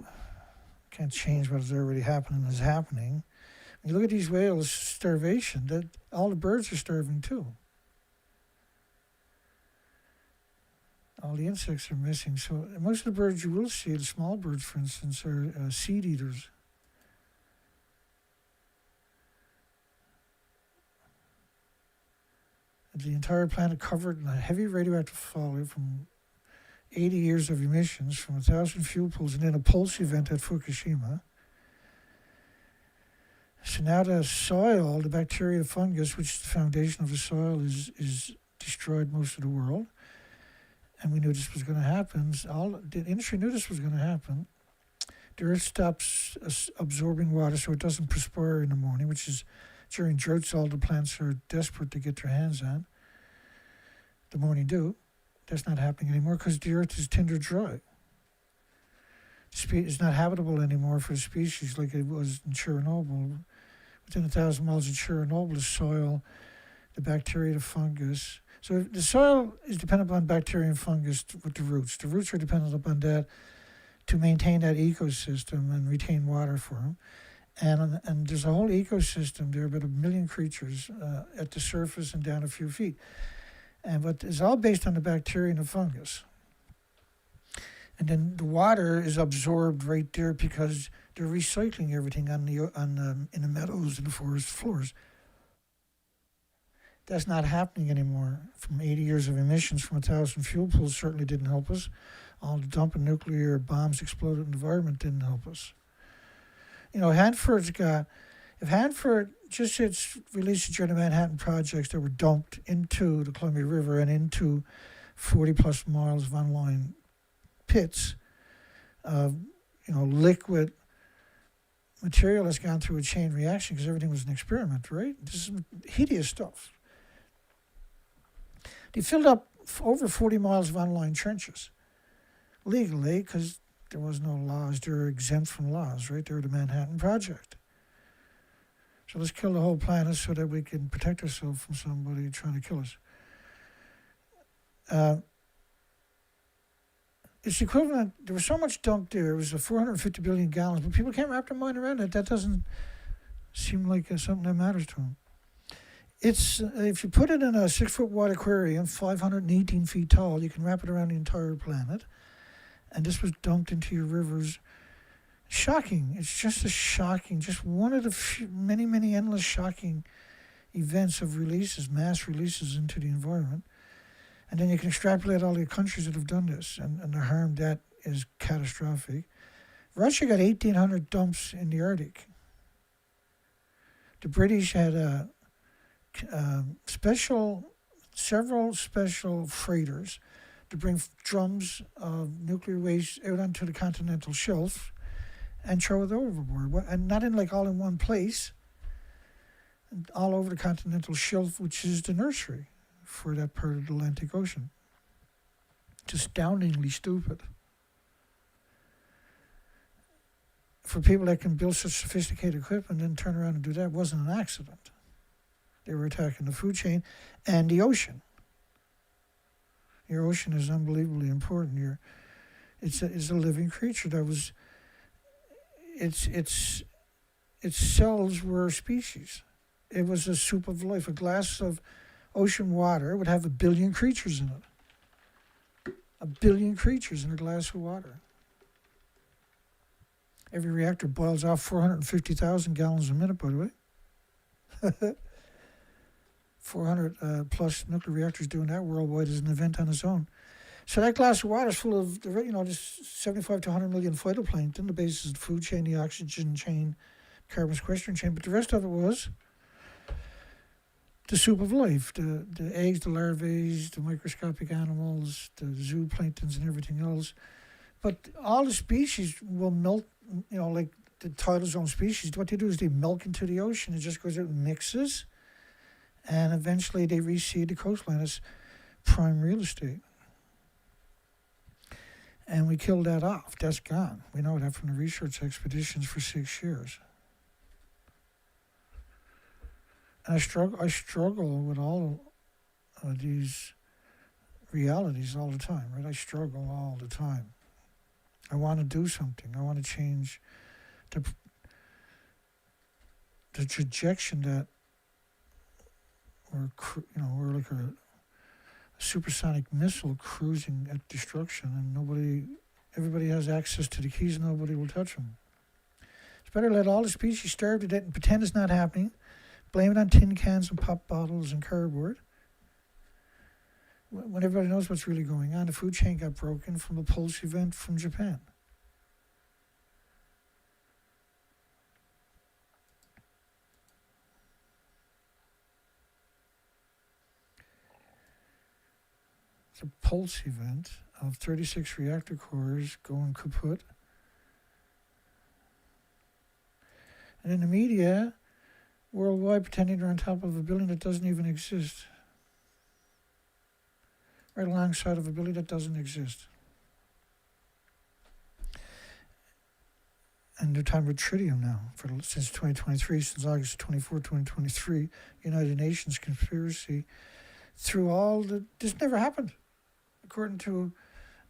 Can't change what is already happening is happening. When you look at these whales, starvation, that all the birds are starving too. All the insects are missing. So most of the birds you will see, the small birds, for instance, are seed eaters. The entire planet covered in a heavy radioactive fallout from 80 years of emissions from 1,000 fuel pools and then a pulse event at Fukushima. So now the soil, the bacteria, the fungus, which is the foundation of the soil, is destroyed most of the world. And we knew this was going to happen. The industry knew this was going to happen. The earth stops absorbing water so it doesn't perspire in the morning, which is during droughts all the plants are desperate to get their hands on. The morning dew. That's not happening anymore because the earth is tinder dry. It's not habitable anymore for the species like it was in Chernobyl. Within 1,000 miles of Chernobyl, the soil, the bacteria, the fungus. So the soil is dependent upon bacteria and fungus with the roots. The roots are dependent upon that to maintain that ecosystem and retain water for them. And there's a whole ecosystem there, about 1 million creatures at the surface and down a few feet. But it's all based on the bacteria and the fungus. And then the water is absorbed right there because they're recycling everything in the meadows and the forest floors. That's not happening anymore. From 80 years of emissions from 1,000 fuel pools certainly didn't help us. All the dumping nuclear bombs exploded in the environment didn't help us. You know, if Hanford just its released during the Manhattan projects that were dumped into the Columbia River and into 40 plus miles of online pits of, liquid material that's gone through a chain reaction because everything was an experiment, right? This is hideous stuff. They filled up over 40 miles of online trenches legally because there was no laws. They were exempt from laws, right? They were the Manhattan Project. So let's kill the whole planet so that we can protect ourselves from somebody trying to kill us. It's equivalent, there was so much dumped there, it was 450 billion gallons, but people can't wrap their mind around it. That doesn't seem like something that matters to them. It's, if you put it in a 6-foot wide aquarium, 518 feet tall, you can wrap it around the entire planet. And this was dumped into your rivers. Shocking. It's just just one of the many, many endless shocking events of releases, mass releases into the environment. And then you can extrapolate all the countries that have done this, and the harm that is catastrophic. Russia got 1,800 dumps in the Arctic. The British had several special freighters to bring drums of nuclear waste out onto the continental shelf and throw it overboard. And not in all in one place, all over the continental shelf, which is the nursery for that part of the Atlantic Ocean. It's astoundingly stupid. For people that can build such sophisticated equipment and then turn around and do that, it wasn't an accident. They were attacking the food chain and the ocean. Your ocean is unbelievably important. It's a living creature that was. Its cells were species. It was a soup of life. A glass of ocean water would have 1 billion creatures in it. 1 billion creatures in a glass of water. Every reactor boils off 450,000 gallons a minute, by the way. 400 plus nuclear reactors doing that worldwide is an event on its own. So that glass of water is full of, just 75 to 100 million phytoplankton, the basis of the food chain, the oxygen chain, carbon sequestration chain. But the rest of it was the soup of life, the eggs, the larvae, the microscopic animals, the zooplanktons and everything else. But all the species will melt, like the tidal zone species. What they do is they milk into the ocean. It just goes out and mixes. And eventually they reseed the coastline as prime real estate. And we killed that off. That's gone. We know that from the research expeditions for 6 years. And I struggle with all of these realities all the time, right? I struggle all the time. I want to do something. I want to change the trajectory that we're like a supersonic missile cruising at destruction, and everybody has access to the keys, and nobody will touch them. It's better to let all the species starve to death and pretend it's not happening, blame it on tin cans and pop bottles and cardboard. When everybody knows what's really going on, the food chain got broken from a pulse event from Japan. It's a pulse event of 36 reactor cores going kaput. And in the media, worldwide, pretending they're on top of a building that doesn't even exist. Right alongside of a building that doesn't exist. And they're talking about tritium now, since 2023, since August 24, 2023, United Nations conspiracy. This never happened. According to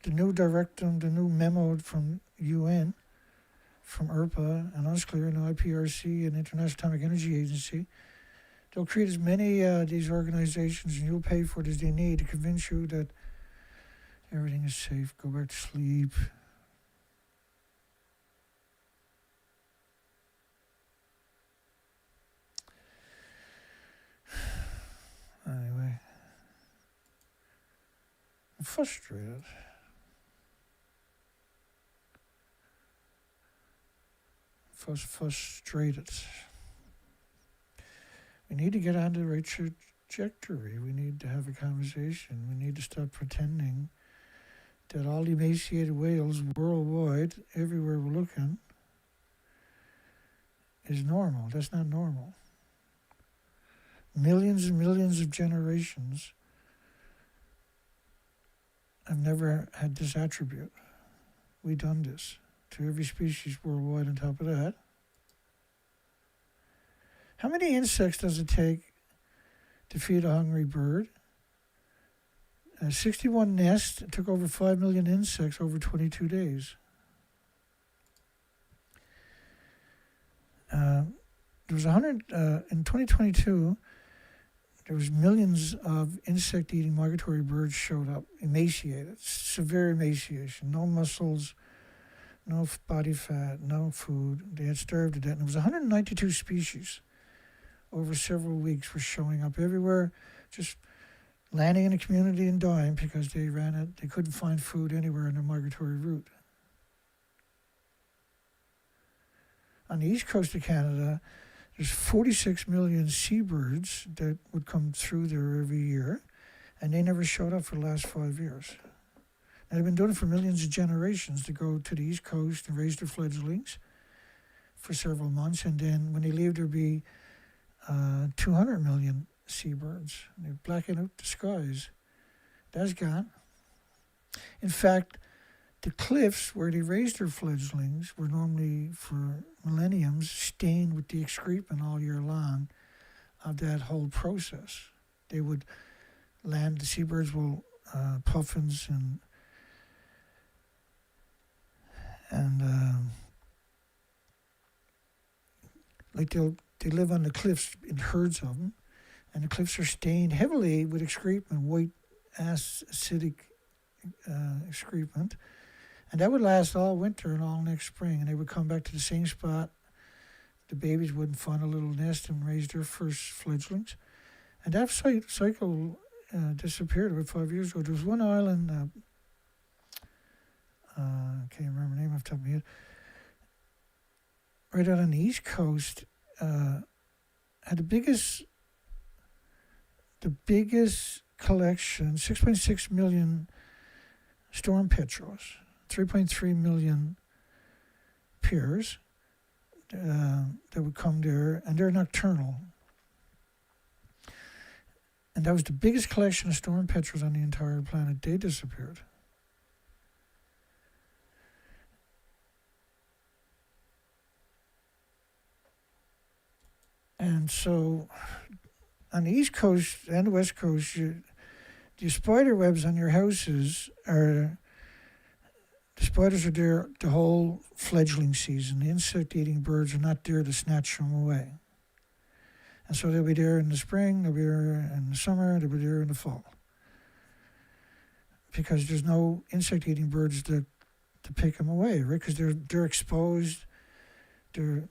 the new directive, the new memo from UN, from IRPA and UNSCLEAR and IPRC and International Atomic Energy Agency, they'll create as many of these organizations and you'll pay for it as they need to convince you that everything is safe, go back to sleep. Anyway, I'm frustrated. Frustrated. We need to get on the right trajectory. We need to have a conversation. We need to stop pretending that all emaciated whales worldwide, everywhere we're looking, is normal. That's not normal. Millions and millions of generations have never had this attribute. We've done this to every species worldwide on top of that. How many insects does it take to feed a hungry bird? 61 nests. It took over 5 million insects over 22 days. There was in 2022, there was millions of insect-eating migratory birds showed up, emaciated, severe emaciation, no muscles, no body fat, no food. They had starved to death. And there was 192 species over several weeks were showing up everywhere, just landing in a community and dying because they couldn't find food anywhere in their migratory route. On the east coast of Canada, there's 46 million seabirds that would come through there every year, and they never showed up for the last 5 years. And they've been doing it for millions of generations to go to the east coast and raise their fledglings for several months, and then when they leave, there'll be 200 million seabirds. They're blacking out the skies. That's gone. In fact, the cliffs where they raised their fledglings were normally for millenniums stained with the excrement all year long of that whole process. They would land, the seabirds will, puffins and like they live on the cliffs in herds of them, and the cliffs are stained heavily with excrement, white acidic excrement, and that would last all winter and all next spring, and they would come back to the same spot. The babies wouldn't find a little nest and raise their first fledglings, and that cycle disappeared about 5 years ago. There was one island, I can't remember the name off the top of my head, right out on the east coast, had the biggest collection, 6.6 million storm petrels, 3.3 million pairs that would come there, and they're nocturnal. And that was the biggest collection of storm petrels on the entire planet. They disappeared. And so on the East Coast and the West Coast, the spider webs on your houses the spiders are there the whole fledgling season. The insect-eating birds are not there to snatch them away. And so they'll be there in the spring, they'll be there in the summer, they'll be there in the fall. Because there's no insect-eating birds to pick them away, right? Because they're exposed, they're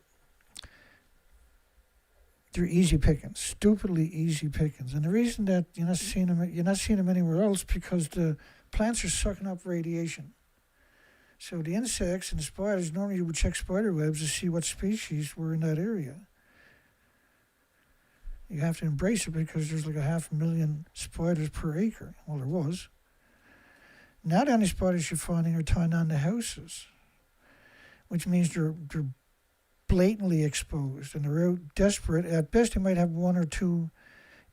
easy pickings, stupidly easy pickings. And the reason that you're not seeing them anywhere else, because the plants are sucking up radiation. So the insects and the spiders, normally you would check spider webs to see what species were in that area. You have to embrace it because there's like 500,000 spiders per acre. Well, there was. Now the only spiders you're finding are tying on the houses, which means they're blatantly exposed and they're out desperate. At best, they might have one or two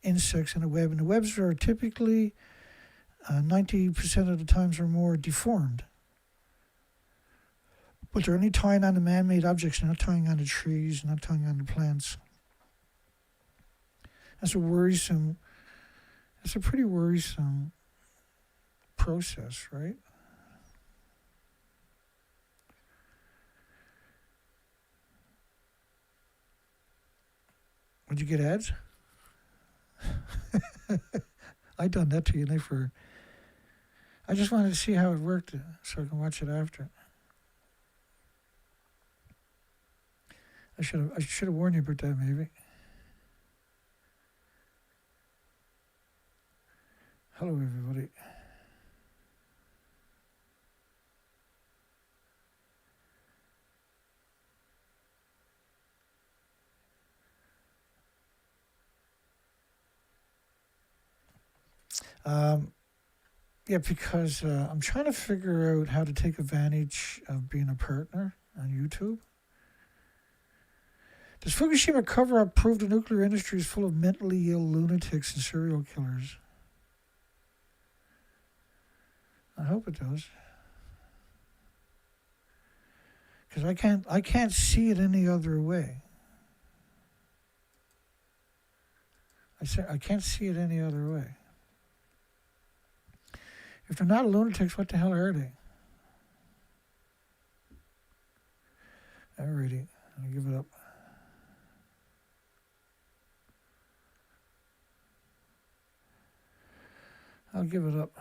insects in a web, and the webs are typically 90% of the times or more deformed. But they're only tying on the man-made objects, they're not tying on the trees, not tying on the plants. That's a pretty worrisome process, right? Would you get ads? I done that to you, I just wanted to see how it worked so I can watch it after. I should have warned you about that, maybe. Hello, everybody. Because I'm trying to figure out how to take advantage of being a partner on YouTube. Does Fukushima cover-up prove the nuclear industry is full of mentally ill lunatics and serial killers? I hope it does. Because I can't see it any other way. I can't see it any other way. If they're not lunatics, what the hell are they? Alrighty, I'll give it up. I'll give it up.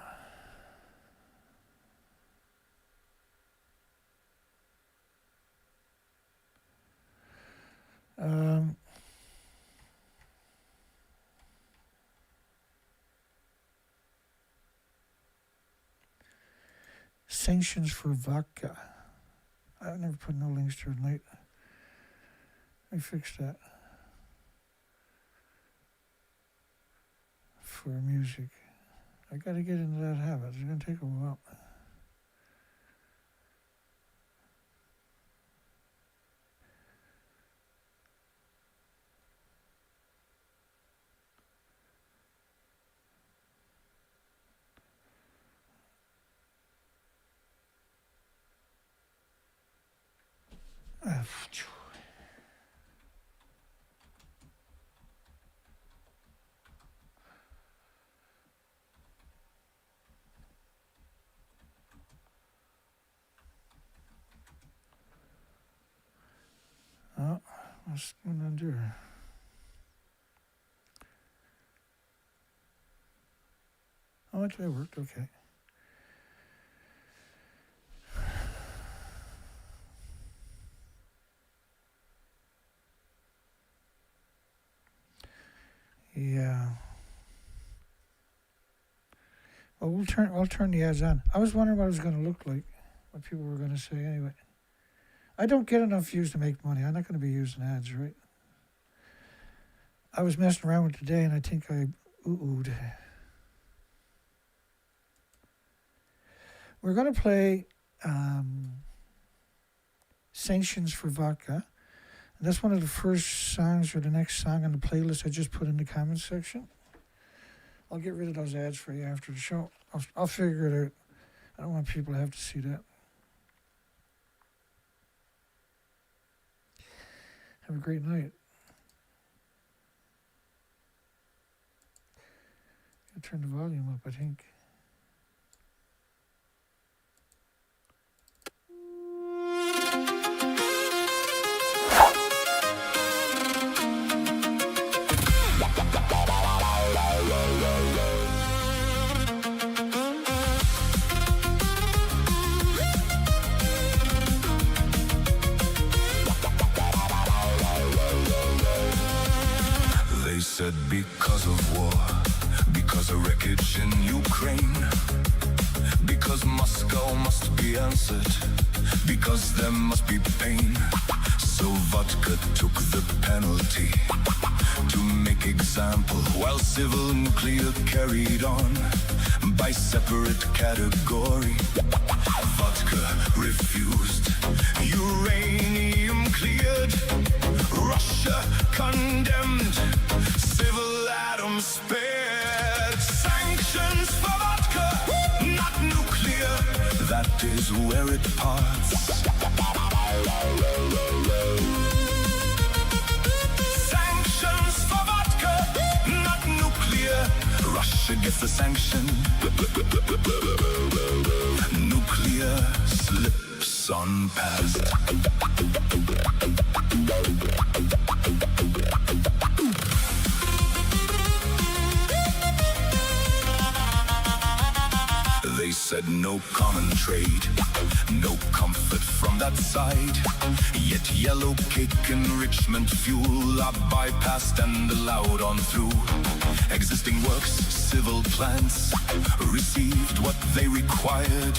Sanctions for vodka. I've never put no links to it tonight. Let me fix that. For music. I gotta get into that habit. It's gonna take a while. What's going on there? Oh, actually, it worked. Okay. Yeah. Well, I'll turn the ads on. I was wondering what it was going to look like, what people were going to say anyway. I don't get enough views to make money. I'm not going to be using ads, right? I was messing around with it today, and I think I ooh-oohed. We're going to play Sanctions for Vodka. And that's one of the first songs or the next song on the playlist I just put in the comments section. I'll get rid of those ads for you after the show. I'll figure it out. I don't want people to have to see that. Have a great night. I'll turn the volume up, I think. They said because of war, because of wreckage in Ukraine, because Moscow must be answered, because there must be pain. So vodka took the penalty to make example, while civil nuclear carried on by separate category. Vodka refused, uranium cleared, Russia condemned, civil atoms spared. Sanctions for vodka, not nuclear, that is where it parts. Sanctions for vodka, not nuclear, Russia gets the sanction. Nuclear slips on past. They said no common trade, no comfort from that side. Yet yellow cake enrichment fuel are bypassed and allowed on through. Existing works, civil plants received what they required.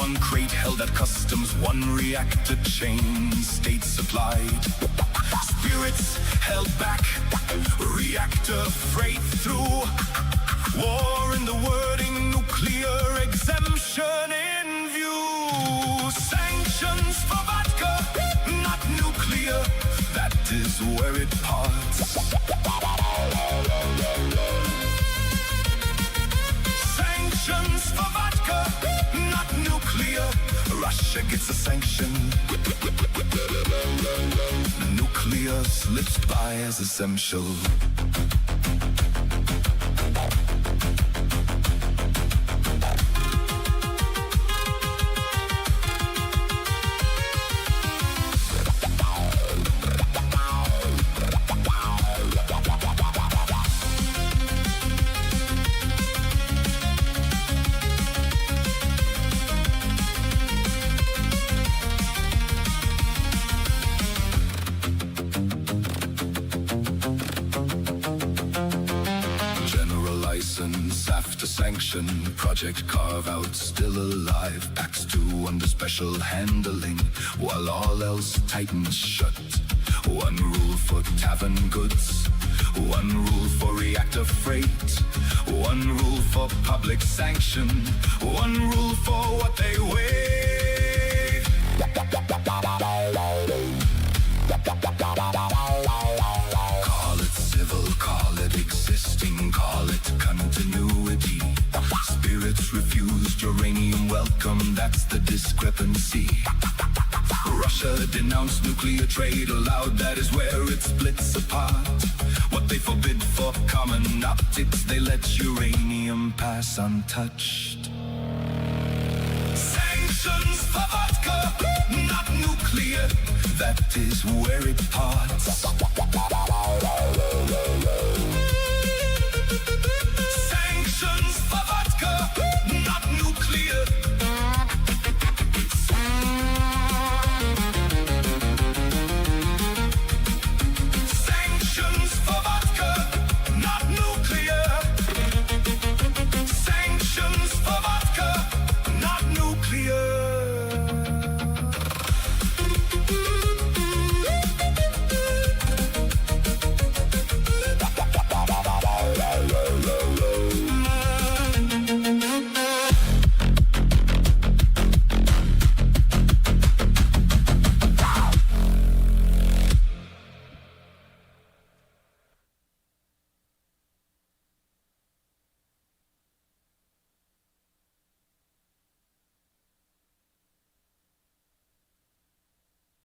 One crate held at customs, one reactor chain state supplied. Spirits held back, reactor freight through. War in the wording, nuclear exemption in view. Sanctions for vodka, not nuclear, that is where it parts. Sanctions for vodka, not nuclear, Russia gets a sanction. Nuclear slips by as essential. Sanction, project carve out still alive, packs 2 under special handling, while all else tightens shut. One rule for tavern goods, one rule for reactor freight, one rule for public sanction, one rule for what they weigh. Call it civil, call it existing, call it continuity. Spirits refused, uranium welcome, that's the discrepancy. Russia denounced nuclear trade allowed, that is where it splits apart. What they forbid for common optics, they let uranium pass untouched. Sanctions Restrictions for vodka, not nuclear. That is where it parts.